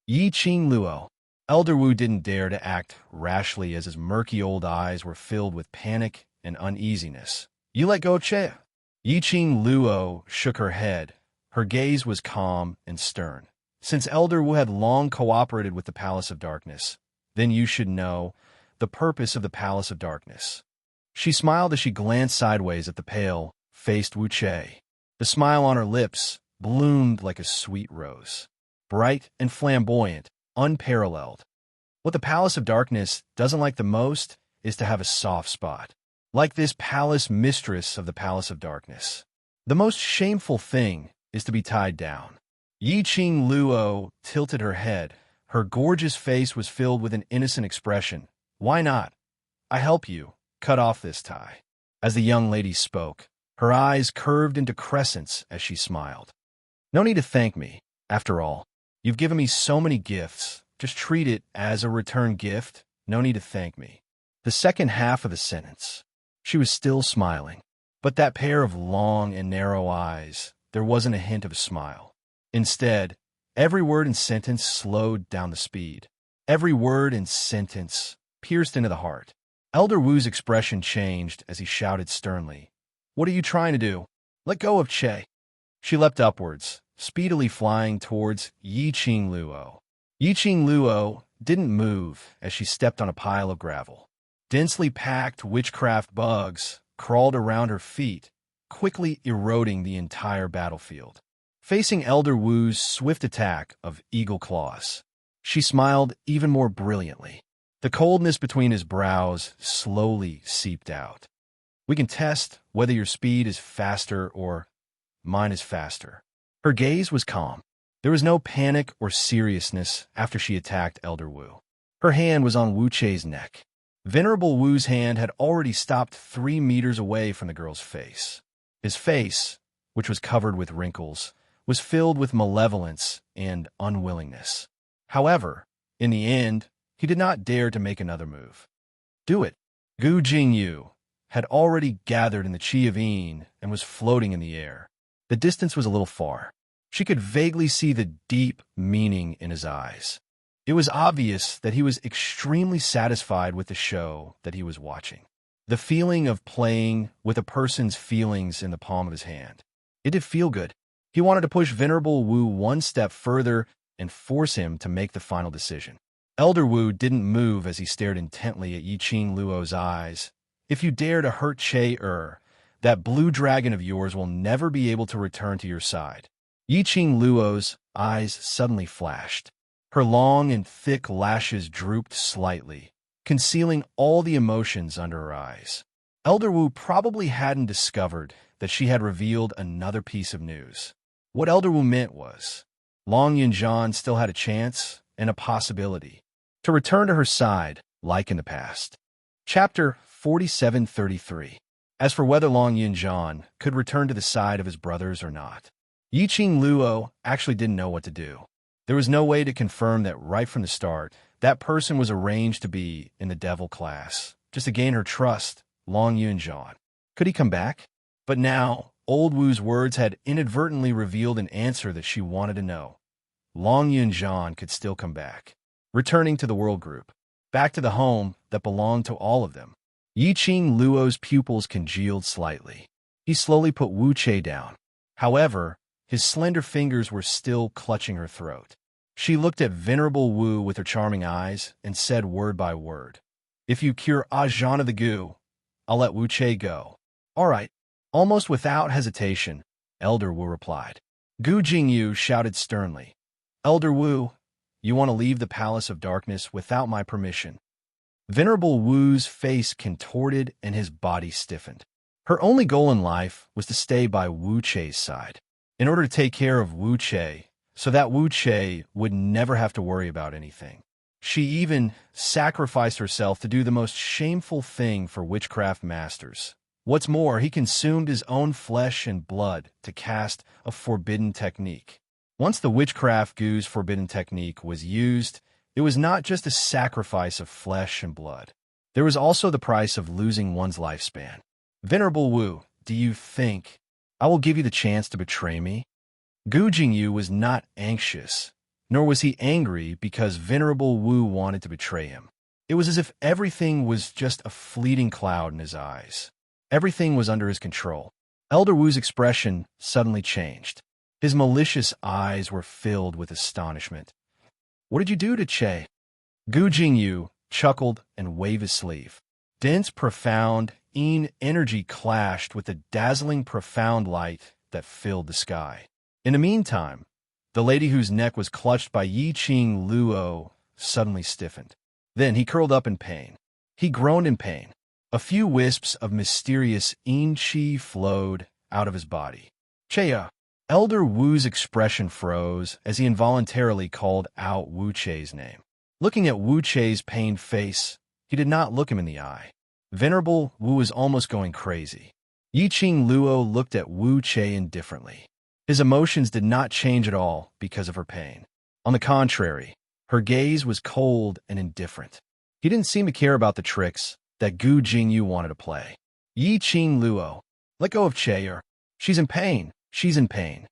Yiqing Luo. Elder Wu didn't dare to act rashly as his murky old eyes were filled with panic and uneasiness. You let go of Che. Yiqing Luo shook her head. Her gaze was calm and stern. Since Elder Wu had long cooperated with the Palace of Darkness, then you should know the purpose of the Palace of Darkness. She smiled as she glanced sideways at the pale-faced Wu Chei. The smile on her lips bloomed like a sweet rose. Bright and flamboyant, unparalleled. What the Palace of Darkness doesn't like the most is to have a soft spot. Like this palace mistress of the Palace of Darkness. The most shameful thing is to be tied down. Yiqing Luo tilted her head. Her gorgeous face was filled with an innocent expression. Why not? I help you cut off this tie. As the young lady spoke, her eyes curved into crescents as she smiled. No need to thank me. After all, you've given me so many gifts. Just treat it as a return gift. No need to thank me. The second half of the sentence. She was still smiling, but that pair of long and narrow eyes, there wasn't a hint of a smile. Instead, every word and sentence slowed down the speed. Every word and sentence pierced into the heart. Elder Wu's expression changed as he shouted sternly, What are you trying to do? Let go of Che. She leapt upwards, speedily flying towards Yiqing Luo. Yiqing Luo didn't move as she stepped on a pile of gravel. Densely packed witchcraft bugs crawled around her feet, quickly eroding the entire battlefield. Facing Elder Wu's swift attack of eagle claws, she smiled even more brilliantly. The coldness between his brows slowly seeped out. We can test whether your speed is faster or mine is faster. Her gaze was calm. There was no panic or seriousness after she attacked Elder Wu. Her hand was on Wu Chei's neck. Venerable Wu's hand had already stopped 3 meters away from the girl's face. His face, which was covered with wrinkles, was filled with malevolence and unwillingness. However, in the end, he did not dare to make another move. Do it. Gu Jingyu had already gathered in the Qi of Yin and was floating in the air. The distance was a little far. She could vaguely see the deep meaning in his eyes. It was obvious that he was extremely satisfied with the show that he was watching. The feeling of playing with a person's feelings in the palm of his hand. It did feel good. He wanted to push Venerable Wu one step further and force him to make the final decision. Elder Wu didn't move as he stared intently at Yiqing Luo's eyes. If you dare to hurt Che, that blue dragon of yours will never be able to return to your side. Yiqing Luo's eyes suddenly flashed. Her long and thick lashes drooped slightly, concealing all the emotions under her eyes. Elder Wu probably hadn't discovered that she had revealed another piece of news. What Elder Wu meant was, Long Yunjian still had a chance and a possibility to return to her side, like in the past. Chapter 4733. As for whether Long Yunjian could return to the side of his brothers or not, Yiqing Luo actually didn't know what to do. There was no way to confirm that right from the start, that person was arranged to be in the devil class, just to gain her trust, Long Yunjian. Could he come back? But now, old Wu's words had inadvertently revealed an answer that she wanted to know. Long Yunjian could still come back, returning to the world group, back to the home that belonged to all of them. Yiqing Luo's pupils congealed slightly. He slowly put Wu Chei down. However, his slender fingers were still clutching her throat. She looked at Venerable Wu with her charming eyes and said word by word, "If you cure Ajahn of the Gu, I'll let Wu Che go." "All right." Almost without hesitation, Elder Wu replied. Gu Jingyu shouted sternly, "Elder Wu, you want to leave the Palace of Darkness without my permission?" Venerable Wu's face contorted and his body stiffened. Her only goal in life was to stay by Wu Che's side, in order to take care of Wu Che, so that Wu Che would never have to worry about anything. She even sacrificed herself to do the most shameful thing for witchcraft masters. What's more, he consumed his own flesh and blood to cast a forbidden technique. Once the witchcraft Gu's forbidden technique was used, it was not just a sacrifice of flesh and blood. There was also the price of losing one's lifespan. "Venerable Wu, do you think I will give you the chance to betray me?" Gu Jingyu was not anxious, nor was he angry because Venerable Wu wanted to betray him. It was as if everything was just a fleeting cloud in his eyes. Everything was under his control. Elder Wu's expression suddenly changed. His malicious eyes were filled with astonishment. "What did you do to Che?" Gu Jingyu chuckled and waved his sleeve. Dense, profound energy clashed with the dazzling, profound light that filled the sky. In the meantime, the lady whose neck was clutched by Yi Qing Luo suddenly stiffened. Then he curled up in pain. He groaned in pain. A few wisps of mysterious qi flowed out of his body. "Cheya!" Elder Wu's expression froze as he involuntarily called out Wu Che's name. Looking at Wu Che's pained face, he did not look him in the eye. Venerable Wu was almost going crazy. Yi Qing Luo looked at Wu Che indifferently. His emotions did not change at all because of her pain. On the contrary, her gaze was cold and indifferent. He didn't seem to care about the tricks that Gu Jingyu wanted to play. "Yi Qing Luo, let go of Che. She's in pain. She's in pain."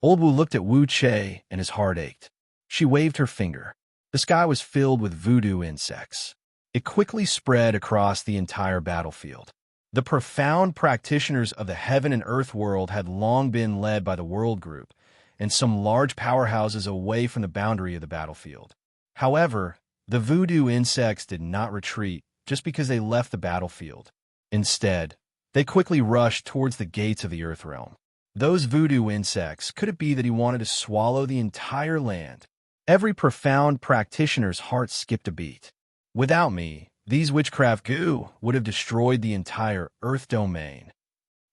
Old Wu looked at Wu Che and his heart ached. She waved her finger. The sky was filled with voodoo insects. It quickly spread across the entire battlefield. The profound practitioners of the heaven and earth world had long been led by the World Group and some large powerhouses away from the boundary of the battlefield. However, the voodoo insects did not retreat just because they left the battlefield. Instead, they quickly rushed towards the gates of the Earth Realm. Those voodoo insects, could it be that he wanted to swallow the entire land? Every profound practitioner's heart skipped a beat. Without me, these witchcraft Gu would have destroyed the entire Earth domain.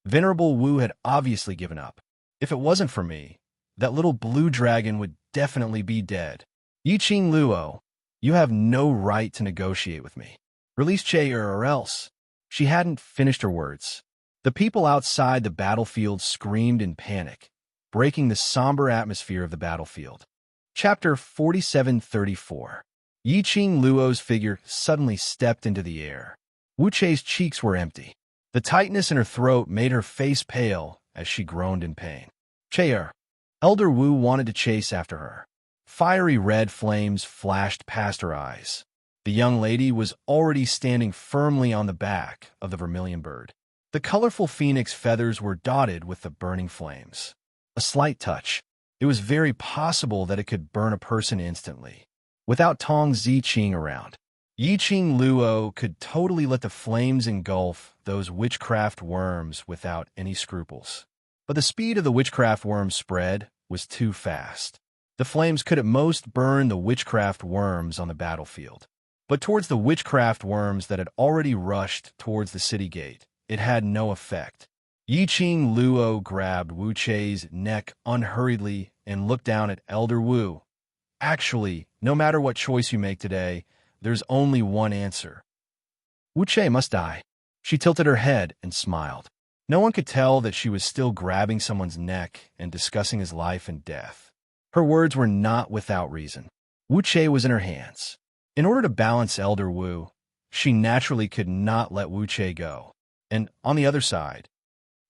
Venerable Wu had obviously given up. If it wasn't for me, that little blue dragon would definitely be dead. "Yi Qing Luo, you have no right to negotiate with me. Release Che or else." She hadn't finished her words. The people outside the battlefield screamed in panic, breaking the somber atmosphere of the battlefield. Chapter 4734. Yi Qing Luo's figure suddenly stepped into the air. Wu Che's cheeks were empty. The tightness in her throat made her face pale as she groaned in pain. "Che." Elder Wu wanted to chase after her. Fiery red flames flashed past her eyes. The young lady was already standing firmly on the back of the vermilion bird. The colorful phoenix feathers were dotted with the burning flames. A slight touch. It was very possible that it could burn a person instantly. Without Tong Ziqing around, Yi Qing Luo could totally let the flames engulf those witchcraft worms without any scruples. But the speed of the witchcraft worms' spread was too fast. The flames could at most burn the witchcraft worms on the battlefield. But towards the witchcraft worms that had already rushed towards the city gate, it had no effect. Yi Qing Luo grabbed Wu Che's neck unhurriedly and looked down at Elder Wu. "Actually, no matter what choice you make today, there's only one answer. Wu Che must die." She tilted her head and smiled. No one could tell that she was still grabbing someone's neck and discussing his life and death. Her words were not without reason. Wu Che was in her hands. In order to balance Elder Wu, she naturally could not let Wu Che go. And on the other side,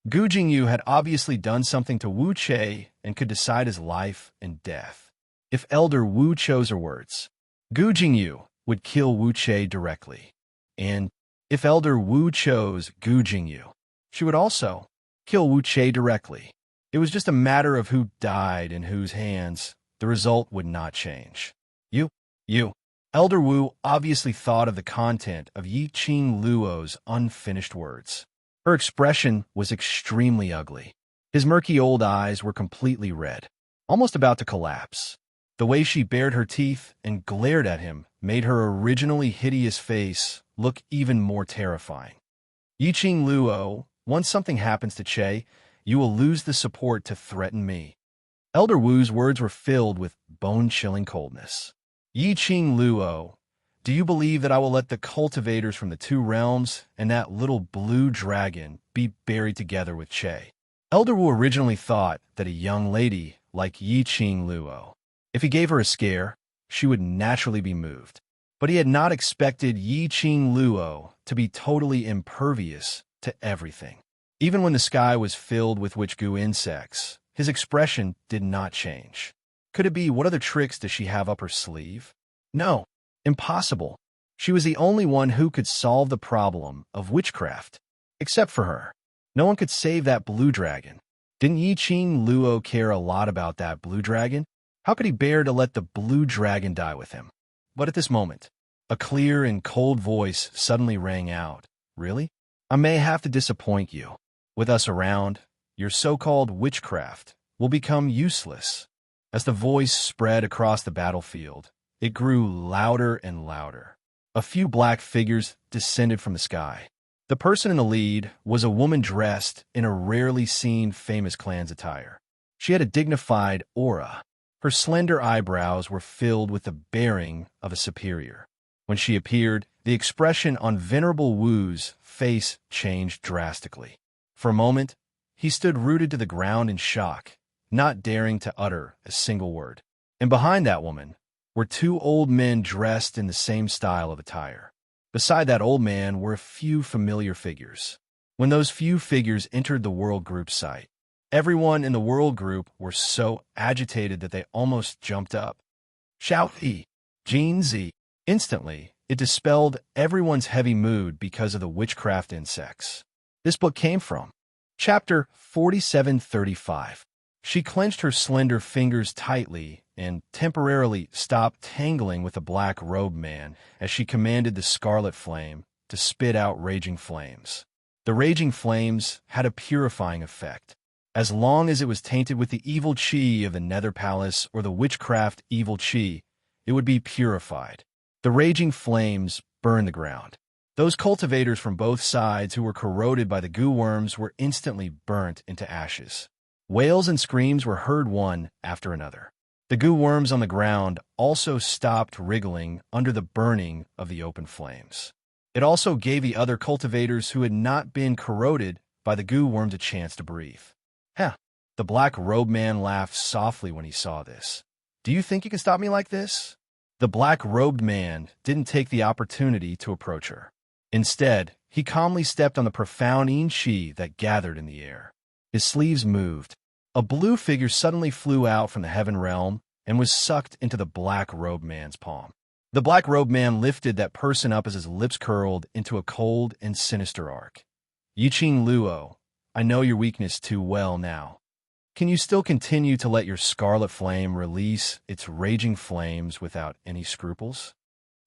Gu Jingyu had obviously done something to Wu Che and could decide his life and death. If Elder Wu chose her words, Gu Jingyu would kill Wu Che directly. And if Elder Wu chose Gu Jingyu, she would also kill Wu Che directly. It was just a matter of who died in whose hands the result would not change. You. Elder Wu obviously thought of the content of Yi Qing Luo's unfinished words. Her expression was extremely ugly. His murky old eyes were completely red, almost about to collapse. The way she bared her teeth and glared at him made her originally hideous face look even more terrifying. Yi Qing Luo, once something happens to Che, you will lose the support to threaten me. Elder Wu's words were filled with bone-chilling coldness. Yi Qing Luo, do you believe that I will let the cultivators from the two realms and that little blue dragon be buried together with Che? Elder Wu originally thought that a young lady like Yi Qing Luo, if he gave her a scare, she would naturally be moved. But he had not expected Yi Qing Luo to be totally impervious to everything. Even when the sky was filled with witch goo insects, his expression did not change. Could it be, what other tricks does she have up her sleeve? No, impossible. She was the only one who could solve the problem of witchcraft. Except for her. No one could save that blue dragon. Didn't Yi Qing Luo care a lot about that blue dragon? How could he bear to let the blue dragon die with him? But at this moment, a clear and cold voice suddenly rang out. Really? I may have to disappoint you. With us around, your so-called witchcraft will become useless. As the voice spread across the battlefield, it grew louder and louder. A few black figures descended from the sky. The person in the lead was a woman dressed in a rarely seen famous clan's attire. She had a dignified aura. Her slender eyebrows were filled with the bearing of a superior. When she appeared, the expression on Venerable Wu's face changed drastically. For a moment, he stood rooted to the ground in shock, not daring to utter a single word. And behind that woman were two old men dressed in the same style of attire. Beside that old man were a few familiar figures. When those few figures entered the World Group site, everyone in the World Group were so agitated that they almost jumped up. Xiao Yi, Jin Zi. Instantly, it dispelled everyone's heavy mood because of the witchcraft insects. This book came from Chapter 4735. She clenched her slender fingers tightly and temporarily stopped tangling with the black-robed man as she commanded the scarlet flame to spit out raging flames. The raging flames had a purifying effect. As long as it was tainted with the evil chi of the Nether Palace or the witchcraft evil chi, it would be purified. The raging flames burned the ground. Those cultivators from both sides who were corroded by the goo worms were instantly burnt into ashes. Wails and screams were heard one after another. The goo worms on the ground also stopped wriggling under the burning of the open flames. It also gave the other cultivators who had not been corroded by the goo worms a chance to breathe. Huh. The black-robed man laughed softly when he saw this. Do you think you can stop me like this? The black-robed man didn't take the opportunity to approach her. Instead, he calmly stepped on the profound yin qi that gathered in the air. His sleeves moved. A blue figure suddenly flew out from the heaven realm and was sucked into the black-robed man's palm. The black-robed man lifted that person up as his lips curled into a cold and sinister arc. Yi Qing Luo, I know your weakness too well now. Can you still continue to let your scarlet flame release its raging flames without any scruples?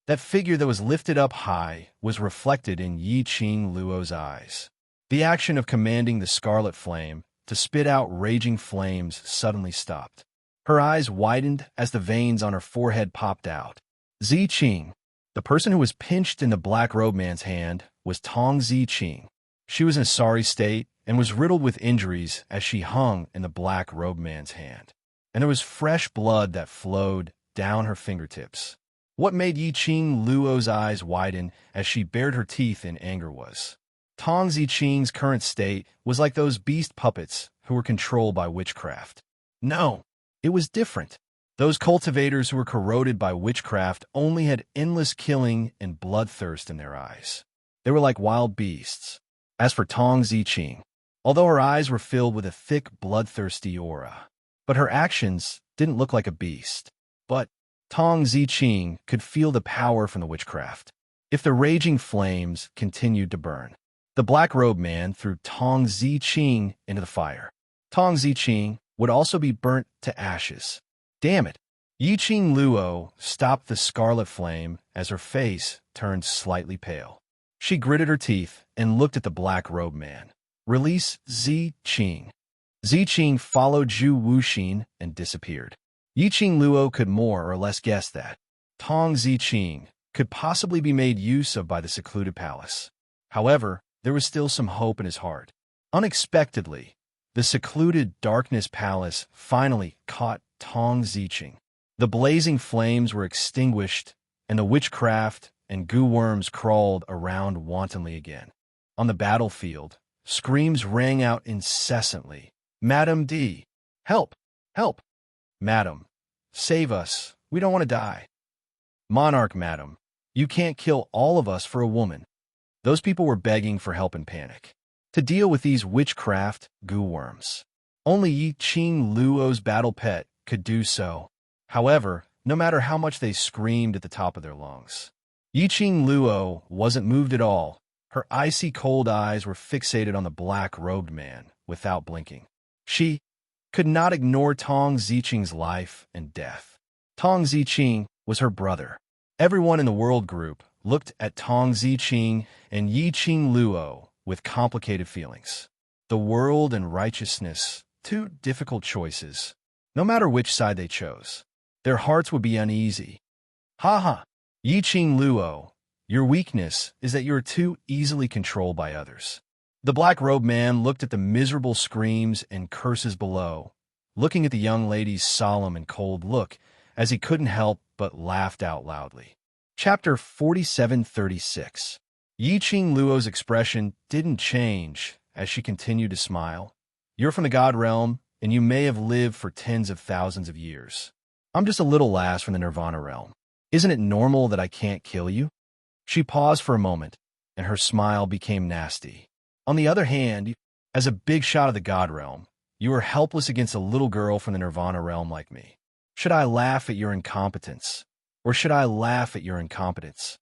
That figure that was lifted up high was reflected in Yi Qing Luo's eyes. The action of commanding the scarlet flame to spit out raging flames suddenly stopped. Her eyes widened as the veins on her forehead popped out. Zi Qing, the person who was pinched in the black-robed man's hand, was Tong Zi Qing. She was in a sorry state and was riddled with injuries as she hung in the black-robed man's hand. And there was fresh blood that flowed down her fingertips. What made Yi Qing Luo's eyes widen as she bared her teeth in anger was Tong Zi Qing's current state was like those beast puppets who were controlled by witchcraft. No, it was different. Those cultivators who were corroded by witchcraft only had endless killing and bloodthirst in their eyes. They were like wild beasts. As for Tong Zi Qing, although her eyes were filled with a thick, bloodthirsty aura, but her actions didn't look like a beast. But Tong Zi Qing could feel the power from the witchcraft. If the raging flames continued to burn, the black-robed man threw Tong Zi Qing into the fire. Tong Zi Qing would also be burnt to ashes. Damn it! Yi Qing Luo stopped the scarlet flame as her face turned slightly pale. She gritted her teeth and looked at the black-robed man. Release Zi Qing. Zi Qing followed Zhu Wuxin and disappeared. Yi Qing Luo could more or less guess that Tong Zi Qing could possibly be made use of by the secluded palace. However, there was still some hope in his heart. Unexpectedly, the secluded darkness palace finally caught Tong Zi Qing. The blazing flames were extinguished, and the witchcraft and goo worms crawled around wantonly again. On the battlefield, screams rang out incessantly. Madam D. Help! Help! Madam, save us. We don't want to die. Monarch, madam, you can't kill all of us for a woman. Those people were begging for help in panic. To deal with these witchcraft goo worms, only Yi Qing Luo's battle pet could do so. However, no matter how much they screamed at the top of their lungs, Yi Qing Luo wasn't moved at all. Her icy cold eyes were fixated on the black-robed man without blinking. She could not ignore Tong Ziqing's life and death. Tong Ziqing was her brother. Everyone in the world group looked at Tong Ziqing and Yi Qing Luo with complicated feelings. The world and righteousness, two difficult choices. No matter which side they chose, their hearts would be uneasy. Ha ha! Yi Qing Luo, your weakness is that you are too easily controlled by others. The black-robed man looked at the miserable screams and curses below, looking at the young lady's solemn and cold look, as he couldn't help but laughed out loudly. Chapter 4736. Yi Qing Luo's expression didn't change as she continued to smile. You're from the God realm, and you may have lived for tens of thousands of years. I'm just a little lass from the Nirvana realm. Isn't it normal that I can't kill you? She paused for a moment, and her smile became nasty. On the other hand, as a big shot of the God realm, you are helpless against a little girl from the Nirvana realm like me. Should I laugh at your incompetence? Or should I laugh at your incompetence?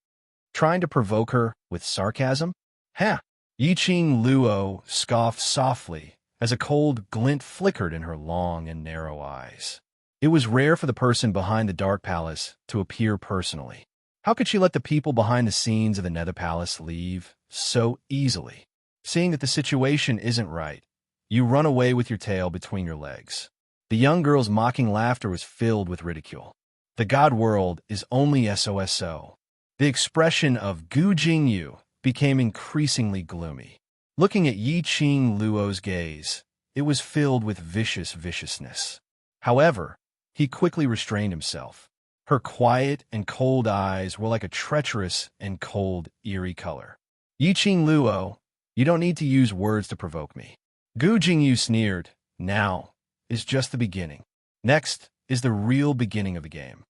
Trying to provoke her with sarcasm? Ha! Yi Qing Luo scoffed softly as a cold glint flickered in her long and narrow eyes. It was rare for the person behind the Dark Palace to appear personally. How could she let the people behind the scenes of the Nether Palace leave so easily? Seeing that the situation isn't right, you run away with your tail between your legs. The young girl's mocking laughter was filled with ridicule. The God world is only SOSO. The expression of Gu Jingyu became increasingly gloomy. Looking at Yi Qing Luo's gaze, it was filled with viciousness. However, he quickly restrained himself. Her quiet and cold eyes were like a treacherous and cold, eerie color. Yi Qing Luo, you don't need to use words to provoke me. Gu Jingyu sneered. Now is just the beginning. Next is the real beginning of the game.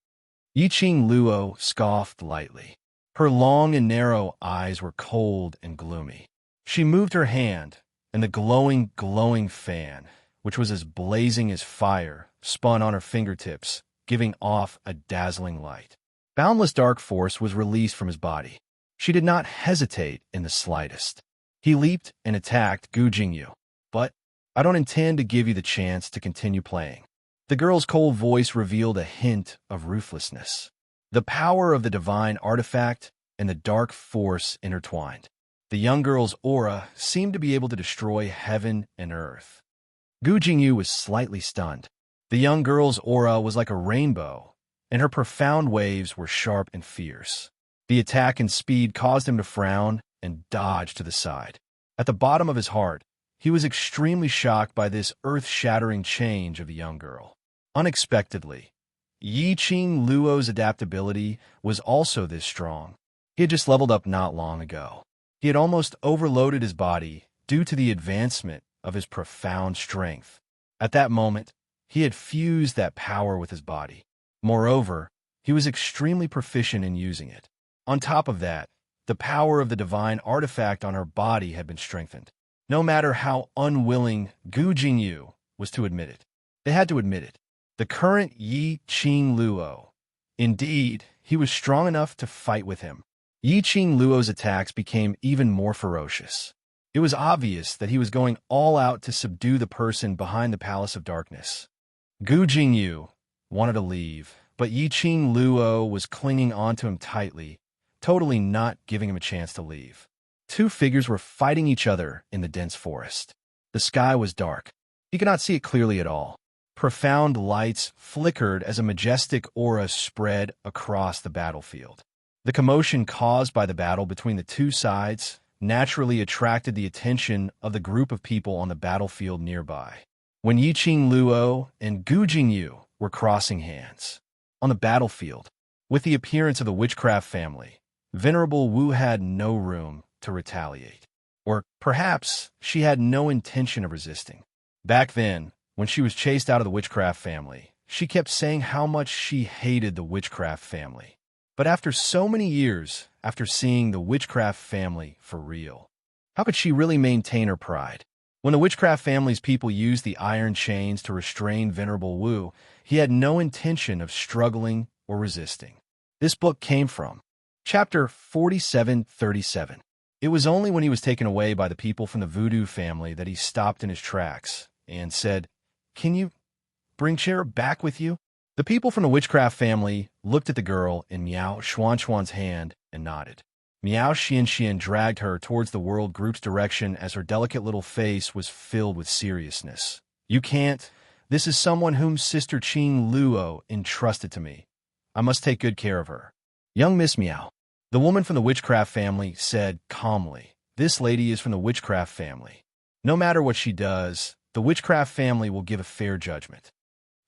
Yi Qing Luo scoffed lightly. Her long and narrow eyes were cold and gloomy. She moved her hand, and the glowing fan, which was as blazing as fire, spun on her fingertips, giving off a dazzling light. Boundless dark force was released from his body. She did not hesitate in the slightest. He leaped and attacked Gu Jingyu. But I don't intend to give you the chance to continue playing. The girl's cold voice revealed a hint of ruthlessness. The power of the divine artifact and the dark force intertwined. The young girl's aura seemed to be able to destroy heaven and earth. Gu Jingyu was slightly stunned. The young girl's aura was like a rainbow, and her profound waves were sharp and fierce. The attack and speed caused him to frown and dodge to the side. At the bottom of his heart, he was extremely shocked by this earth-shattering change of the young girl. Unexpectedly, Yi Qing Luo's adaptability was also this strong. He had just leveled up not long ago. He had almost overloaded his body due to the advancement of his profound strength. At that moment, he had fused that power with his body. Moreover, he was extremely proficient in using it. On top of that, the power of the divine artifact on her body had been strengthened. No matter how unwilling Gu Jingyu was to admit it, they had to admit it. The current Yi Qing Luo. Indeed, he was strong enough to fight with him. Yi Qing Luo's attacks became even more ferocious. It was obvious that he was going all out to subdue the person behind the Palace of Darkness. Gu Jingyu, wanted to leave, but Yiqing Luo was clinging onto him tightly, totally not giving him a chance to leave. Two figures were fighting each other in the dense forest. The sky was dark. He could not see it clearly at all. Profound lights flickered as a majestic aura spread across the battlefield. The commotion caused by the battle between the two sides naturally attracted the attention of the group of people on the battlefield nearby. When Yiqing Luo and Gu Jingyu were crossing hands on the battlefield, with the appearance of the witchcraft family, Venerable Wu had no room to retaliate. Or perhaps she had no intention of resisting. Back then, when she was chased out of the witchcraft family, she kept saying how much she hated the witchcraft family. But after so many years, after seeing the witchcraft family for real, how could she really maintain her pride? When the witchcraft family's people used the iron chains to restrain Venerable Wu, he had no intention of struggling or resisting. This book came from Chapter 4737. It was only when he was taken away by the people from the voodoo family that he stopped in his tracks and said, "Can you bring Cher back with you?" The people from the witchcraft family looked at the girl in Miao Xuanxuan's hand and nodded. Miao Xianxian dragged her towards the world group's direction as her delicate little face was filled with seriousness. "You can't. This is someone whom Sister Qing Luo entrusted to me. I must take good care of her." "Young Miss Miao," the woman from the witchcraft family said calmly, "this lady is from the witchcraft family. No matter what she does, the witchcraft family will give a fair judgment."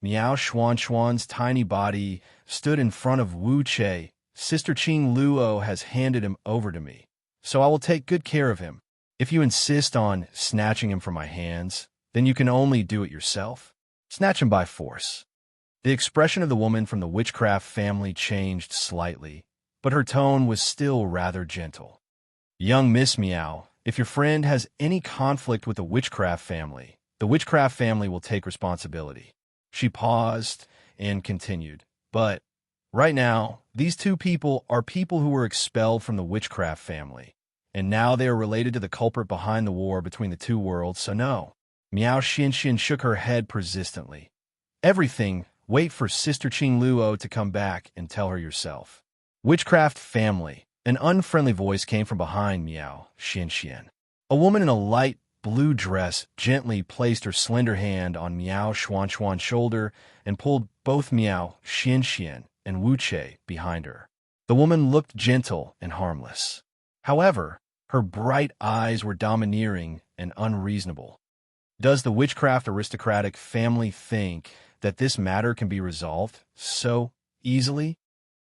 Miao Xuanxuan's tiny body stood in front of Wu Che. "Sister Qing Luo has handed him over to me, so I will take good care of him. If you insist on snatching him from my hands, then you can only do it yourself. Snatch him by force." The expression of the woman from the witchcraft family changed slightly, but her tone was still rather gentle. "Young Miss Miao, if your friend has any conflict with the witchcraft family will take responsibility." She paused and continued, "But right now, these two people are people who were expelled from the witchcraft family, and now they are related to the culprit behind the war between the two worlds, so no." Miao Xianxian shook her head persistently. "Everything, wait for Sister Qing Luo to come back and tell her yourself." "Witchcraft family." An unfriendly voice came from behind Miao Xianxian. A woman in a light blue dress gently placed her slender hand on Miao Xuanxuan's shoulder and pulled both Miao Xianxian and Wu Che behind her. The woman looked gentle and harmless. However, her bright eyes were domineering and unreasonable. Does the witchcraft aristocratic family think that this matter can be resolved so easily?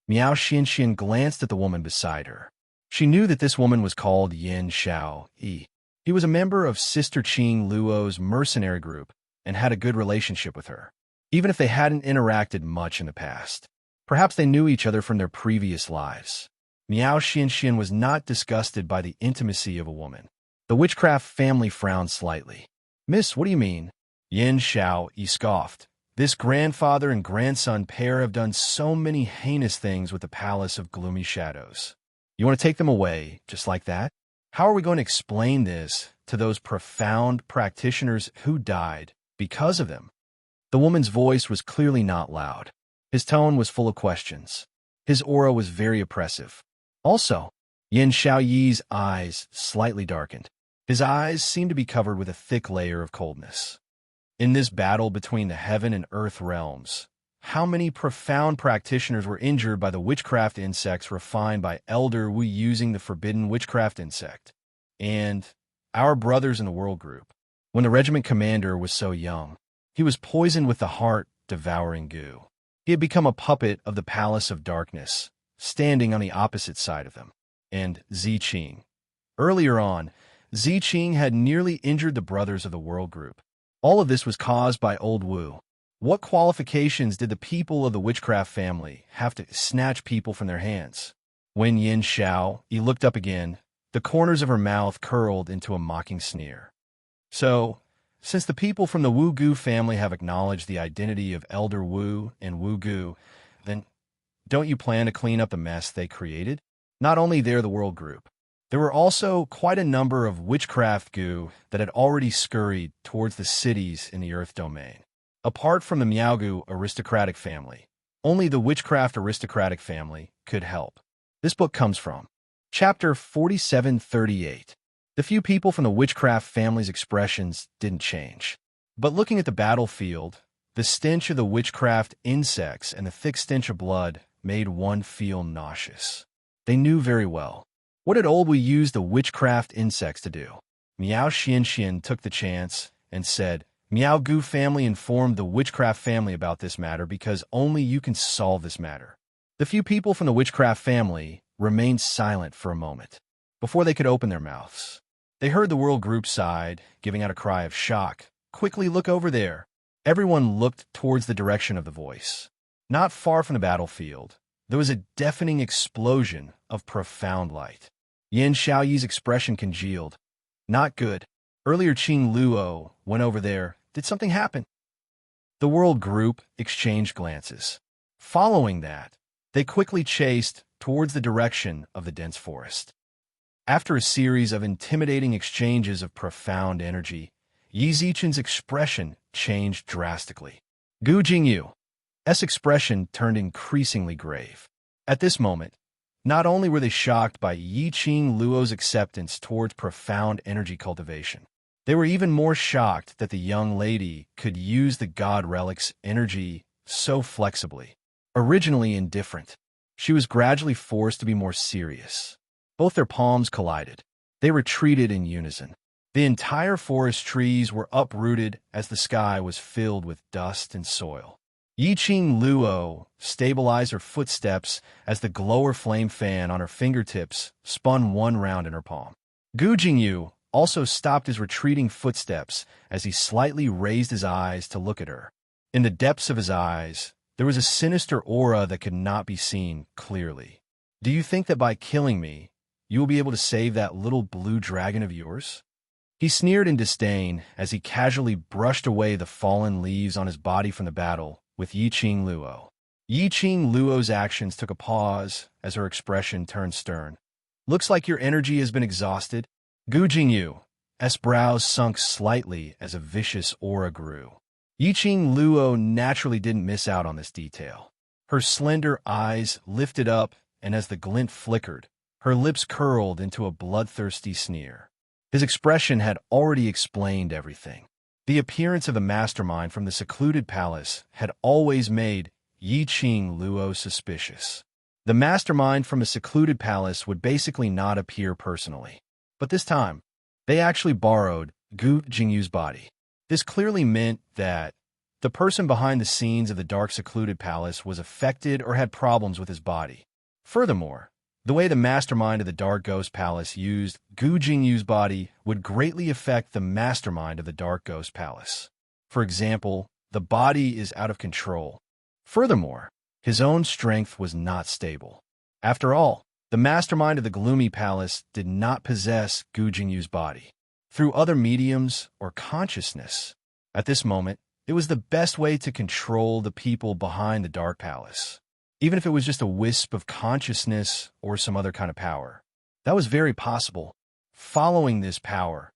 Miao Xianxian glanced at the woman beside her. She knew that this woman was called Yin Xiao Yi. He was a member of Sister Qing Luo's mercenary group and had a good relationship with her, even if they hadn't interacted much in the past. Perhaps they knew each other from their previous lives. Miao Xianxian was not disgusted by the intimacy of a woman. The witchcraft family frowned slightly. "Miss, what do you mean?" Yin Xiao Yi scoffed. "This grandfather and grandson pair have done so many heinous things with the Palace of Gloomy Shadows. You want to take them away, just like that? How are we going to explain this to those profound practitioners who died because of them?" The woman's voice was clearly not loud. His tone was full of questions. His aura was very oppressive. Also, Yin Xiaoyi's eyes slightly darkened. His eyes seemed to be covered with a thick layer of coldness. In this battle between the heaven and earth realms, how many profound practitioners were injured by the witchcraft insects refined by Elder Wu using the forbidden witchcraft insect? And our brothers in the world group. When the regiment commander was so young, he was poisoned with the heart-devouring goo. He had become a puppet of the Palace of Darkness, standing on the opposite side of them. And Ziqing. Earlier on, Ziqing had nearly injured the brothers of the world group. All of this was caused by Old Wu. What qualifications did the people of the witchcraft family have to snatch people from their hands? When Yin Xiao Yi looked up again, the corners of her mouth curled into a mocking sneer. "So, since the people from the Wu Gu family have acknowledged the identity of Elder Wu and Wu Gu, then don't you plan to clean up the mess they created? Not only they're the world group, there were also quite a number of witchcraft Gu that had already scurried towards the cities in the Earth domain. Apart from the Miaogu aristocratic family, only the witchcraft aristocratic family could help. This book comes from Chapter 4738. The few people from the witchcraft family's expressions didn't change. But looking at the battlefield, the stench of the witchcraft insects and the thick stench of blood made one feel nauseous. They knew very well. What had Olwe used the witchcraft insects to do? Miao Xianxian took the chance and said, Miao Gu family informed the witchcraft family about this matter because only you can solve this matter. The few people from the witchcraft family remained silent for a moment before they could open their mouths. They heard the world group sighed, giving out a cry of shock. Quickly look over there. Everyone looked towards the direction of the voice. Not far from the battlefield, there was a deafening explosion of profound light. Yan Xiaoyi's expression congealed. Not good. Earlier Qing Luo went over there. Did something happen? The world group exchanged glances. Following that, they quickly chased towards the direction of the dense forest. After a series of intimidating exchanges of profound energy, Yi Zichen's expression changed drastically. Gu Jingyu's expression turned increasingly grave. At this moment, not only were they shocked by Yi Qing Luo's acceptance towards profound energy cultivation, they were even more shocked that the young lady could use the god relic's energy so flexibly. Originally indifferent, she was gradually forced to be more serious. Both their palms collided. They retreated in unison. The entire forest trees were uprooted as the sky was filled with dust and soil. Yi Qing Luo stabilized her footsteps as the glower flame fan on her fingertips spun one round in her palm. Gu Jingyu also stopped his retreating footsteps as he slightly raised his eyes to look at her. In the depths of his eyes, there was a sinister aura that could not be seen clearly. Do you think that by killing me, you will be able to save that little blue dragon of yours? He sneered in disdain as he casually brushed away the fallen leaves on his body from the battle with Yi Qing Luo. Yi Qing Luo's actions took a pause as her expression turned stern. Looks like your energy has been exhausted. Gu Jingyu's brows sunk slightly as a vicious aura grew. Yi Qing Luo naturally didn't miss out on this detail. Her slender eyes lifted up, and as the glint flickered, her lips curled into a bloodthirsty sneer. His expression had already explained everything. The appearance of the mastermind from the secluded palace had always made Yi Qing Luo suspicious. The mastermind from a secluded palace would basically not appear personally. But this time, they actually borrowed Gu Jingyu's body. This clearly meant that the person behind the scenes of the dark secluded palace was affected or had problems with his body. Furthermore, the way the mastermind of the Dark Ghost Palace used Gu Jingyu's body would greatly affect the mastermind of the Dark Ghost Palace. For example, the body is out of control. Furthermore, his own strength was not stable. After all, the mastermind of the Gloomy Palace did not possess Gu Jingyu's body. Through other mediums or consciousness, at this moment, it was the best way to control the people behind the Dark Palace. Even if it was just a wisp of consciousness or some other kind of power. That was very possible. Following this power,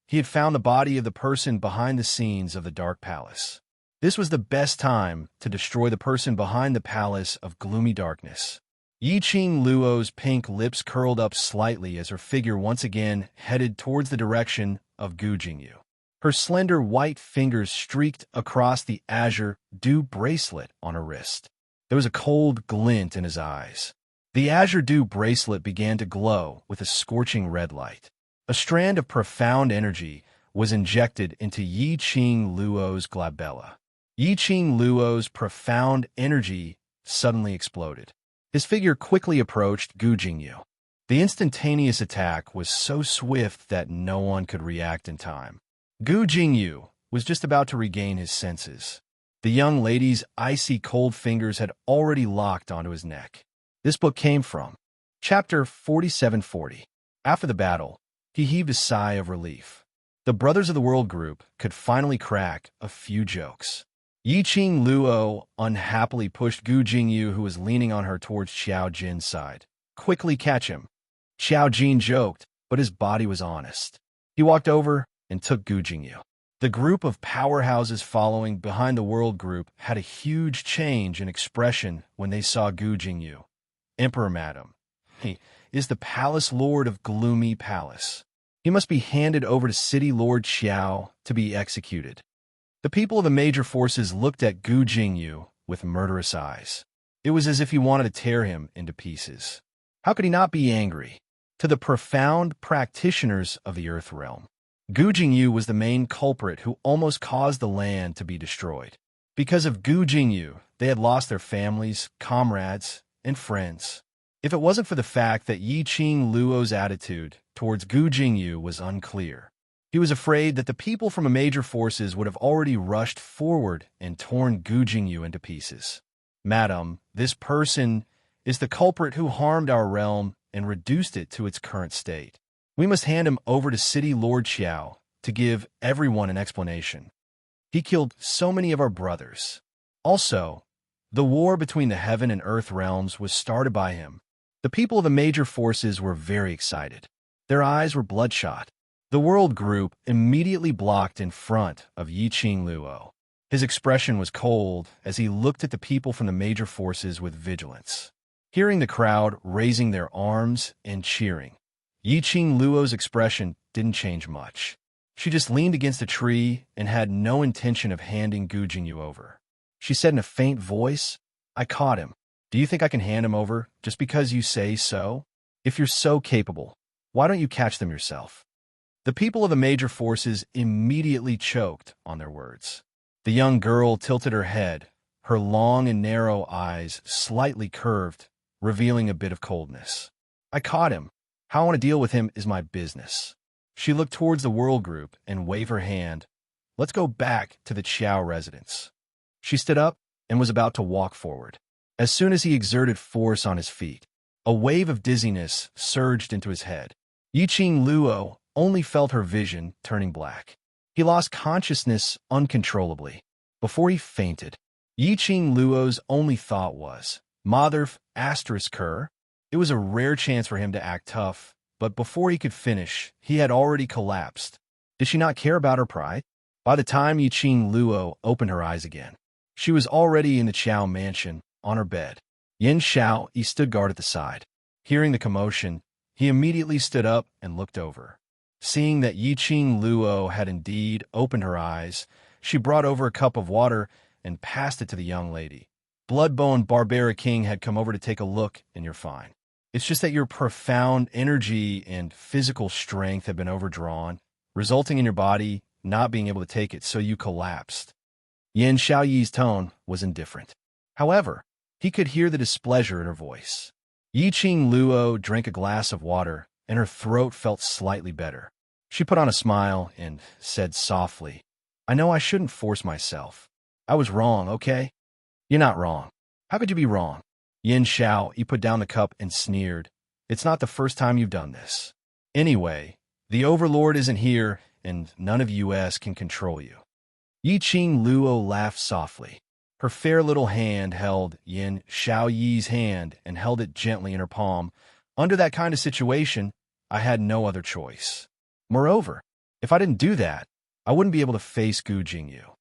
he had found the body of the person behind the scenes of the Dark Palace. This was the best time to destroy the person behind the palace of gloomy darkness. Yi Qing Luo's pink lips curled up slightly as her figure once again headed towards the direction of Gu Jingyu. Her slender white fingers streaked across the azure dew bracelet on her wrist. There was a cold glint in his eyes. The azure dew bracelet began to glow with a scorching red light. A strand of profound energy was injected into Yi Qing Luo's glabella. Yi Qing Luo's profound energy suddenly exploded. His figure quickly approached Gu Jingyu. The instantaneous attack was so swift that no one could react in time. Gu Jingyu was just about to regain his senses. The young lady's icy cold fingers had already locked onto his neck. This book came from Chapter 4740. After the battle, he heaved a sigh of relief. The Brothers of the World group could finally crack a few jokes. Yi Qing Luo unhappily pushed Gu Jingyu, who was leaning on her, towards Xiao Jin's side. Quickly catch him. Xiao Jin joked, but his body was honest. He walked over and took Gu Jingyu. The group of powerhouses following behind the world group had a huge change in expression when they saw Gu Jingyu. Emperor Madam. He is the palace lord of Gloomy Palace. He must be handed over to City Lord Xiao to be executed. The people of the major forces looked at Gu Jingyu with murderous eyes. It was as if he wanted to tear him into pieces. How could he not be angry? To the profound practitioners of the Earth Realm, Gu Jingyu was the main culprit who almost caused the land to be destroyed. Because of Gu Jingyu, they had lost their families, comrades, and friends. If it wasn't for the fact that Yi Qing Luo's attitude towards Gu Jingyu was unclear, he was afraid that the people from the major forces would have already rushed forward and torn Gu Jingyu into pieces. Madam, this person is the culprit who harmed our realm and reduced it to its current state. We must hand him over to City Lord Xiao to give everyone an explanation. He killed so many of our brothers. Also, the war between the heaven and earth realms was started by him. The people of the major forces were very excited. Their eyes were bloodshot. The world group immediately blocked in front of Yi Qing Luo. His expression was cold as he looked at the people from the major forces with vigilance. Hearing the crowd raising their arms and cheering, Yi Qing Luo's expression didn't change much. She just leaned against a tree and had no intention of handing Gu Jingyu over. She said in a faint voice, "I caught him. Do you think I can hand him over just because you say so? If you're so capable, why don't you catch them yourself?" The people of the major forces immediately choked on their words. The young girl tilted her head, her long and narrow eyes slightly curved, revealing a bit of coldness. "I caught him. How I want to deal with him is my business." She looked towards the world group and waved her hand. "Let's go back to the Qiao residence." She stood up and was about to walk forward. As soon as he exerted force on his feet, a wave of dizziness surged into his head. Yi Qing Luo only felt her vision turning black. He lost consciousness uncontrollably. Before he fainted, Yi Qing Luo's only thought was, "Motherf asterisk her." It was a rare chance for him to act tough, but before he could finish, he had already collapsed. Did she not care about her pride? By the time Yi Qing Luo opened her eyes again, she was already in the Qiao mansion, on her bed. Yin Xiao he stood guard at the side. Hearing the commotion, he immediately stood up and looked over. Seeing that Yi Qing Luo had indeed opened her eyes, she brought over a cup of water and passed it to the young lady. "Bloodbone Barbaric King had come over to take a look, and you're fine. It's just that your profound energy and physical strength have been overdrawn, resulting in your body not being able to take it, so you collapsed." Yin Xiaoyi's tone was indifferent. However, he could hear the displeasure in her voice. Yi Qing Luo drank a glass of water, and her throat felt slightly better. She put on a smile and said softly, "I know I shouldn't force myself. I was wrong, okay?" "You're not wrong. How could you be wrong?" Yin Xiao, he put down the cup and sneered. "It's not the first time you've done this. Anyway, the Overlord isn't here, and none of US can control you." Yi Qing Luo laughed softly. Her fair little hand held Yin Xiaoyi's hand and held it gently in her palm. "Under that kind of situation, I had no other choice. Moreover, if I didn't do that, I wouldn't be able to face Gu Jingyu."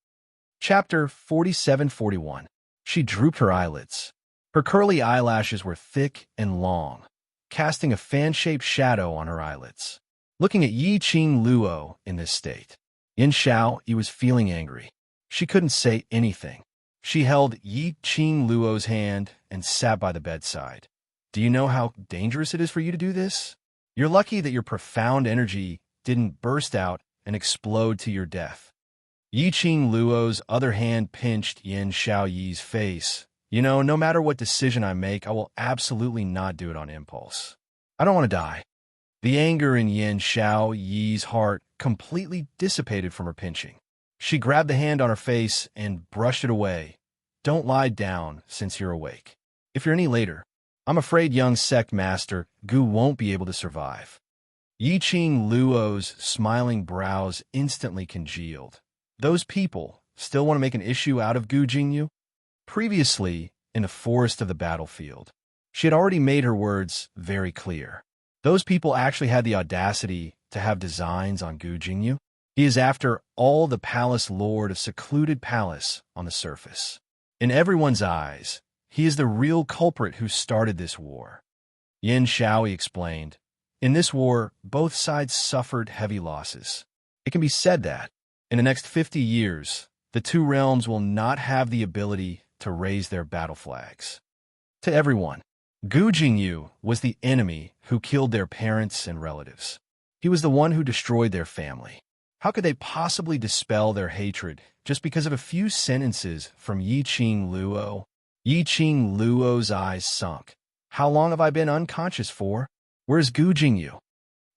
Chapter 47-41. She drooped her eyelids. Her curly eyelashes were thick and long, casting a fan-shaped shadow on her eyelids. Looking at Yi Qing Luo in this state, Yin Xiao, he was feeling angry. She couldn't say anything. She held Yi Qing Luo's hand and sat by the bedside. "Do you know how dangerous it is for you to do this? You're lucky that your profound energy didn't burst out and explode to your death." Yi Qing Luo's other hand pinched Yin Xiaoyi's face. "You know, no matter what decision I make, I will absolutely not do it on impulse. I don't want to die." The anger in Yin Xiaoyi's heart completely dissipated from her pinching. She grabbed the hand on her face and brushed it away. "Don't lie down since you're awake. If you're any later, I'm afraid young sect master Gu won't be able to survive." Yi Qing Luo's smiling brows instantly congealed. Those people still want to make an issue out of Gu Jingyu? Previously, in the forest of the battlefield, she had already made her words very clear. Those people actually had the audacity to have designs on Gu Jingyu. He is after all the palace lord of secluded palace on the surface. In everyone's eyes, he is the real culprit who started this war. Yin Shaoyi explained, in this war, both sides suffered heavy losses. It can be said that, in the next 50 years, the two realms will not have the ability to raise their battle flags. To everyone, Gu Jingyu was the enemy who killed their parents and relatives. He was the one who destroyed their family. How could they possibly dispel their hatred just because of a few sentences from Yiqing Luo? Yiqing Luo's eyes sunk. How long have I been unconscious for? Where's Gu Jingyu?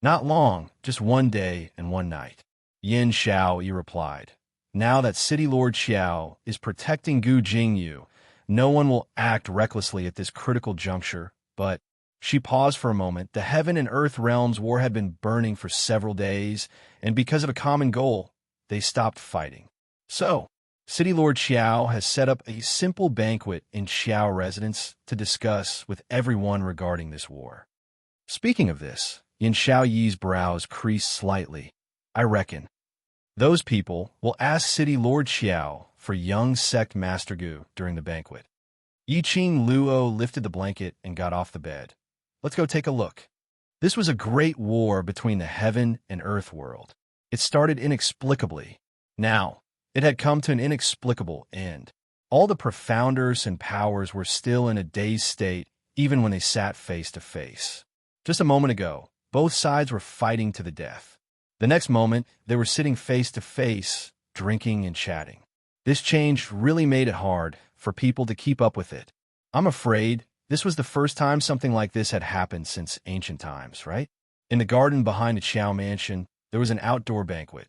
Not long, just one day and one night. Yin Shaoyi replied, now that City Lord Xiao is protecting Gu Jingyu, no one will act recklessly at this critical juncture, but she paused for a moment. The heaven and earth realms war had been burning for several days, and because of a common goal, they stopped fighting. So, City Lord Xiao has set up a simple banquet in Xiao residence to discuss with everyone regarding this war. Speaking of this, Yin Shaoyi's brows creased slightly. I reckon those people will ask City Lord Xiao for young sect Master Gu during the banquet. Yiqing Luo lifted the blanket and got off the bed. Let's go take a look. This was a great war between the heaven and earth world. It started inexplicably. Now, it had come to an inexplicable end. All the profounders and powers were still in a dazed state, even when they sat face to face. Just a moment ago, both sides were fighting to the death. The next moment, they were sitting face to face, drinking and chatting. This change really made it hard for people to keep up with it. I'm afraid this was the first time something like this had happened since ancient times, right? In the garden behind the Qiao mansion, there was an outdoor banquet.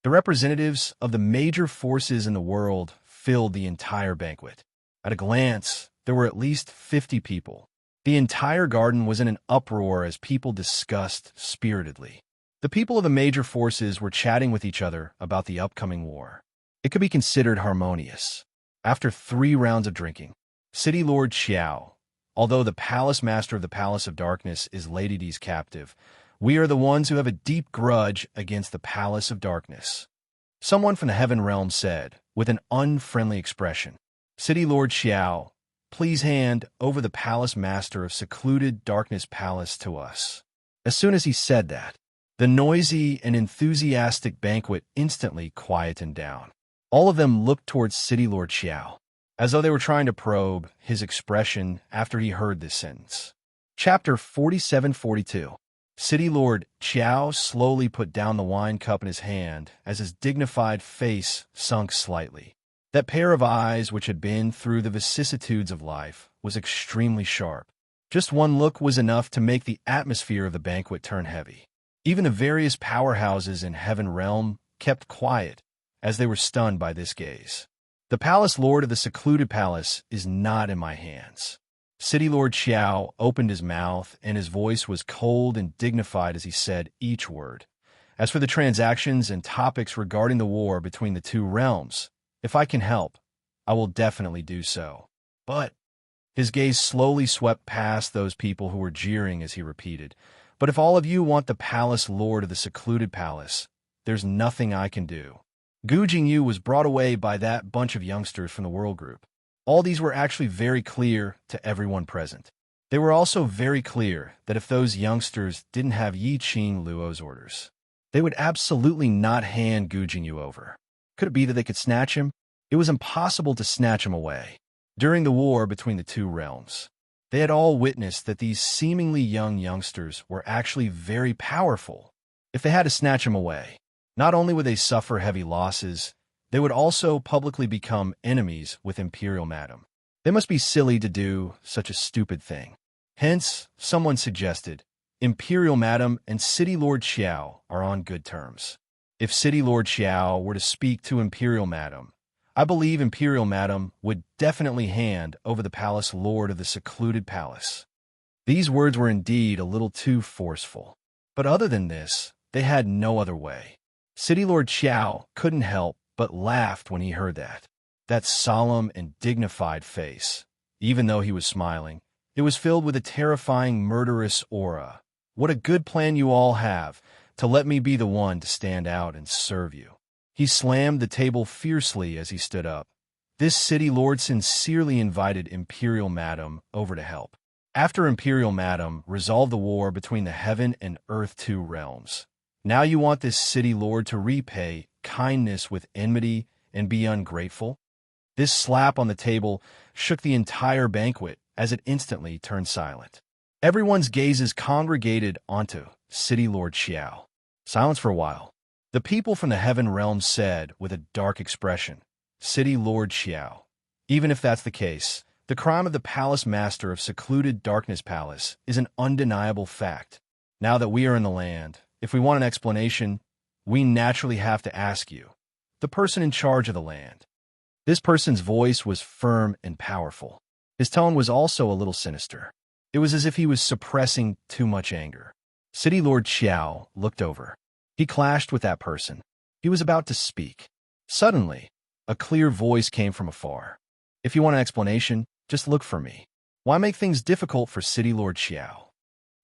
The representatives of the major forces in the world filled the entire banquet. At a glance, there were at least 50 people. The entire garden was in an uproar as people discussed spiritedly. The people of the major forces were chatting with each other about the upcoming war. It could be considered harmonious. After 3 rounds of drinking, City Lord Xiao, although the palace master of the Palace of Darkness is Lady D's captive, we are the ones who have a deep grudge against the Palace of Darkness. Someone from the Heaven Realm said, with an unfriendly expression, City Lord Xiao, please hand over the Palace Master of Secluded Darkness Palace to us. As soon as he said that, the noisy and enthusiastic banquet instantly quietened down. All of them looked towards City Lord Xiao, as though they were trying to probe his expression after he heard this sentence. Chapter 47-42. City Lord Xiao slowly put down the wine cup in his hand as his dignified face sunk slightly. That pair of eyes, which had been through the vicissitudes of life, was extremely sharp. Just one look was enough to make the atmosphere of the banquet turn heavy. Even the various powerhouses in Heaven Realm kept quiet, as they were stunned by this gaze. The Palace Lord of the Secluded Palace is not in my hands. City Lord Xiao opened his mouth, and his voice was cold and dignified as he said each word. As for the transactions and topics regarding the war between the two realms, if I can help, I will definitely do so. But his gaze slowly swept past those people who were jeering as he repeated, but if all of you want the Palace Lord of the Secluded Palace, there's nothing I can do. Gu Jingyu was brought away by that bunch of youngsters from the World Group. All these were actually very clear to everyone present. They were also very clear that if those youngsters didn't have Yiqing Luo's orders, they would absolutely not hand Gu Jingyu over. Could it be that they could snatch him? It was impossible to snatch him away. During the war between the two realms, they had all witnessed that these seemingly young youngsters were actually very powerful. If they had to snatch him away, not only would they suffer heavy losses, they would also publicly become enemies with Imperial Madam. They must be silly to do such a stupid thing. Hence, someone suggested, Imperial Madam and City Lord Xiao are on good terms. If City Lord Xiao were to speak to Imperial Madam, I believe Imperial Madam would definitely hand over the Palace Lord of the Secluded Palace. These words were indeed a little too forceful. But other than this, they had no other way. City Lord Xiao couldn't help but laughed when he heard that. That solemn and dignified face, even though he was smiling, it was filled with a terrifying murderous aura. What a good plan you all have to let me be the one to stand out and serve you." He slammed the table fiercely as he stood up. This city lord sincerely invited Imperial Madam over to help. After Imperial Madam resolved the war between the Heaven and Earth two realms, now you want this city lord to repay kindness with enmity and be ungrateful? This slap on the table shook the entire banquet as it instantly turned silent. Everyone's gazes congregated onto City Lord Xiao. Silence for a while. The people from the Heaven realm said with a dark expression, "City Lord Xiao. Even if that's the case, the crime of the Palace Master of Secluded Darkness Palace is an undeniable fact. Now that we are in the land, if we want an explanation, we naturally have to ask you, the person in charge of the land." This person's voice was firm and powerful. His tone was also a little sinister. It was as if he was suppressing too much anger. City Lord Xiao looked over. He clashed with that person. He was about to speak. Suddenly, a clear voice came from afar. "If you want an explanation, just look for me. Why make things difficult for City Lord Xiao?"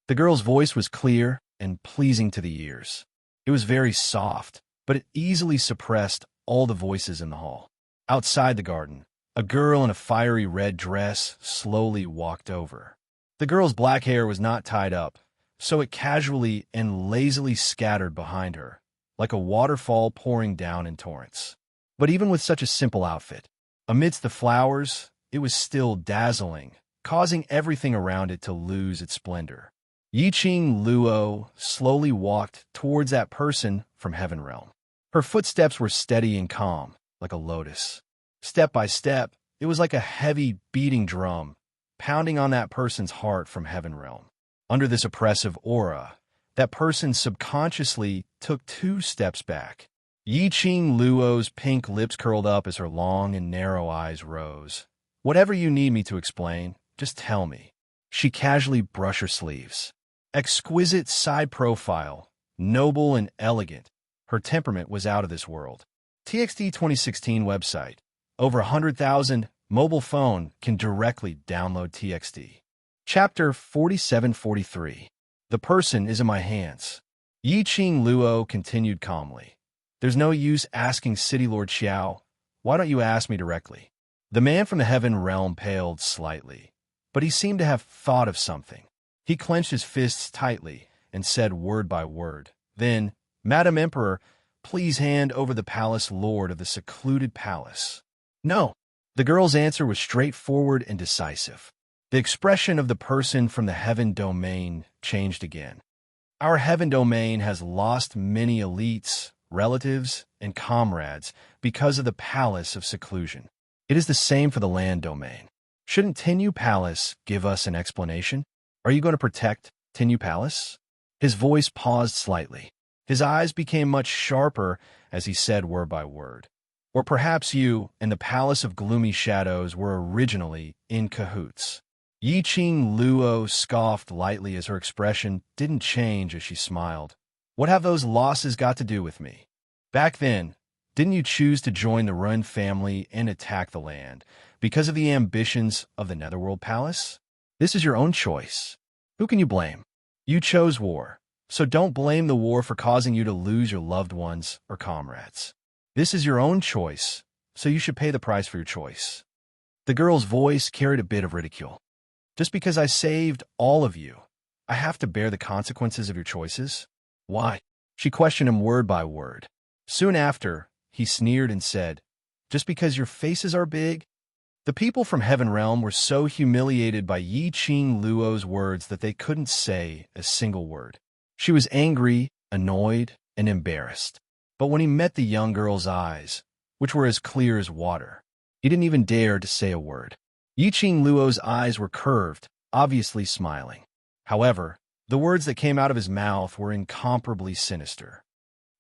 The girl's voice was clear and pleasing to the ears. It was very soft, but it easily suppressed all the voices in the hall. Outside the garden, a girl in a fiery red dress slowly walked over. The girl's black hair was not tied up, so it casually and lazily scattered behind her, like a waterfall pouring down in torrents. But even with such a simple outfit, amidst the flowers, it was still dazzling, causing everything around it to lose its splendor. Yiqing Luo slowly walked towards that person from Heaven Realm. Her footsteps were steady and calm, like a lotus. Step by step, it was like a heavy, beating drum, pounding on that person's heart from Heaven Realm. Under this oppressive aura, that person subconsciously took 2 steps back. Yiqing Luo's pink lips curled up as her long and narrow eyes rose. "Whatever you need me to explain, just tell me." She casually brushed her sleeves. Exquisite side profile, noble and elegant, her temperament was out of this world. TXT 2016 website. Over 100,000 mobile phone can directly download TXT. Chapter 4743. The person is in my hands. Yiqing Luo continued calmly. "There's no use asking City Lord Xiao. Why don't you ask me directly?" The man from the Heaven Realm paled slightly, but he seemed to have thought of something. He clenched his fists tightly and said word by word. Then, "Madam Emperor, please hand over the Palace Lord of the Secluded Palace." "No." The girl's answer was straightforward and decisive. The expression of the person from the Heaven Domain changed again. "Our Heaven Domain has lost many elites, relatives, and comrades because of the Palace of Seclusion. It is the same for the Land Domain. Shouldn't Tinyu Palace give us an explanation? Are you going to protect Tinyu Palace?" His voice paused slightly. His eyes became much sharper as he said word by word. "Or perhaps you and the Palace of Gloomy Shadows were originally in cahoots." Yiqing Luo scoffed lightly as her expression didn't change as she smiled. "What have those losses got to do with me? Back then, didn't you choose to join the Run family and attack the land because of the ambitions of the Netherworld Palace? This is your own choice. Who can you blame? You chose war, so don't blame the war for causing you to lose your loved ones or comrades. This is your own choice, so you should pay the price for your choice." The girl's voice carried a bit of ridicule. "Just because I saved all of you, I have to bear the consequences of your choices? Why?" She questioned him word by word. Soon after, he sneered and said, "Just because your faces are big?" The people from Heaven Realm were so humiliated by Yiqing Luo's words that they couldn't say a single word. She was angry, annoyed, and embarrassed. But when he met the young girl's eyes, which were as clear as water, he didn't even dare to say a word. Yiqing Luo's eyes were curved, obviously smiling. However, the words that came out of his mouth were incomparably sinister.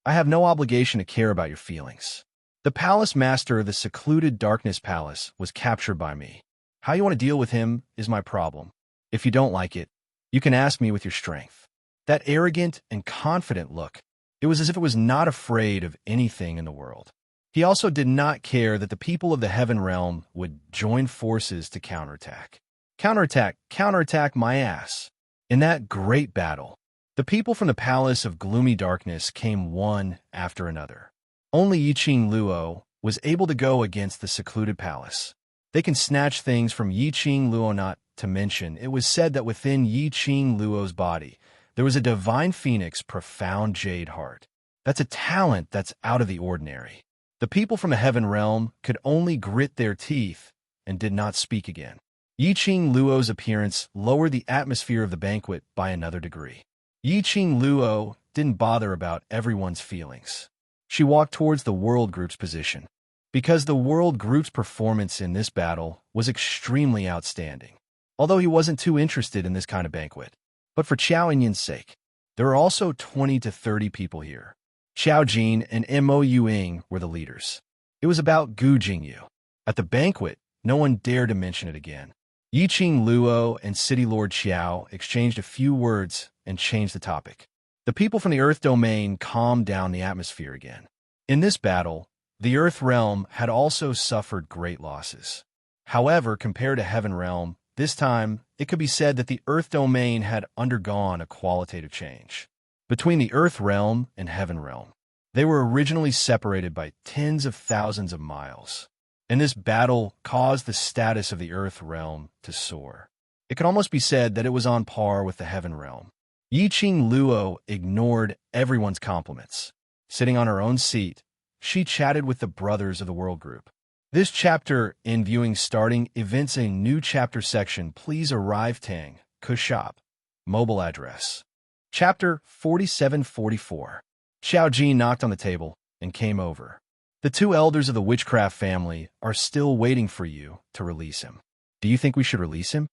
"I have no obligation to care about your feelings. The Palace Master of the Secluded Darkness Palace was captured by me. How you want to deal with him is my problem. If you don't like it, you can ask me with your strength." That arrogant and confident look, it was as if it was not afraid of anything in the world. He also did not care that the people of the Heaven Realm would join forces to counterattack. Counterattack my ass. In that great battle, The people from the palace of gloomy darkness came one after another. Only Yiqing Luo was able to go against the secluded palace. They can snatch things from Yiqing Luo, not to mention it was said that within Yiqing Luo's body there was a divine phoenix, profound jade heart. That's a talent that's out of the ordinary. The people from the heaven realm could only grit their teeth and did not speak again. Yiqing Luo's appearance lowered the atmosphere of the banquet by another degree. Yiqing Luo didn't bother about everyone's feelings. She walked towards the world group's position, because the world group's performance in this battle was extremely outstanding. Although he wasn't too interested in this kind of banquet. But for Qiao Yin's sake, there were also 20 to 30 people here. Xiao Jin and Mo Yuing were the leaders. It was about Gu Jingyu. At the banquet, no one dared to mention it again. Yiqing Luo and City Lord Qiao exchanged a few words and changed the topic. The people from the Earth domain calmed down the atmosphere again. In this battle, the Earth realm had also suffered great losses. However, compared to Heaven realm, this time it could be said that the Earth domain had undergone a qualitative change. Between the Earth realm and Heaven realm, they were originally separated by tens of thousands of miles. And this battle caused the status of the Earth realm to soar. It could almost be said that it was on par with the Heaven realm. Yiqing Luo ignored everyone's compliments. Sitting on her own seat, she chatted with the brothers of the world group. This chapter in viewing starting events a new chapter section. Please arrive Tang, Kushop, mobile address. Chapter 4744. Xiao Ji knocked on the table and came over. The two elders of the witchcraft family are still waiting for you to release him. Do you think we should release him?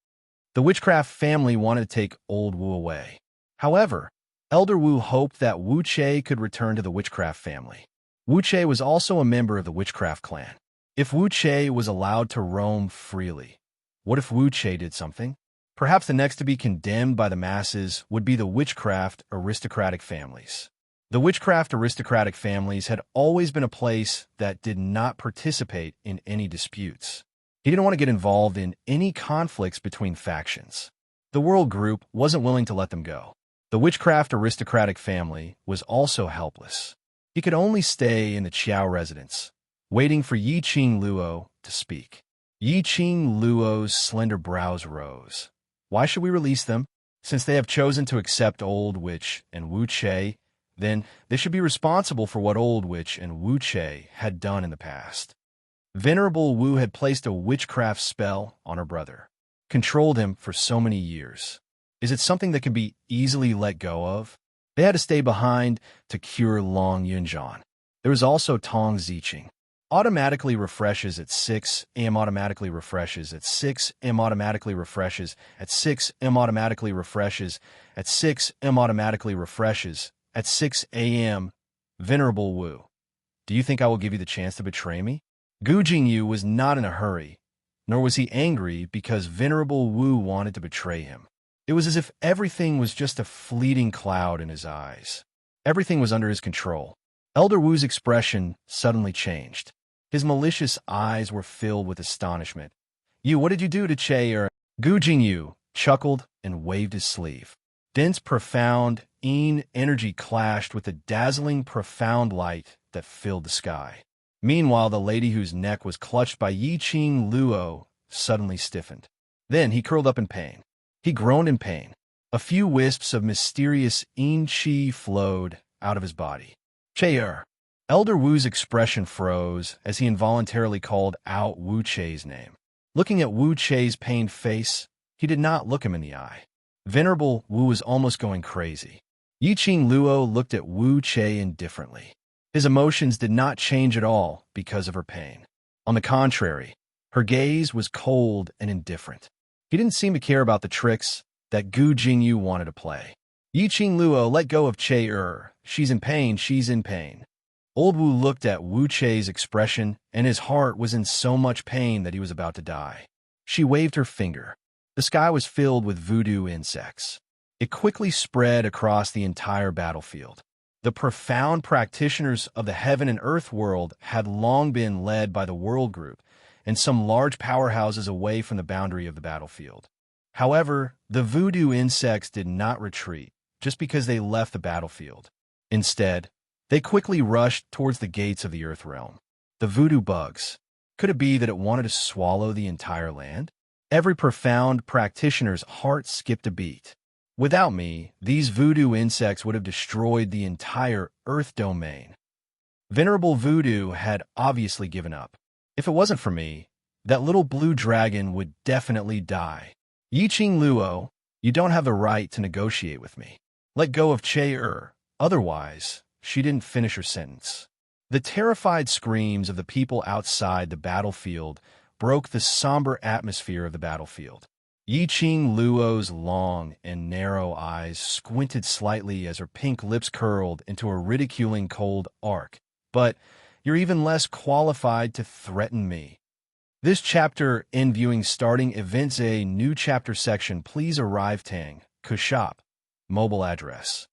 The witchcraft family wanted to take old Wu away. However, Elder Wu hoped that Wu Che could return to the witchcraft family. Wu Che was also a member of the witchcraft clan. If Wu Che was allowed to roam freely, what if Wu Che did something? Perhaps the next to be condemned by the masses would be the witchcraft aristocratic families. The witchcraft aristocratic families had always been a place that did not participate in any disputes. He didn't want to get involved in any conflicts between factions. The world group wasn't willing to let them go. The witchcraft aristocratic family was also helpless. He could only stay in the Qiao residence, waiting for Yiqing Luo to speak. Yiqing Luo's slender brows rose. Why should we release them? Since they have chosen to accept Old Witch and Wu Che, then they should be responsible for what Old Witch and Wu Che had done in the past. Venerable Wu had placed a witchcraft spell on her brother, controlled him for so many years. Is it something that can be easily let go of? They had to stay behind to cure Long Yunjian. There was also Tong Ziqing. Automatically refreshes at 6 a.m. Automatically refreshes at 6 a.m. Automatically refreshes at 6 a.m. Automatically refreshes at 6 a.m. Automatically refreshes at 6 a.m. Venerable Wu, do you think I will give you the chance to betray me? Gu Jingyu was not in a hurry, nor was he angry because Venerable Wu wanted to betray him. It was as if everything was just a fleeting cloud in his eyes. Everything was under his control. Elder Wu's expression suddenly changed. His malicious eyes were filled with astonishment. What did you do to Che? Gu Jingyu chuckled and waved his sleeve. Dense, profound, energy clashed with the dazzling, profound light that filled the sky. Meanwhile, the lady whose neck was clutched by Yiqing Luo suddenly stiffened. Then he curled up in pain. He groaned in pain. A few wisps of mysterious qi flowed out of his body. Che-er. Elder Wu's expression froze as he involuntarily called out Wu Che's name. Looking at Wu Che's pained face, he did not look him in the eye. Venerable Wu was almost going crazy. Yiqing Luo looked at Wu Che indifferently. His emotions did not change at all because of her pain. On the contrary, her gaze was cold and indifferent. He didn't seem to care about the tricks that Gu Jingyu wanted to play. Yiqing Luo let go of Che-er. She's in pain, she's in pain. Old Wu looked at Wu Che's expression, and his heart was in so much pain that he was about to die. She waved her finger. The sky was filled with voodoo insects. It quickly spread across the entire battlefield. The profound practitioners of the heaven and earth world had long been led by the world group and some large powerhouses away from the boundary of the battlefield. However, the voodoo insects did not retreat, just because they left the battlefield. Instead, they quickly rushed towards the gates of the Earth realm. The voodoo bugs. Could it be that it wanted to swallow the entire land? Every profound practitioner's heart skipped a beat. Without me, these voodoo insects would have destroyed the entire Earth domain. Venerable Voodoo had obviously given up. If it wasn't for me, that little blue dragon would definitely die. Yiqing Luo, you don't have the right to negotiate with me. Let go of Che-er. Otherwise, she didn't finish her sentence. The terrified screams of the people outside the battlefield broke the somber atmosphere of the battlefield. Yiqing Luo's long and narrow eyes squinted slightly as her pink lips curled into a ridiculing cold arc. But you're even less qualified to threaten me. This chapter in viewing starting events a new chapter section. Please arrive Tang, Kushop, mobile address.